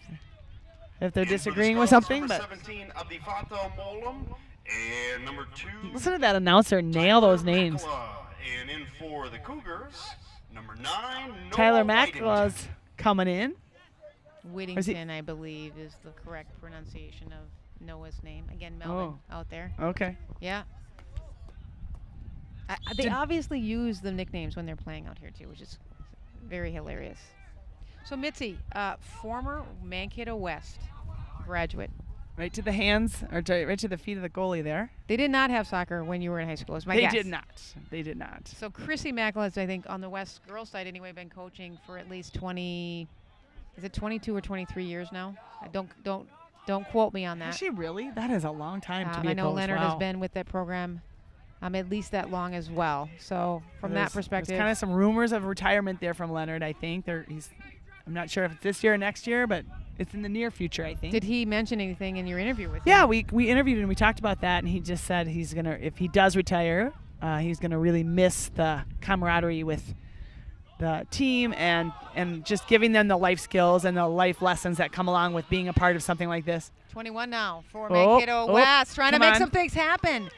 if they're disagreeing with something, but 17 of the Fata Molum, and number 2. listen to that announcer nail those names. And in for the Cougars, number 9. Tyler Noah Maxwell's coming in. Whittington, I believe, is the correct pronunciation of Noah's name. Again, Melvin out there. Okay. Yeah. They obviously use the nicknames when they're playing out here, too, which is very hilarious. So, Mitzi, former Mankato West graduate. Right to the hands, or right to the feet of the goalie there. They did not have soccer when you were in high school, is my They guess. did not. They did not. So, Chrissy Mackel has, I think, on the West girls side anyway, been coaching for at least 20, is it 22 or 23 years now? Don't quote me on that. Is she really? That is a long time to be I a know coach. Leonard Wow. has been with that program at least that long as well. So from that perspective, there's kind of some rumors of retirement there from Leonard. I think I'm not sure if it's this year or next year, but it's in the near future. I think. did he mention anything in your interview with him? Yeah, we interviewed and we talked about that, and he just said he's gonna, if he does retire, he's gonna really miss the camaraderie with the team and just giving them the life skills and the life lessons that come along with being a part of something like this. 21 now for Mankato West, trying to make some things happen.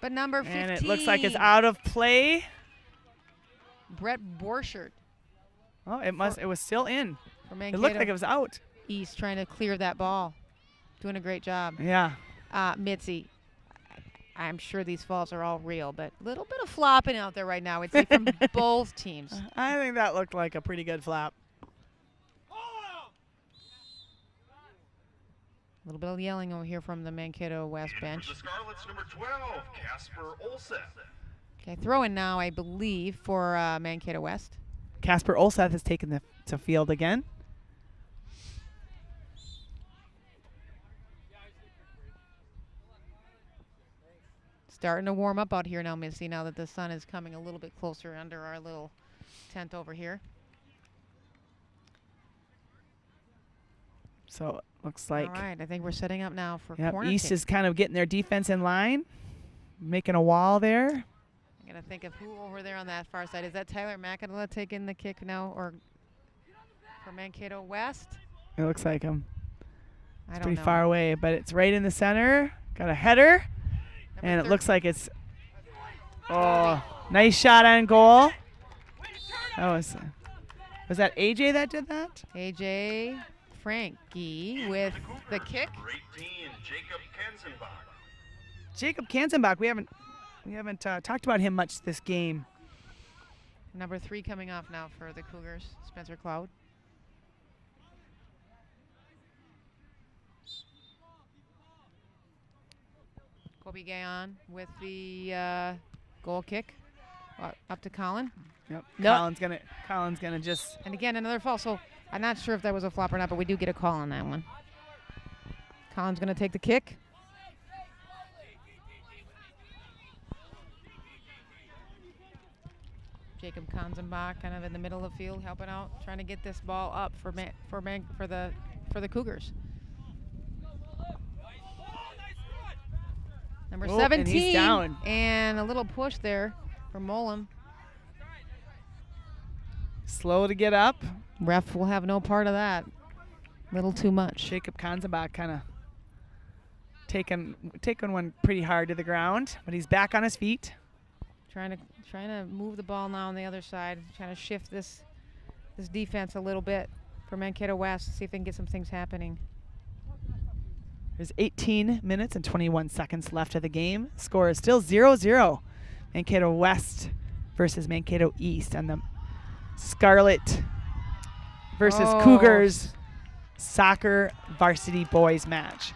But number 15. And it looks like it's out of play. Brett Borchert. Oh, it was still in. For It Mankato looked like it was out. East trying to clear that ball. Doing a great job. Yeah. Mitzi, I'm sure these falls are all real, but a little bit of flopping out there right now, I'd say, from both teams. I think that looked like a pretty good flap. A little bit of yelling over here from the Mankato West bench. The Scarlets, number 12, Casper Olseth. Okay, throw in now, I believe, for Mankato West. Casper Olseth has taken to field again. Starting to warm up out here now, Missy, now that the sun is coming a little bit closer under our little tent over here. So it looks like All right, I think we're setting up now for yep, corner East kick. is kind of getting their defense in line, making a wall there. I'm going to think of who over there on that far side. Is that Tyler Mankato taking the kick now, or for Mankato West? It looks like him. I It's don't pretty know. far away, but it's right in the center. Got a header, and it 13. looks like it's nice shot on goal. That was that AJ that did that? AJ Frankie with the kick. Number 18, Jacob Kanzenbach. Jacob Kanzenbach. We haven't talked about him much this game. Number 3 coming off now for the Cougars, Spencer Cloud. Kobe Gayon with the goal kick. Up to Colin. Yep. Nope. Colin's gonna just. And again, another fall. So I'm not sure if that was a flop or not, but we do get a call on that one. Colin's going to take the kick. Jacob Kanzenbach kind of in the middle of the field, helping out, trying to get this ball up for the Cougars. Number 17, and he's down. And a little push there for Molum. Slow to get up. Ref will have no part of that. Little too much. Jacob Kanzenbach kind of taking one pretty hard to the ground, but he's back on his feet. Trying to move the ball now on the other side, trying to shift this defense a little bit for Mankato West, see if they can get some things happening. There's 18 minutes and 21 seconds left of the game. Score is still 0-0. Mankato West versus Mankato East on the Scarlet versus Cougars soccer varsity boys match.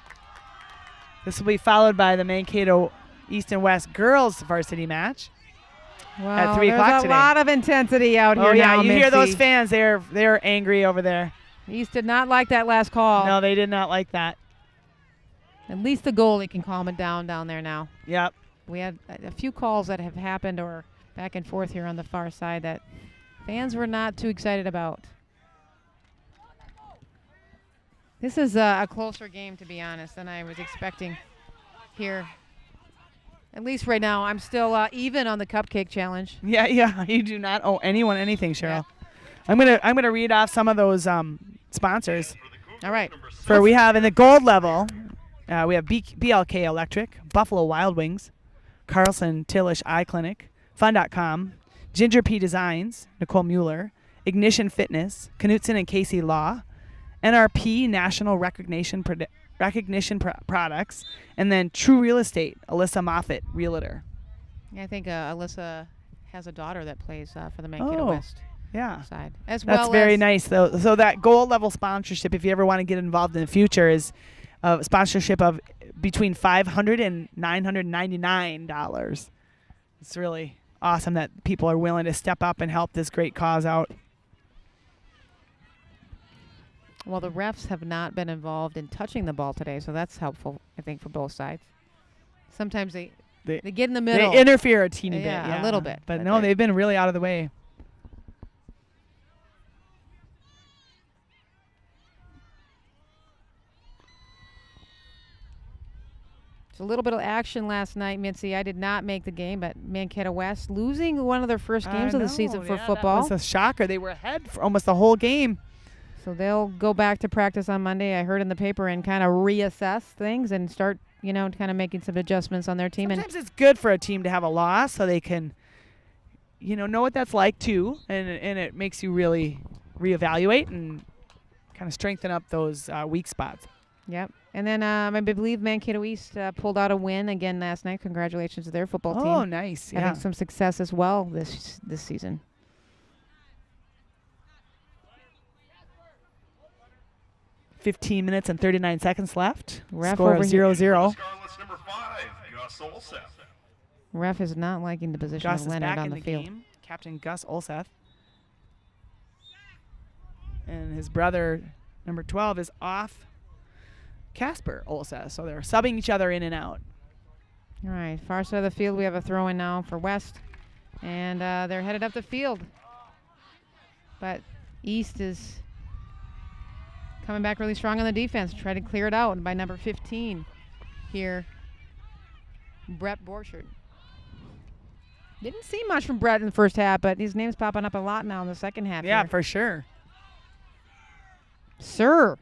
This will be followed by the Mankato East and West girls varsity match at Wow, 3 o'clock there's today. a lot of intensity out here Oh yeah, now, you hear those Mitzi. fans? They're angry over there. East did not like that last call. No, they did not like that. At least the goalie can calm it down there now. Yep. We had a few calls that have happened or back and forth here on the far side that fans were not too excited about. This is a closer game, to be honest, than I was expecting here. At least right now, I'm still even on the cupcake challenge. Yeah. You do not owe anyone anything, Cheryl. Yeah. I'm gonna read off some of those sponsors. All right. We have in the gold level, we have BLK Electric, Buffalo Wild Wings, Carlson Tillish Eye Clinic, Fun.com, Ginger P Designs, Nicole Mueller, Ignition Fitness, Knutson and Casey Law, NRP National Recognition Products, and then True Real Estate, Alyssa Moffitt, Realtor. I think Alyssa has a daughter that plays for the Mankato West side. That's very nice, though. So that gold level sponsorship, if you ever want to get involved in the future, is a sponsorship of between $500 and $999. It's really awesome that people are willing to step up and help this great cause out. Well, the refs have not been involved in touching the ball today, so that's helpful, I think, for both sides. Sometimes they get in the middle. They interfere a teeny bit, a little bit. But no, they've been really out of the way. A little bit of action last night, Mitzi. I did not make the game, but Mankato West losing one of their first games of the season for football. That was a shocker. They were ahead for almost the whole game. So they'll go back to practice on Monday, I heard in the paper, and kind of reassess things and start, kind of making some adjustments on their team. Sometimes it's good for a team to have a loss so they can, know what that's like too, and it makes you really reevaluate and kind of strengthen up those weak spots. Yep. And then I believe Mankato East pulled out a win again last night. Congratulations to their football team. Oh, nice. Yeah. Having some success as well this season. $15 minutes and 39 seconds left. Ref Score of over here. 0-0. Ref is not liking the position Gus of is Leonard back on in the field. game. Captain Gus Olseth. And his brother, number 12, is off. Casper Olseth. So they're subbing each other in and out. All right, far side of the field, we have a throw-in now for West. And they're headed up the field. But East is coming back really strong on the defense. Try to clear it out. And by number 15 here, Brett Borchard. Didn't see much from Brett in the first half, but his name's popping up a lot now in the second half. Yeah, here. for sure. Sir,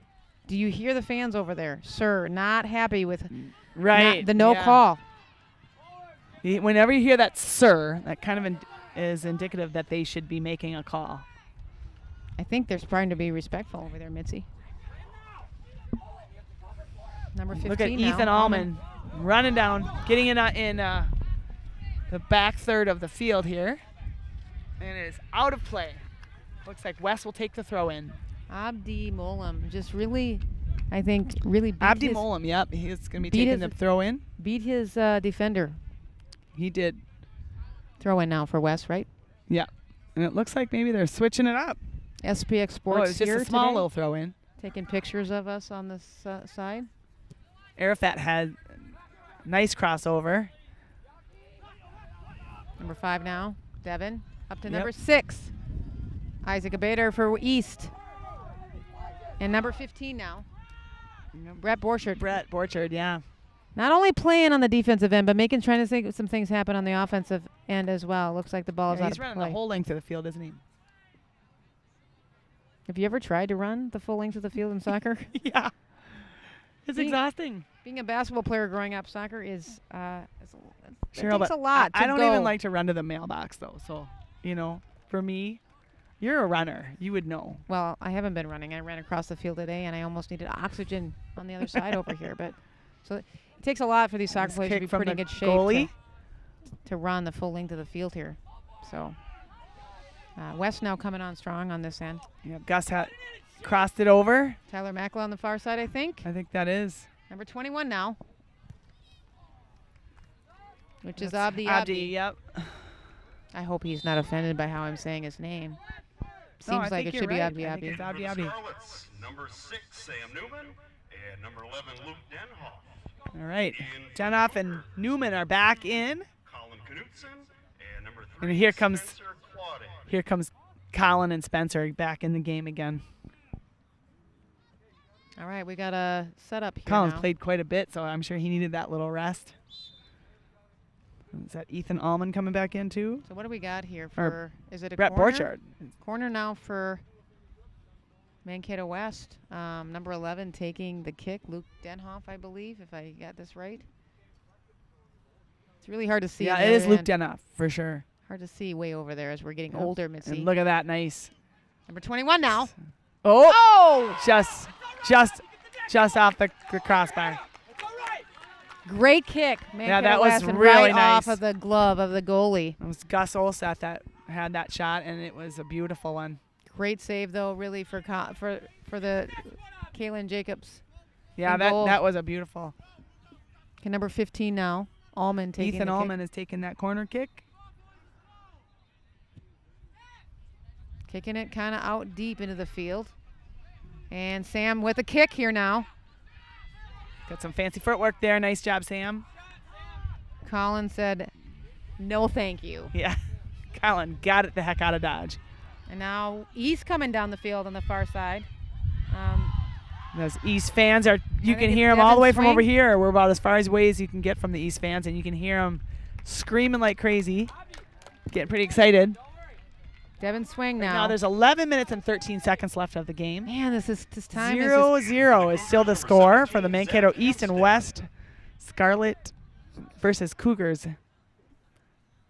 do you hear the fans over there? Sir, not happy with the no call. Whenever you hear that sir, that kind of is indicative that they should be making a call. I think they're trying to be respectful over there, Mitzi. Number 15 Look at now. Ethan Allman running down, getting in the back third of the field here. And it is out of play. Looks like West will take the throw in. Abdi Molam just really, I think, really beat Abdi his, Molam, yep. He's going to be beat taking his- the throw in. beat his defender. He did. Throw in now for West, right? Yeah. And it looks like maybe they're switching it up. SPX Sports Oh, it's just here a small today, little throw in. taking pictures of us on this side. Arafat had nice crossover. Number 5 now, Devin. Up to Yep. number 6, Isaac Abater for East. And number 15 now, Brett Borchard. Brett Borchard, yeah. Not only playing on the defensive end, but trying to think some things happen on the offensive end as well. Looks like the ball is Yeah, out he's of running play. the whole length of the field, isn't he? Have you ever tried to run the full length of the field in soccer? Yeah. It's Being- exhausting. Being a basketball player growing up, soccer is it Cheryl, takes but a lot. I to don't go. even like to run to the mailbox, though. So, for me, you're a runner. You would know. Well, I haven't been running. I ran across the field today, and I almost needed oxygen on the other side over here. But so it takes a lot for these soccer Nice players to kick be from pretty the good shape goalie. to run the full length of the field here. So West now coming on strong on this end. Yeah, Gus had crossed it over. Tyler Mackla on the far side, I think. I think that is. Number 21 now. which is Abdi. Yep. I hope he's not offended by how I'm saying his name. No, Seems like it should be Abdi. I think it's Abdi. Scarlets, number 6, Sam Newman, and number 11, Luke Denhoff. All right. Denhoff and Newman are back in. Colin Knutson, and number 3, And here comes Spencer Claude. Colin and Spencer back in the game again. All right, we got a setup here Colin's now. played quite a bit, so I'm sure he needed that little rest. Is that Ethan Allman coming back in too? So what do we got here for? Is it a Brett corner? Borchardt. Corner now for Mankato West. Number 11 taking the kick, Luke Denhoff, I believe, if I got this right. It's really hard to see. Yeah, on it the is other Luke end. Denhoff for sure. Hard to see way over there as we're getting Yep. older, Mitzi. And look at that, nice. Number 21 now. Oh! Just off the crossbar. Great kick. Mankato that was West, and really right nice. off of the glove of the goalie. It was Gus Olseth that had that shot, and it was a beautiful one. Great save though, really for the Kaylin Jacobs. Yeah, in goal. that was a beautiful. Okay, number 15 now. Allman taking Ethan the Allman is taking that corner kick. kick. Kicking it kind of out deep into the field. And Sam with a kick here now. Got some fancy footwork there. Nice job, Sam. Colin said, no thank you. Yeah. Colin got it the heck out of Dodge. And now East coming down the field on the far side. Those East fans you think can it's hear them all the Devin way from Swing? over here. We're about as far away as you can get from the East fans, and you can hear them screaming like crazy. Getting pretty excited. Devin Swing now. Now there's 11 minutes and 13 seconds left of the game. Man, this time 0-0 is still the score for the Mankato East and West Scarlet versus Cougars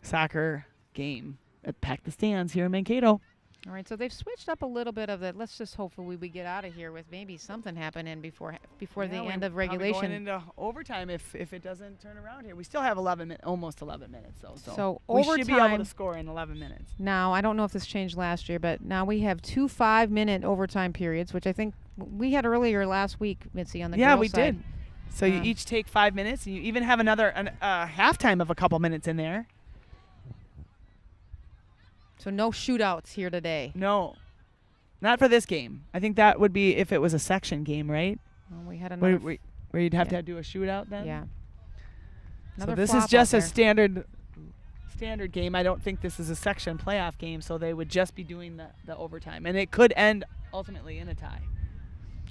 soccer game at Pack the Stands here in Mankato. All right, so they've switched up a little bit of it. Let's just hopefully we get out of here with maybe something happening before the end of regulation. Going into overtime if it doesn't turn around here. We still have almost 11 minutes though. So we should be able overtime- to score in 11 minutes. Now, I don't know if this changed last year, but now we have 2 5-minute overtime periods, which I think we had earlier last week, Mitzi, on the Yeah, girls' we side. did. So you each take 5 minutes, and you even have another halftime of a couple minutes in there. So no shootouts here today. No, not for this game. I think that would be if it was a section game, right? Well, we had another. Where you'd have to do a shootout then? Yeah. So Another this flop is just out a there. standard game. I don't think this is a section playoff game, so they would just be doing the overtime, and it could end ultimately in a tie.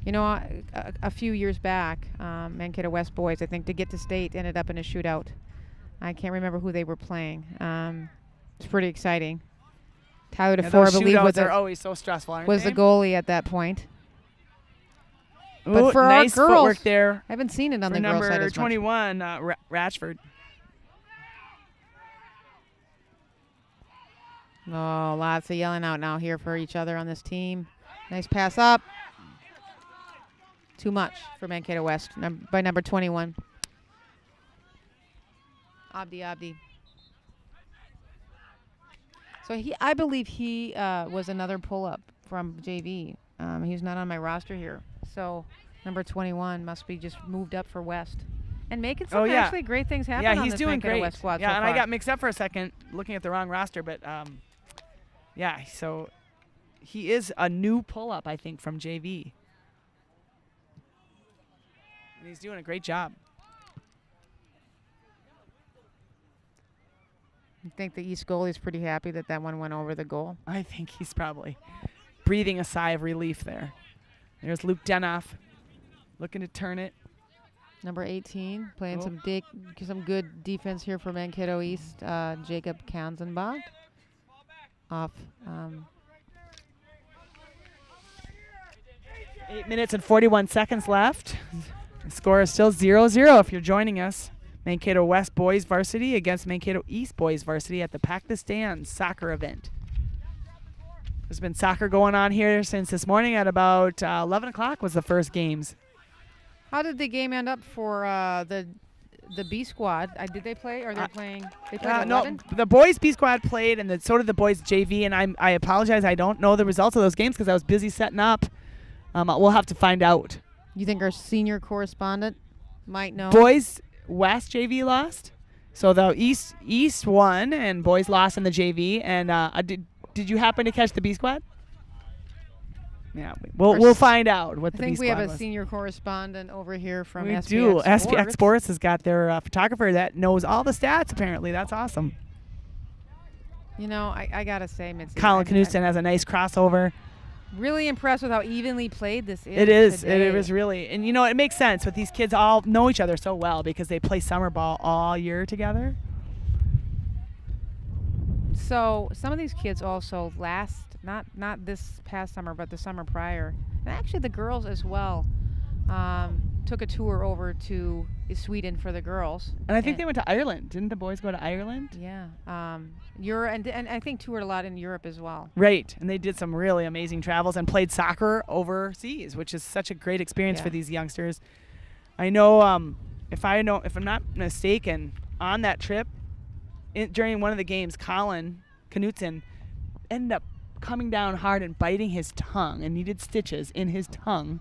You know, a few years back, Mankato West boys, I think, to get to state ended up in a shootout. I can't remember who they were playing. It's pretty exciting. Tyler DeFore, I those believe, shootouts are always so stressful, aren't was they? the goalie at that point. Ooh, But for nice our girls, footwork there. I haven't seen it on for the girls' side number as much. 21, Ratchford. Oh, lots of yelling out now here for each other on this team. Nice pass up. Too much for Mankato West by number 21. Abdi. So I believe he was another pull-up from JV. He's not on my roster here. So number 21 must be just moved up for West. And making some actually great things happen on he's this doing Mankato great. West squad Yeah, so and far. I got mixed up for a second looking at the wrong roster, but yeah, so he is a new pull-up, I think, from JV. And he's doing a great job. I think the East goalie is pretty happy that one went over the goal. I think he's probably breathing a sigh of relief there. There's Luke Denhoff looking to turn it. Number 18 playing some good defense here for Mankato East. Jacob Kanzenbach off. 8 minutes and 41 seconds left. The score is still 0-0 if you're joining us. Mankato West boys varsity against Mankato East boys varsity at the Pack the Stands soccer event. There's been soccer going on here since this morning at about 11 o'clock was the first games. How did the game end up for the B squad? Did they play? Or they're playing? They played at 11? No, the boys B squad played, and so did the boys JV. And I apologize, I don't know the results of those games because I was busy setting up. We'll have to find out. You think our senior correspondent might know? Boys West JV lost, So the East won and boys lost in the JV. And did you happen to catch the B squad? Yeah, we'll find out what the B I think squad we have a was. senior correspondent over here from We SPX do. Sports. SPX Sports has got their photographer that knows all the stats. Apparently, that's awesome. You know, I gotta say, Mitzi, Colin Knudsen has a nice crossover. Really impressed with how evenly played this is. It is. Today. It was really, and it makes sense with these kids all know each other so well because they play summer ball all year together. So some of these kids also not this past summer, but the summer prior, and actually the girls as well, took a tour over to Sweden for the girls. And I think they went to Ireland. Didn't the boys go to Ireland? Yeah. And I think toured a lot in Europe as well. Right. And they did some really amazing travels and played soccer overseas, which is such a great experience for these youngsters. I know, if I'm not mistaken, on that trip, during one of the games, Colin Knudsen ended up coming down hard and biting his tongue and needed stitches in his tongue.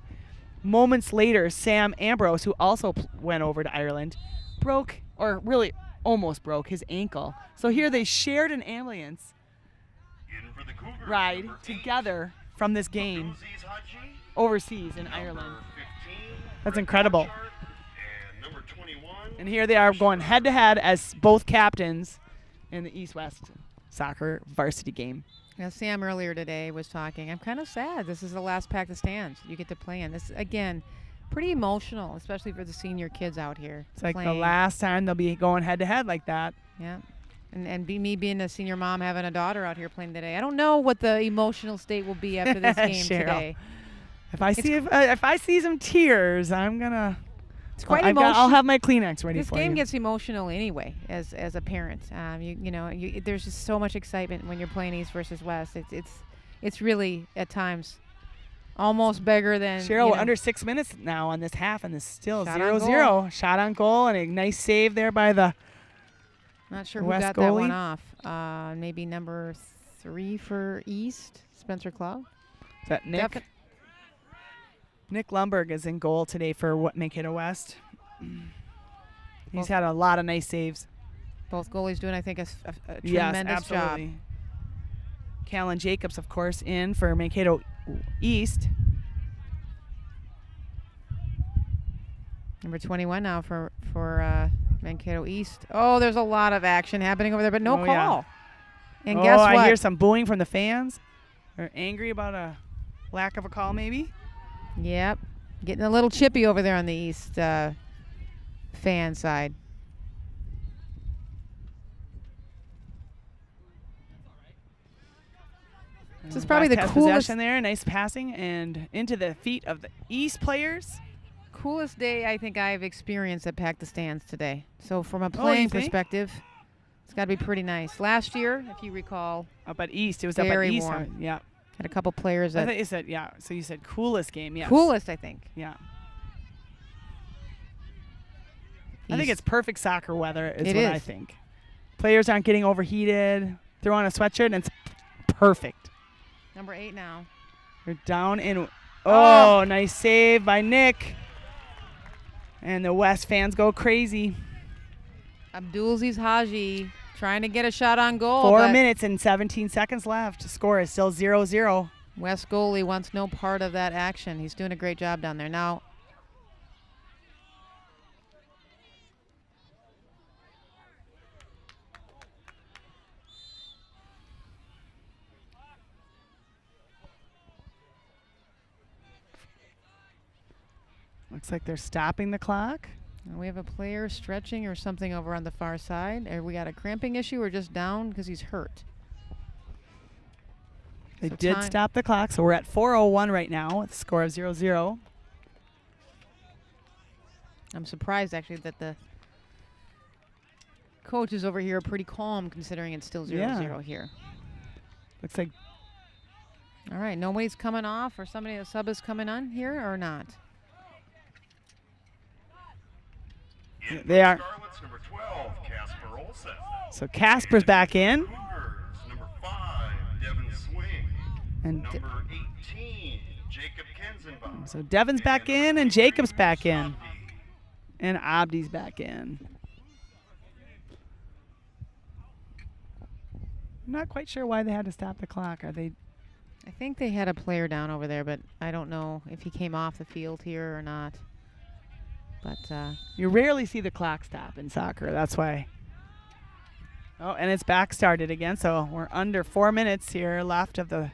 Moments later, Sam Ambrose, who also went over to Ireland, broke, or really almost broke, his ankle. So here they shared an ambulance ride together from this game overseas in Ireland. That's incredible. And here they are going head-to-head as both captains in the East-West soccer varsity game. Now, Sam earlier today was talking. I'm kind of sad. This is the last Pack the Stands you get to play in. This, again, pretty emotional, especially for the senior kids out here. It's like playing. the last time they'll be going head-to-head like that. Yeah. And me being a senior mom having a daughter out here playing today. I don't know what the emotional state will be after this game today. If I see some tears, I'm gonna. It's quite emotional. I'll have my Kleenex ready This for game you. gets emotional anyway, as a parent. There's just so much excitement when you're playing East versus West. It's really at times almost bigger than. Cheryl, under 6 minutes now on this half, and it's still Shot on 0-0. Shot on goal and a nice save there by the. Not sure who West got goalie. that one off. Maybe number 3 for East, Spencer Cloud. Is that Nick? Nick Lumberg is in goal today for Mankato West. He's had a lot of nice saves. Both goalies doing, I think, a Yes, tremendous absolutely. job. Callan Jacobs, of course, in for Mankato East. Number 21 now for Mankato East. Oh, there's a lot of action happening over there, but no call. Yeah. And guess what? I hear some booing from the fans. They're angry about a lack of a call, maybe. Yep. Getting a little chippy over there on the East fan side. This is probably the West has coolest possession there. Nice passing and into the feet of the East players. Coolest day I think I've experienced at Pack the Stands today. So from a playing perspective, it's got to be pretty nice. Last year, if you recall, up at East, it was very up at East. warm. Yeah. Had a couple players I that thought you said, yeah. So you said coolest game, yes. Coolest, I think. Yeah. I think it's perfect soccer weather is what I think. Players aren't getting overheated. Throw on a sweatshirt and it's perfect. Number 8 now. They're down in. Oh, nice save by Nick. And the West fans go crazy. Abdulaziz Haji trying to get a shot on goal. 4 minutes and 17 seconds left. Score is still 0-0. West goalie wants no part of that action. He's doing a great job down there. Now, looks like they're stopping the clock. we have a player stretching or something over on the far side. We got a cramping issue or just down because he's hurt. They did stop the clock, so we're at 4:01 right now with a score of 0-0. I'm surprised, actually, that the coaches over here are pretty calm considering it's still 0-0 here. Looks like. All right, nobody's coming off or somebody, a sub is coming on here or not? They are. Number 12, Casper Olsen. So Casper's back in. Number 5, Devin Swing. And number 18, Jacob Kenzenbaum. so Devin's back in and Jacob's back in. And Abdi's back in. I'm not quite sure why they had to stop the clock. Are they? I think they had a player down over there, but I don't know if he came off the field here or not. But you rarely see the clock stop in soccer. That's why. Oh, and it's back started again. So we're under 4 minutes here left of the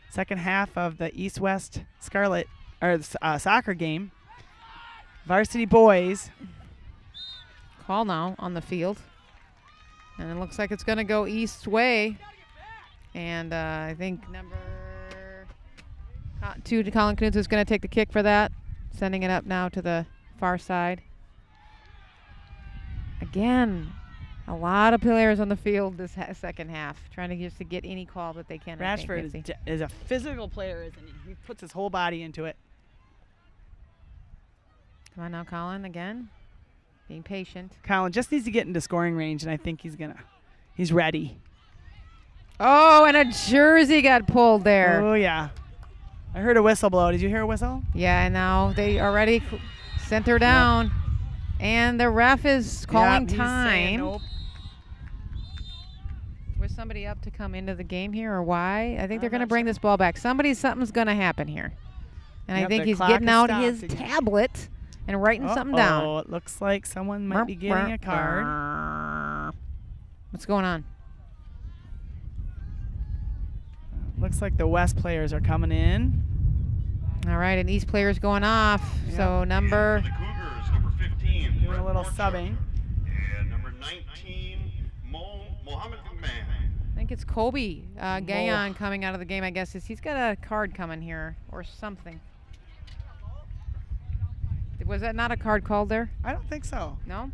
second half of the East-West Scarlet soccer game. Varsity boys. Call now on the field. And it looks like it's going to go East way. And I think number 2, Colin Knudsen, is going to take the kick for that. Sending it up now to the far side. Again, a lot of players on the field this second half, trying to just to get any call that they can. Rashford is a physical player, isn't he? He puts his whole body into it. Come on now, Colin, again. Being patient. Colin just needs to get into scoring range, and I think he's ready. Oh, and a jersey got pulled there. Oh, yeah. I heard a whistle blow. Did you hear a whistle? Yeah, and now they already sent her down. Yep. And the ref is calling time. Nope. Was somebody up to come into the game here, or why? I think they're going to bring this ball back. Something's going to happen here. And I think he's getting out his tablet and writing something down. Oh, it looks like someone might be getting a card. What's going on? Looks like the West players are coming in. All right, and East players going off. Yep. So number 15. Doing a little subbing. And number 19, Mohammed McMahon. I think it's Kobe Gayon coming out of the game, I guess. He's got a card coming here or something. Was that not a card called there? I don't think so. No?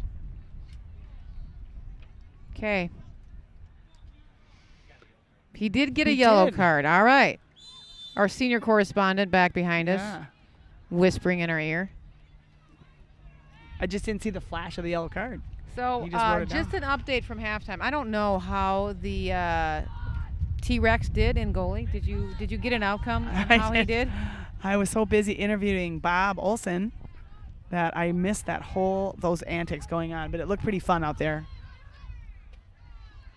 Okay. He did get a yellow card. All right. Our senior correspondent back behind us, whispering in our ear. I just didn't see the flash of the yellow card. So just an update from halftime. I don't know how the T-Rex did in goalie. Did you get an outcome on how he did? I was so busy interviewing Bob Olson that I missed those antics going on, but it looked pretty fun out there.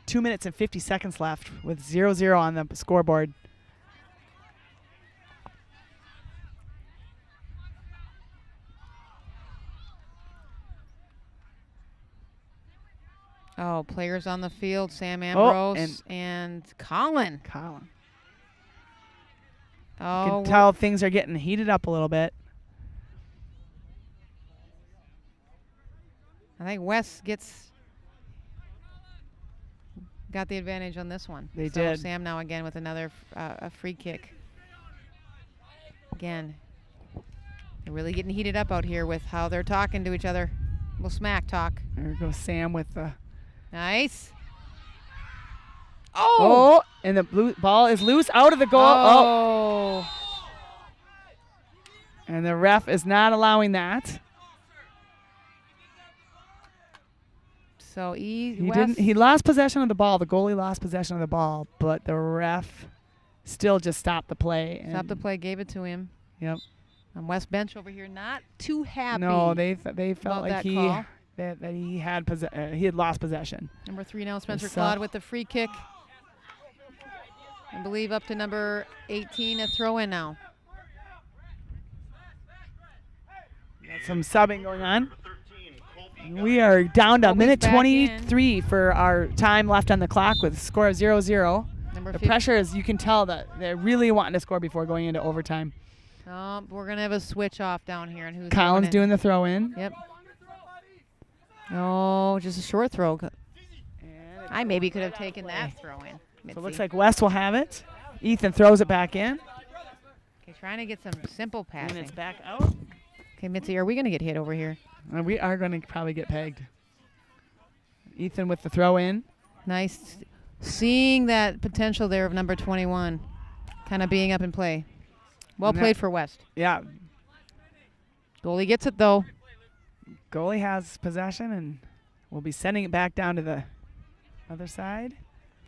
2 minutes and 50 seconds left with 0-0 on the scoreboard. Oh, players on the field, Sam Ambrose and Colin. Oh, you can tell things are getting heated up a little bit. I think West got the advantage on this one. They did. Sam now again with another a free kick. Again, they're really getting heated up out here with how they're talking to each other. A little smack talk. There goes Sam with the... Nice. Oh, and the blue ball is loose out of the goal. Oh. And the ref is not allowing that. So he lost possession of the ball. The goalie lost possession of the ball, but the ref still just stopped the play. Stopped the play, gave it to him. Yep. And West bench over here not too happy. No, they felt like he had lost possession. Number 3 now, Spencer Claude with the free kick. I believe up to number 18, a throw in now. Got some subbing going on. We are down to minute 23 for our time left on the clock with a score of 0-0. The pressure is, you can tell that they're really wanting to score before going into overtime. We're going to have a switch off down here. And Colin's doing the throw in. Yep. Oh, just a short throw. I maybe could have taken that throw in. So it looks like West will have it. Ethan throws it back in. Okay, trying to get some simple passing. And it's back out. Okay, Mitzi, are we going to get hit over here? We are going to probably get pegged. Ethan with the throw in. Nice. Seeing that potential there of number 21 kind of being up in play. Well played for West. Yeah. Goalie gets it, though. Goalie has possession, and we'll be sending it back down to the other side.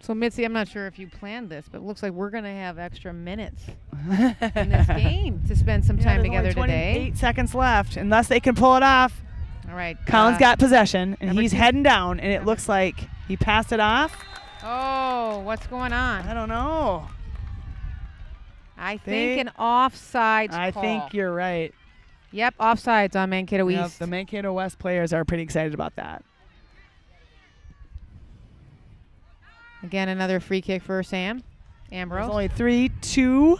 So, Mitzi, I'm not sure if you planned this, but it looks like we're going to have extra minutes in this game to spend some time together only 28 today. 8 seconds left, unless they can pull it off. All right. Colin's got possession, and he's heading down, and it looks like he passed it off. Oh, what's going on? I don't know. I think an offsides I call. think you're right. Yep, offsides on Mankato Yep, East. the Mankato West players are pretty excited about that. Again, another free kick for Sam There's Ambrose. only 3, 2,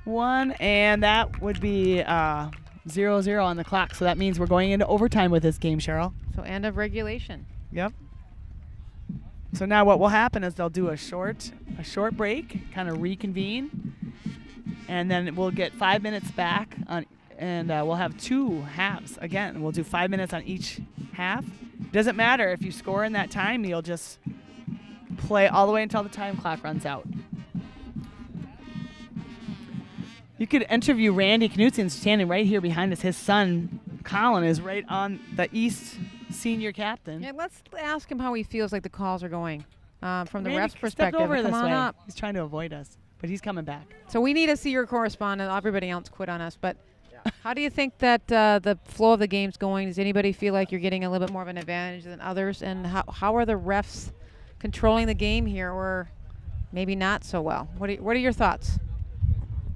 1, and that would be 0-0 on the clock. So that means we're going into overtime with this game, Cheryl. So end of regulation. Yep. So now what will happen is they'll do a short break, kind of reconvene, and then we'll get 5 minutes back on, and we'll have 2 halves. Again, we'll do 5 minutes on each half. Doesn't matter if you score in that time, you'll just play all the way until the time clock runs out. You could interview Randy Knutson standing right here behind us. His son, Colin, is right on the East senior captain. Yeah, let's ask him how he feels like the calls are going from the Randy, ref's step perspective. over Come this on way. up. He's trying to avoid us, but he's coming back. So we need to see your correspondent. Everybody else quit on us. But how do you think that the flow of the game's going? Does anybody feel like you're getting a little bit more of an advantage than others? And how are the refs controlling the game here, or maybe not so well? What are your thoughts?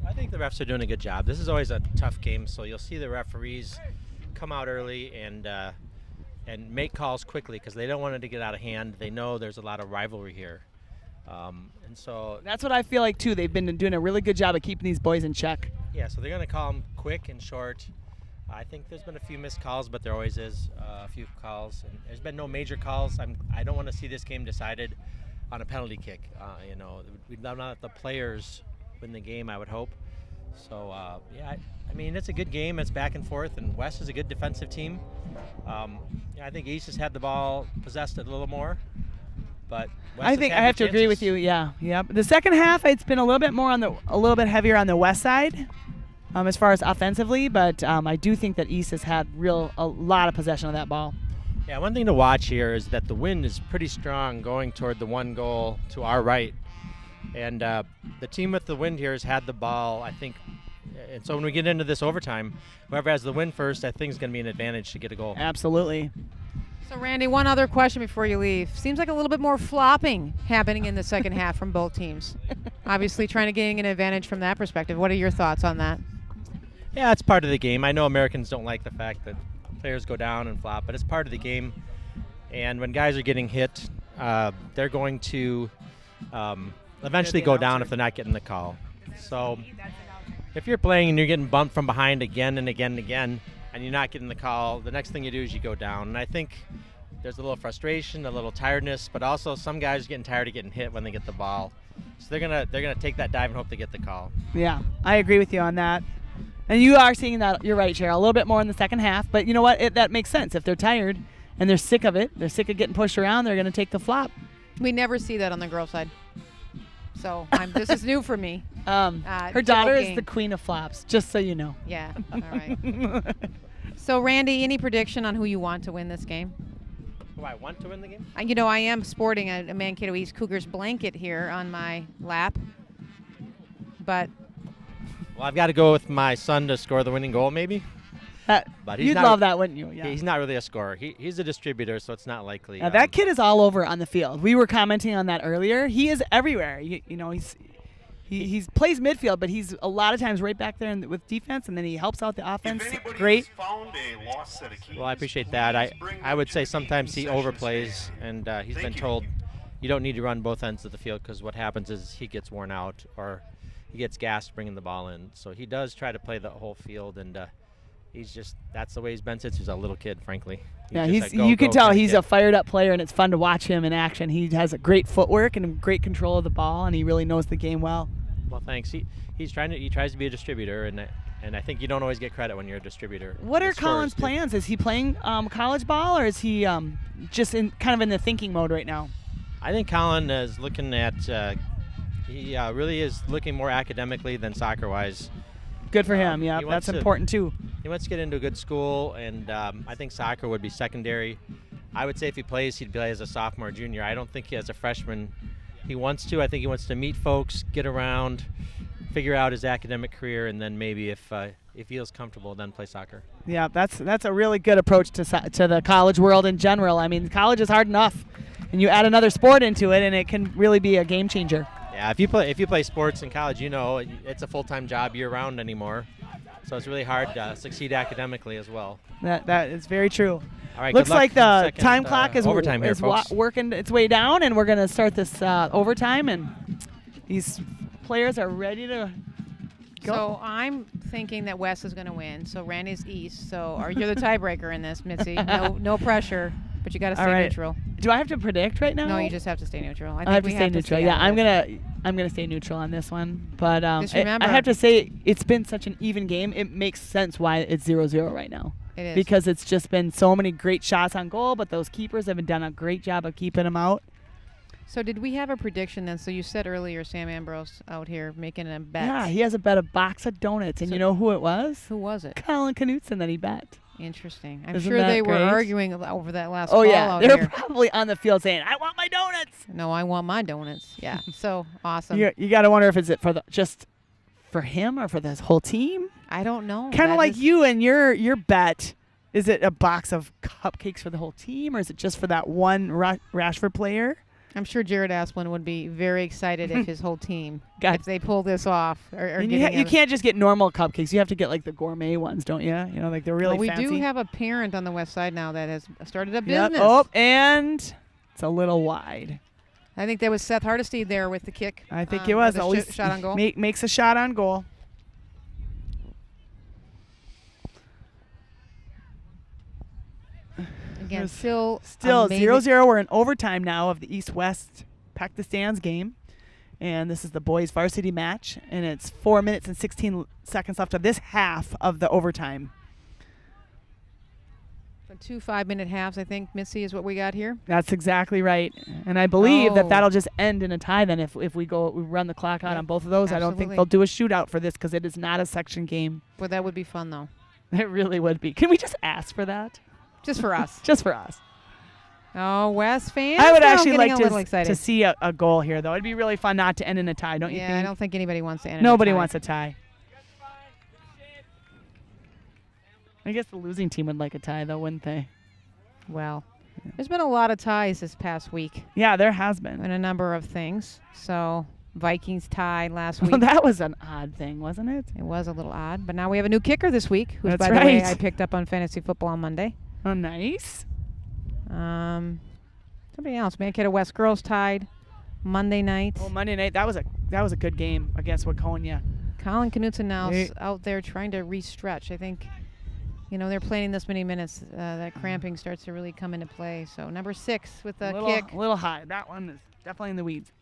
I think the refs are doing a good job. This is always a tough game, so you'll see the referees come out early and make calls quickly because they don't want it to get out of hand. They know there's a lot of rivalry here. And so That's what I feel like, too. They've been doing a really good job of keeping these boys in check. yeah, so they're going to call them quick and short. I think there's been a few missed calls, but there always is a few calls. And there's been no major calls. I don't want to see this game decided on a penalty kick. We'd not let the players win the game, I would hope. So, I mean, it's a good game. It's back and forth, and West is a good defensive team. I think East has had the ball, possessed it a little more. But West I think I have to agree with you. Yeah. The second half, it's been a little bit heavier on the West side, as far as offensively. But I do think that East has had a lot of possession of that ball. Yeah, one thing to watch here is that the wind is pretty strong going toward the one goal to our right. And the team with the wind here has had the ball, I think. And so when we get into this overtime, whoever has the win first, I think is going to be an advantage to get a goal. Absolutely. So, Randy, one other question before you leave. Seems like a little bit more flopping happening in the second half from both teams. Obviously trying to gain an advantage from that perspective. What are your thoughts on that? Yeah, it's part of the game. I know Americans don't like the fact that players go down and flop, but it's part of the game. And when guys are getting hit, they're going to eventually go down if they're not getting the call. So if you're playing and you're getting bumped from behind again and again and again, and you're not getting the call, the next thing you do is you go down. And I think there's a little frustration, a little tiredness, but also some guys are getting tired of getting hit when they get the ball. So they're gonna take that dive and hope they get the call. Yeah, I agree with you on that. And you are seeing that. You're right, Cheryl. A little bit more in the second half, but you know what? That makes sense. If they're tired and they're sick of it, they're sick of getting pushed around, they're going to take the flop. We never see that on the girls' side. So this is new for me. Her daughter is the queen of flops, just so you know. Yeah, all right. So, Randy, any prediction on who you want to win this game? Who I want to win the game? I am sporting a Mankato East Cougars blanket here on my lap. But Well, I've got to go with my son to score the winning goal, maybe. But you'd love that, wouldn't you? Yeah. He's not really a scorer. He's a distributor, so it's not likely. Now, that kid is all over on the field. We were commenting on that earlier. He is everywhere. He plays midfield, but he's a lot of times right back there with defense, and then he helps out the offense. Great. Well, I appreciate that. I would say sometimes he overplays, and he's been told you don't need to run both ends of the field because what happens is he gets worn out or he gets gassed bringing the ball in. So he does try to play the whole field, and that's the way he's been since he was a little kid, frankly. You can tell he's a fired up player, and it's fun to watch him in action. He has a great footwork and great control of the ball, and he really knows the game well. Well, thanks. He tries to be a distributor, and I think you don't always get credit when you're a distributor. What are Colin's plans? Is he playing college ball, or is he just in the thinking mode right now? I think Colin is looking at he really is looking more academically than soccer-wise. Good for him. Yeah, that's important too. He wants to get into a good school, and I think soccer would be secondary. I would say if he plays, he'd play as a sophomore or junior. I don't think he as a freshman he wants to. I think he wants to meet folks, get around, figure out his academic career, and then maybe if he feels comfortable, then play soccer. Yeah, that's a really good approach to the college world in general. I mean, college is hard enough, and you add another sport into it, and it can really be a game changer. Yeah, if you play sports in college, you know it's a full-time job year-round anymore. So it's really hard to succeed academically as well. That is very true. All right, Looks good luck like for the the second, time clock is overtime here, folks. working its way down, and we're going to start this overtime, and these players are ready to go. So I'm thinking that West is going to win. So Randy's East. So you're the tiebreaker in this, Mitzi. No pressure, but you got to stay All right. neutral. Do I have to predict right now? No, you just have to stay neutral. I have to stay neutral. Yeah, I'm gonna stay neutral on this one. But Just remember, I have to say it's been such an even game. It makes sense why it's 0-0 right now. It is. Because it's just been so many great shots on goal, but those keepers have done a great job of keeping them out. So did we have a prediction then? So you said earlier Sam Ambrose out here making a bet. Yeah, he has a bet a box of donuts, and So you know who it was? Who was it? Colin Knutson that he bet. Interesting. I'm Isn't sure that they were great? arguing over that last Oh call yeah, out they're here. probably on the field saying, "I want my donuts." No, I want my donuts. Yeah. So awesome. You got to wonder if it's for just for him or for this whole team. I don't know. Kind of That like is- you and your bet. Is it a box of cupcakes for the whole team, or is it just for that one Rashford player? I'm sure Jared Asplin would be very excited if his whole team, God. if they pull this off. And you can't just get normal cupcakes. You have to get like the gourmet ones, don't you? You know, like they're really we fancy. do have a parent on the west side now that has started a Yep. business. Oh, and it's a little wide. I think that was Seth Hardesty there with the kick. I think it was. the Always shot on goal. Makes a shot on goal. Again, still amazing. 0-0. We're in overtime now of the East-West Pack the Stands game. And this is the boys varsity match. And it's 4 minutes and 16 seconds left of this half of the overtime. So 2 5-minute halves, I think, Missy, is what we got here. That's exactly right. And I believe that Oh. that'll just end in a tie then if we run the clock out on both of those. I don't think Absolutely. they'll do a shootout for this because it is not a section game. Well, that would be fun, though. It really would be. Can we just ask for that? Just for us. Just for us. Oh, West fans. I would Now I'm actually getting like a little excited. to see a goal here, though. It'd be really fun not to end in a tie, don't you think? Yeah, I don't think anybody wants to end in a Nobody tie. wants a tie. I guess the losing team would like a tie, though, wouldn't they? Well, there's been a lot of ties this past week. Yeah, there has been. And a number of things. So Vikings tied last Well, week. that was an odd thing, wasn't it? It was a little odd. But now we have a new kicker this week, who's, That's by the way, right. I picked up on Fantasy Football on Monday. Oh, nice. Somebody else. Mankato West girls tied Monday night. Oh, Monday night. That was a good game against Waconia. Colin Knutson now Hey. out there trying to re-stretch. I think, they're playing this many minutes. That cramping starts to really come into play. So number 6 with the kick. A little high. That one is definitely in the weeds.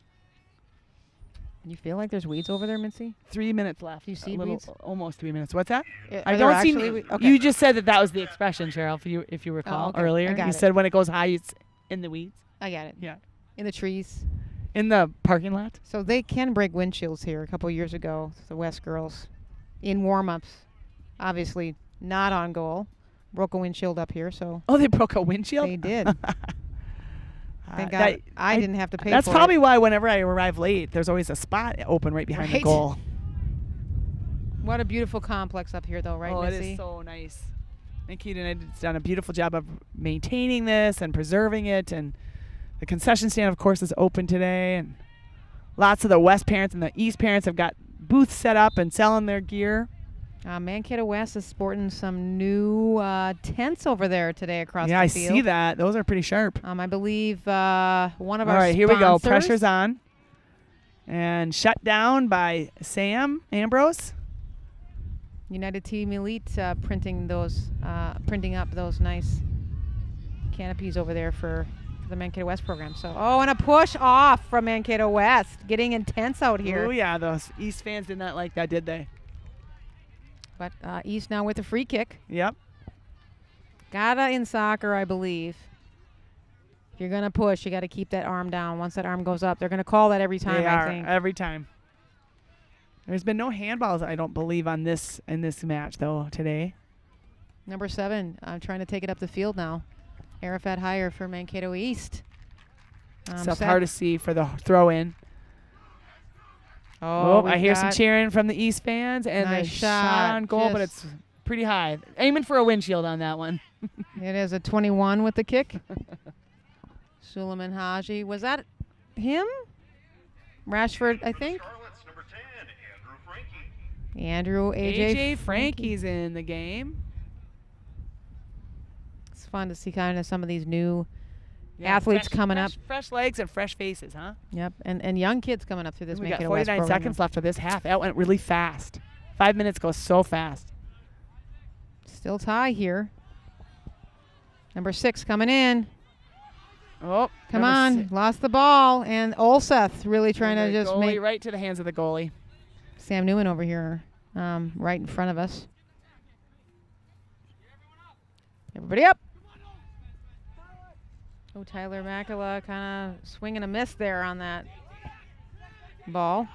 You feel like there's weeds over there, Mincy? 3 minutes left. Do you see A little- weeds? Almost 3 minutes. What's that? Are I there don't see. actually okay. You just said that was the expression, Cheryl. If you recall okay. earlier, I got you it. said when it goes high, it's in the weeds. I got it. Yeah. In the trees. In the parking lot. So they can break windshields here. A couple years ago, the West girls, in warm-ups, obviously not on goal, broke a windshield up here. So Oh, they broke a windshield. they did. Thank God that- I didn't have to pay That's for probably it. why whenever I arrive late, there's always a spot open right behind the Right. goal. What a beautiful complex up here, though, right, Oh, Missy? it is so nice. And Keaton has done a beautiful job of maintaining this and preserving it. And the concession stand, of course, is open today. And lots of the West parents and the East parents have got booths set up and selling their gear. Mankato West is sporting some new tents over there today across Yeah, the I field. see that. Those are pretty sharp. I believe one of All our right, here we go. sponsors- Pressure's on. And shut down by Sam Ambrose. United Team Elite printing up those nice canopies over there for the Mankato West program. So, and a push off from Mankato West, getting intense out here. Oh, yeah, those East fans did not like that, did they? But East now with a free kick. Yep. Gotta in soccer, I believe. If you're gonna push, you got to keep that arm down. Once that arm goes up, they're gonna call that every time. They I are, think. every time. There's been no handballs, I don't believe, in this match, though, today. Number 7, trying to take it up the field now. Arafat Higher for Mankato East. It's hard to see for the throw-in. Oh, I hear some cheering from the East fans, and Nice the shot on goal, but it's just- pretty high. Aiming for a windshield on that one. It is a 21 with the kick. Suleiman Haji. Was that him? Rashford, I think. Andrew AJ Frankie's in the game. It's fun to see kind of some of these new athletes coming up. Fresh legs and fresh faces, huh? Yep, and young kids coming up through this. We got Mankato West 49 program seconds now. left of this half. That went really fast. 5 minutes goes so fast. Still tie here. Number 6 coming in. Oh, Come on, lost the ball, and Olseth really trying to just goalie make right to the hands of the goalie. Sam Newman over here, right in front of us. Everybody up. Oh, Tyler Makala kind of swinging a miss there on that ball.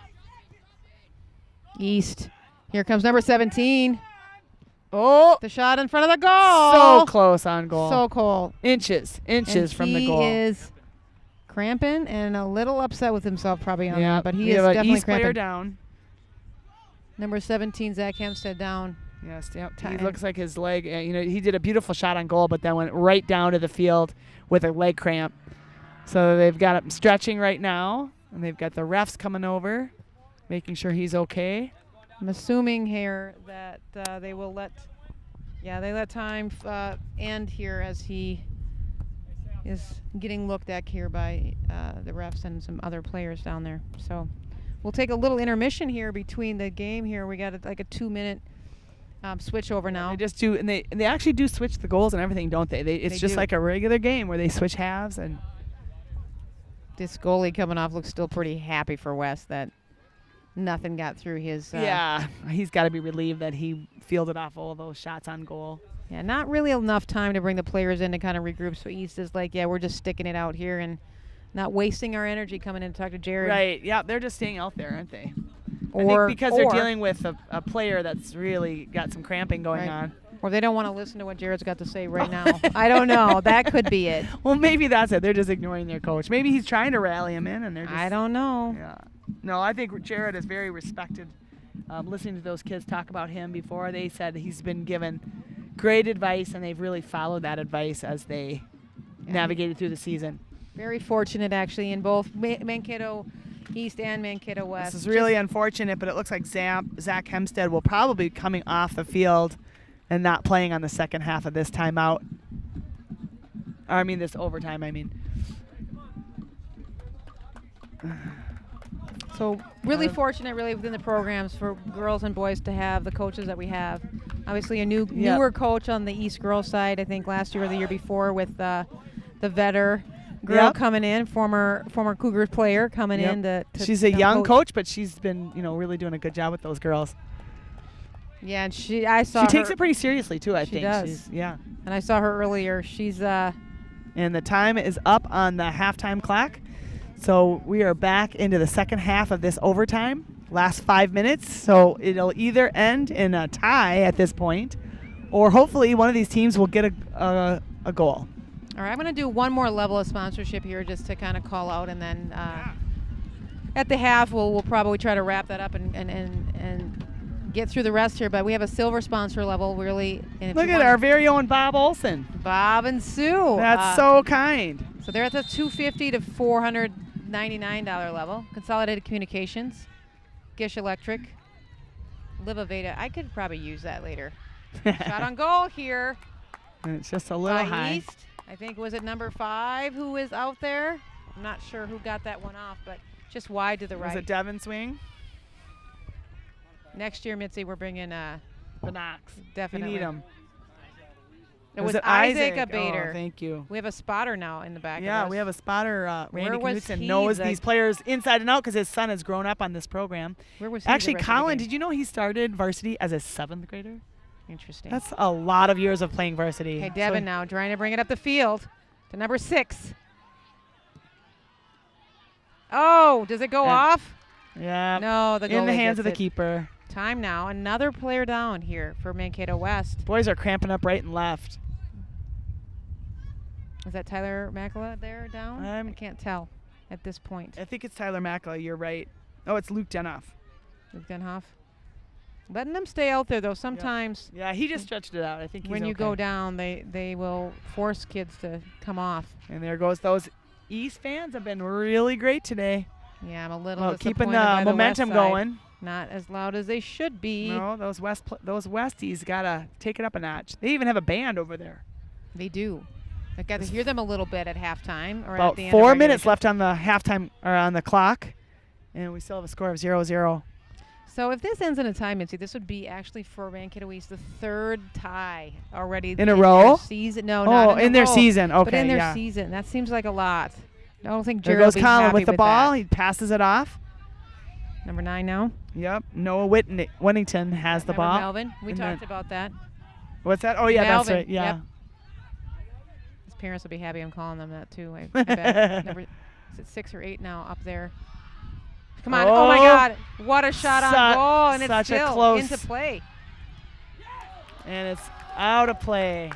East. Here comes number 17. Oh, the shot in front of the goal. So close on goal. So cold. Inches And from the goal. He is cramping and a little upset with himself probably on that, but he we is have an definitely East player cramping. down. Number 17, Zach Hempstead down. Yes, yep. He Time. looks like his leg. He did a beautiful shot on goal, but then went right down to the field with a leg cramp. So they've got him stretching right now, and they've got the refs coming over, making sure he's okay. I'm assuming here that they will let time end here as he is getting looked at here by the refs and some other players down there. So we'll take a little intermission here between the game here. We got like a 2-minute switch over now. They just do, and they actually do switch the goals and everything, don't they? It's They just do. like a regular game where they switch halves. And This goalie coming off looks still pretty happy for West that nothing got through his. yeah, he's got to be relieved that he fielded off all those shots on goal. Yeah, not really enough time to bring the players in to kind of regroup. So East is like, yeah, we're just sticking it out here and not wasting our energy coming in to talk to Jared. Right. Yeah, they're just staying out there, aren't they? I Or think because they're dealing with a player that's really got some cramping going Right. on. Or they don't want to listen to what Jared's got to say right now. I don't know. That could be it. Well, maybe that's it. They're just ignoring their coach. Maybe he's trying to rally him in, and they're just. I don't know. Yeah. No, I think Jared is very respected. Listening to those kids talk about him before, they said he's been given great advice, and they've really followed that advice as they navigated through the season. Very fortunate, actually, in both Mankato East and Mankato West. This is really unfortunate, but it looks like Zach Hempstead will probably be coming off the field and not playing on the second half of this timeout. I mean, this overtime, I mean. So really fortunate, really, within the programs for girls and boys to have the coaches that we have. Obviously, a newer coach on the East girls side. I think last year or the year before with the vetter girl coming in, former Cougars player coming in to She's a young coach, but she's been really doing a good job with those girls. Yeah, and I saw she takes her- it pretty seriously too. I She think. does. Yeah. And I saw her earlier. She's And the time is up on the halftime clock. So we are back into the second half of this overtime. Last 5 minutes. So it'll either end in a tie at this point, or hopefully one of these teams will get a goal. All right, I'm going to do one more level of sponsorship here just to kind of call out, and then at the half we'll probably try to wrap that up and get through the rest here. But we have a silver sponsor level, really. And if Look you at want- our very own Bob Olson. Bob and Sue. That's so kind. So they're at the $250 to $499 level. Consolidated Communications, Gish Electric, Live Aveda. I could probably use that later. Shot on goal here. And it's just a little by high. East. I think, was it number 5 who is out there? I'm not sure who got that one off, but just wide to the right. Was it Devin Swing? Next year, Mitzi, we're bringing the Knox. Definitely. You need them. It was Isaac Abater. Oh, thank you. We have a spotter now in the back. Yeah, of us. we have a spotter. Randy Where was Knutson he knows the- these players inside and out because his son has grown up on this program. Where was he the Actually, rest of the Colin, game? did you know he started varsity as a 7th grader? Interesting. That's a lot of years of playing varsity. Okay, Devin now trying to bring it up the field to number 6. Oh, does it go off? Yeah. No, the in the goalie hands of the gets it. keeper. Time now. Another player down here for Mankato West. Boys are cramping up right and left. Is that Tyler Makala there down? I can't tell at this point. I think it's Tyler Makala. You're right. Oh, it's Luke Denoff. Luke Denhoff. Letting them stay out there, though. Sometimes Yeah, he just stretched it out. I think he's when you okay. go down, they will force kids to come off. And there goes those East fans have been really great today. Yeah, I'm a little Well, keeping disappointed by the the momentum West side. going. Not as loud as they should be. No, those Westies gotta take it up a notch. They even have a band over there. They do. I got to hear them a little bit at halftime or About at the end 4 of minutes regulation. left on the halftime or on the clock, and we still have a score of 0-0. So if this ends in a tie, Mitzi, this would be actually for Mankato East the third tie already In a row? their season. No, not in a their row, season. but Okay, in their yeah. season. That seems like a lot. I don't think There Jared will goes be Colin happy with the ball. that. He passes it off. Number 9 now. Yep. Noah Whittington has the Remember ball. Melvin. We And talked then- about that. What's that? Oh, yeah, Melvin, that's right. Yeah. Yep. His parents will be happy I'm calling them that too. I bet. Number, is it 6 or 8 now up there? Come on. Oh, my God. What a shot on goal. And it's such a still close- into play. And it's out of play.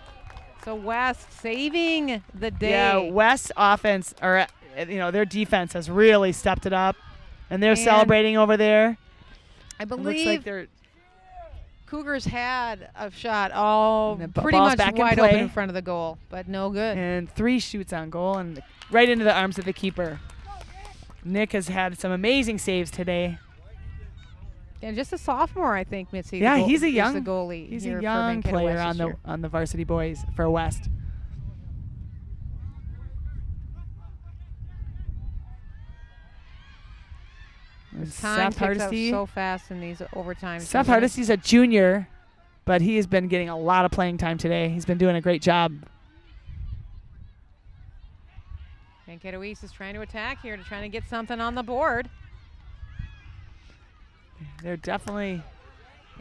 So West saving the day. Yeah, West offense, or their defense has really stepped it up, and they're And celebrating over there. I It looks believe like they're Cougars had a shot all And the pretty ball's much back in wide open play. in front of the goal, but no good. and 3 shoots on goal and right into the arms of the keeper. Nick has had some amazing saves today. And just a sophomore, I think, Mitzi. Yeah, the he's a is young the goalie. He's here a for young Mankato player West on this the year. on the varsity boys for West. Time Seth ticks up Hardesty. so fast in these overtimes. Seth doesn't it? Hardesty's a junior, but he has been getting a lot of playing time today. He's been doing a great job. Mankato East is trying to attack here to try to get something on the board. They're definitely.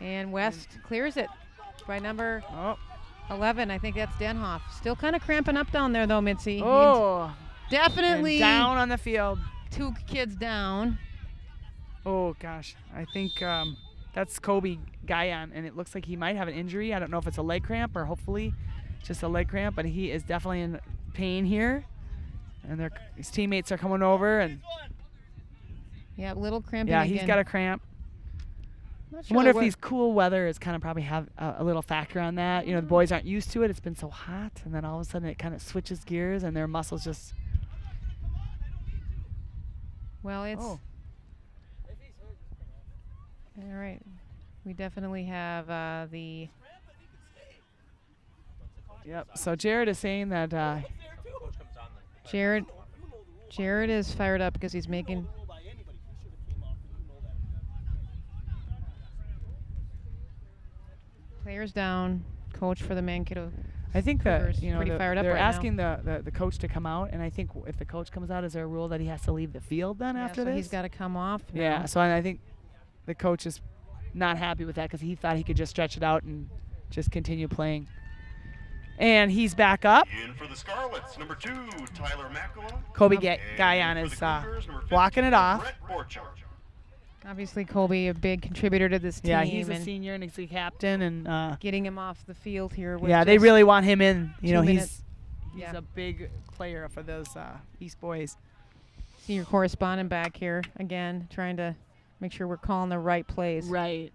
And West clears it by number 11. I think that's Denhoff. Still kind of cramping up down there, though, Mitzi. Oh. Definitely And down on the field. 2 kids down. Oh, gosh. I think that's Kobe Guyon, and it looks like he might have an injury. I don't know if it's a leg cramp or hopefully just a leg cramp, but he is definitely in pain here. And his teammates are coming over. And Yeah, little cramping yeah, again. he's got a cramp. Not I sure wonder if what- these cool weather is kind of probably have a little factor on that. The boys aren't used to it. It's been so hot, and then all of a sudden it kind of switches gears, and their muscles just. Well, it's Oh. all right. We definitely have the. Yep. So Jared is saying that. Jared is fired up because he's making. Players down. Coach for the Mankato. I think that Cougars pretty fired up they're right now. asking the coach to come out, and I think if the coach comes out, is there a rule that he has to leave the field then Yeah, after so this? he's got to come off. Yeah. now. So I think the coach is not happy with that because he thought he could just stretch it out and just continue playing. And he's back up. In for the Scarlets, number 2, Tyler Makala. Kobe Guyon is walking it off. Brett Borchard. Obviously, Colby, a big contributor to this team. Yeah, he's a and senior and he's the captain, and getting him off the field here. With yeah, they just really want him in. 2 minutes. He's Yeah. a big player for those East boys. Senior correspondent back here again, trying to make sure we're calling the right plays. Right.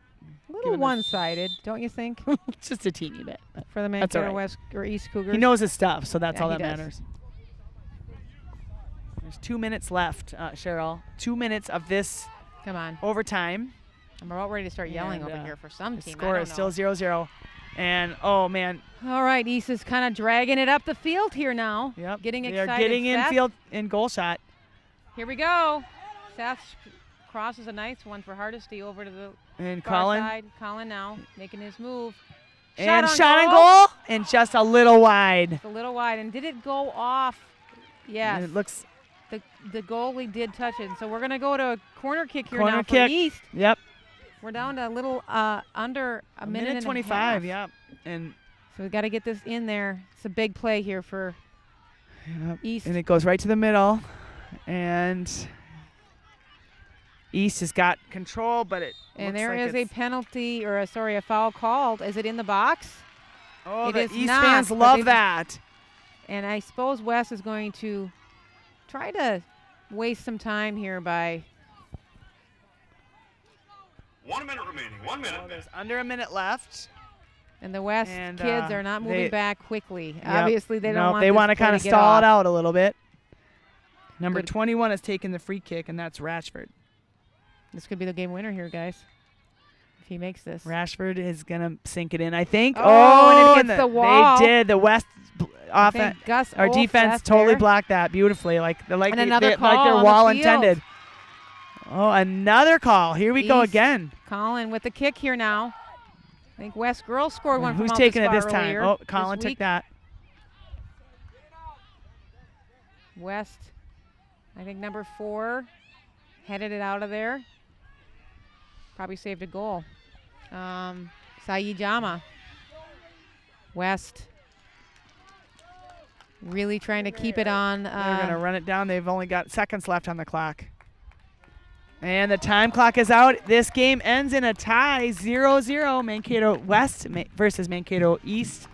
A little Giving us- one-sided, don't you think? Just a teeny bit. For the That's all Mankato right. West or East Cougars. He knows his stuff, so that's Yeah, all he that does. matters. There's 2 minutes left, Cheryl. 2 minutes of this Come on. overtime. I'm about ready to start yelling And, over here for some the team. score is still 0-0. And, oh, man. All right, East is kind of dragging it up the field here now. Yep. Getting They excited. are getting in Seth, field in goal shot. Here we go. Seth crosses a nice one for Hardesty over to the And far Colin. side. Colin now making his move. And shot on goal. And just a little wide. It's a little wide. And did it go off? Yes. And it looks. The goalie did touch it. So we're going to go to a corner kick here Corner now for kick. East. Yep. We're down to a little under a minute and 25. a half. Yep. And So we got to get this in there. It's a big play here for East. And it goes right to the middle. And East has got control, but it And looks there like is a it's- penalty, or a foul called. Is it in the box? Oh, It the is East not, fans but love they've- that. And I suppose Wes is going to try to waste some time here by. 1 minute remaining. 1 minute. There's under a minute left. And the West And, kids are not moving they- back quickly. Yep. Obviously, they don't Nope, want they this want to play kind of get stall off. it out a little bit. Number 21 has taken the free kick, and that's Rashford. This could be the game winner here, guys. If he makes this. Rashford is going to sink it in, I think. Oh, and it hits the wall. They did. The West offense, Gus our Olf defense left totally there. blocked that beautifully, like And another like call their on the wall field. intended. Oh, another call. Here we go East. again. Colin with the kick here now. I think West girls scored one Who's from out taking the it this spot time? earlier Oh, this Colin took week. that. West, I think number 4, headed it out of there. Probably saved a goal. Saeed Jama. West really trying to keep it on. They're going to run it down. They've only got seconds left on the clock. And the time clock is out. This game ends in a tie, 0-0. Mankato West versus Mankato East.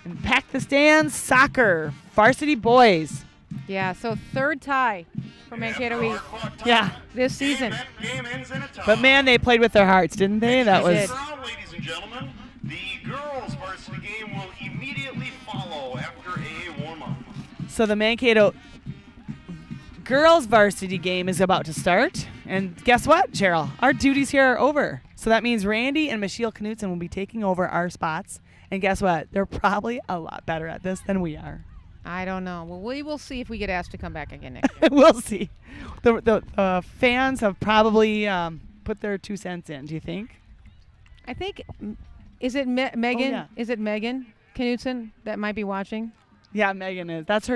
And Pack the Stands soccer, varsity boys. Yeah, so 3rd tie for Mankato East. Yeah. This season. But man, they played with their hearts, didn't they? That was. Ladies and gentlemen, the girls varsity game will immediately follow after a warm-up. So the Mankato girls varsity game is about to start. And guess what, Cheryl? Our duties here are over. So that means Randy and Michelle Knutson will be taking over our spots. And guess what? They're probably a lot better at this than we are. I don't know. Well, we will see if we get asked to come back again next year. We'll see. The fans have probably put their 2 cents in, do you think? I think, is it Megan? yeah. Is it Megan Knutson that might be watching? Yeah, Megan is. That's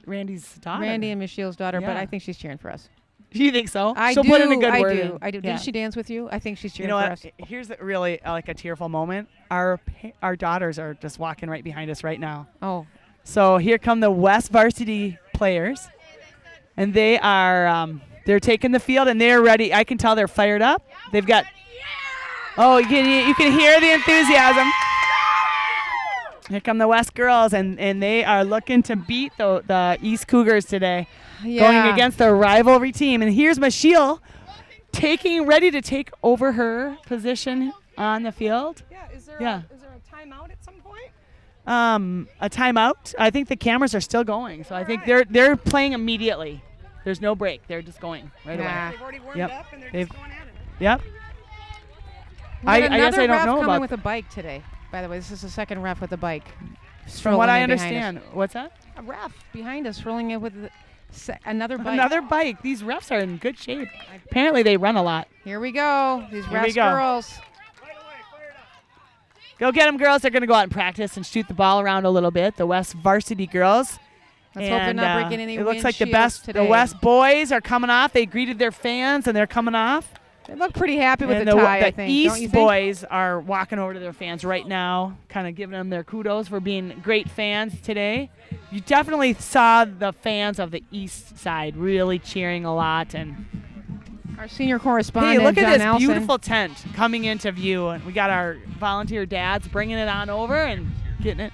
Randy's daughter. Randy and Michelle's daughter, but Yeah. I think she's cheering for us. You think so? I She'll do. put in a good I word do. in. I do. Yeah. Did she dance with you? I think she's cheering You know for what? us. Here's really like a tearful moment. Our daughters are just walking right behind us right now. Oh. So here come the West varsity players, and they are they're taking the field and they're ready. I can tell they're fired up. They've got. Oh, you can hear the enthusiasm. Here come the West girls, and they are looking to beat the East Cougars today, going against their rivalry team. And here's Michelle ready to take over her position on the field. Yeah, is there a timeout at some point? A timeout. I think the cameras are still going, so I think they're playing immediately. There's no break. They're just going right away. They've already warmed Yep. up and they're They've- just going at it. Yep. We had I guess another I don't ref know coming about. with a bike today. By the way, this is the 2nd ref with a bike. From what I strolling in behind us. understand, what's that? A ref behind us rolling it with another bike. Another bike. These refs are in good shape. Apparently, they run a lot. Here we go. These Here we refs go. girls. Go get them, girls. They're going to go out and practice and shoot the ball around a little bit. The West varsity girls. Let's hope they're not breaking any It looks like windshields the today. West boys are coming off. They greeted their fans, and they're coming off. They look pretty happy with And the tie, the I think. East Don't you think? boys are walking over to their fans right now, kind of giving them their kudos for being great fans today. You definitely saw the fans of the East side really cheering a lot. And our senior correspondent, hey, look at John this Nelson. beautiful tent coming into view. And we got our volunteer dads bringing it on over and getting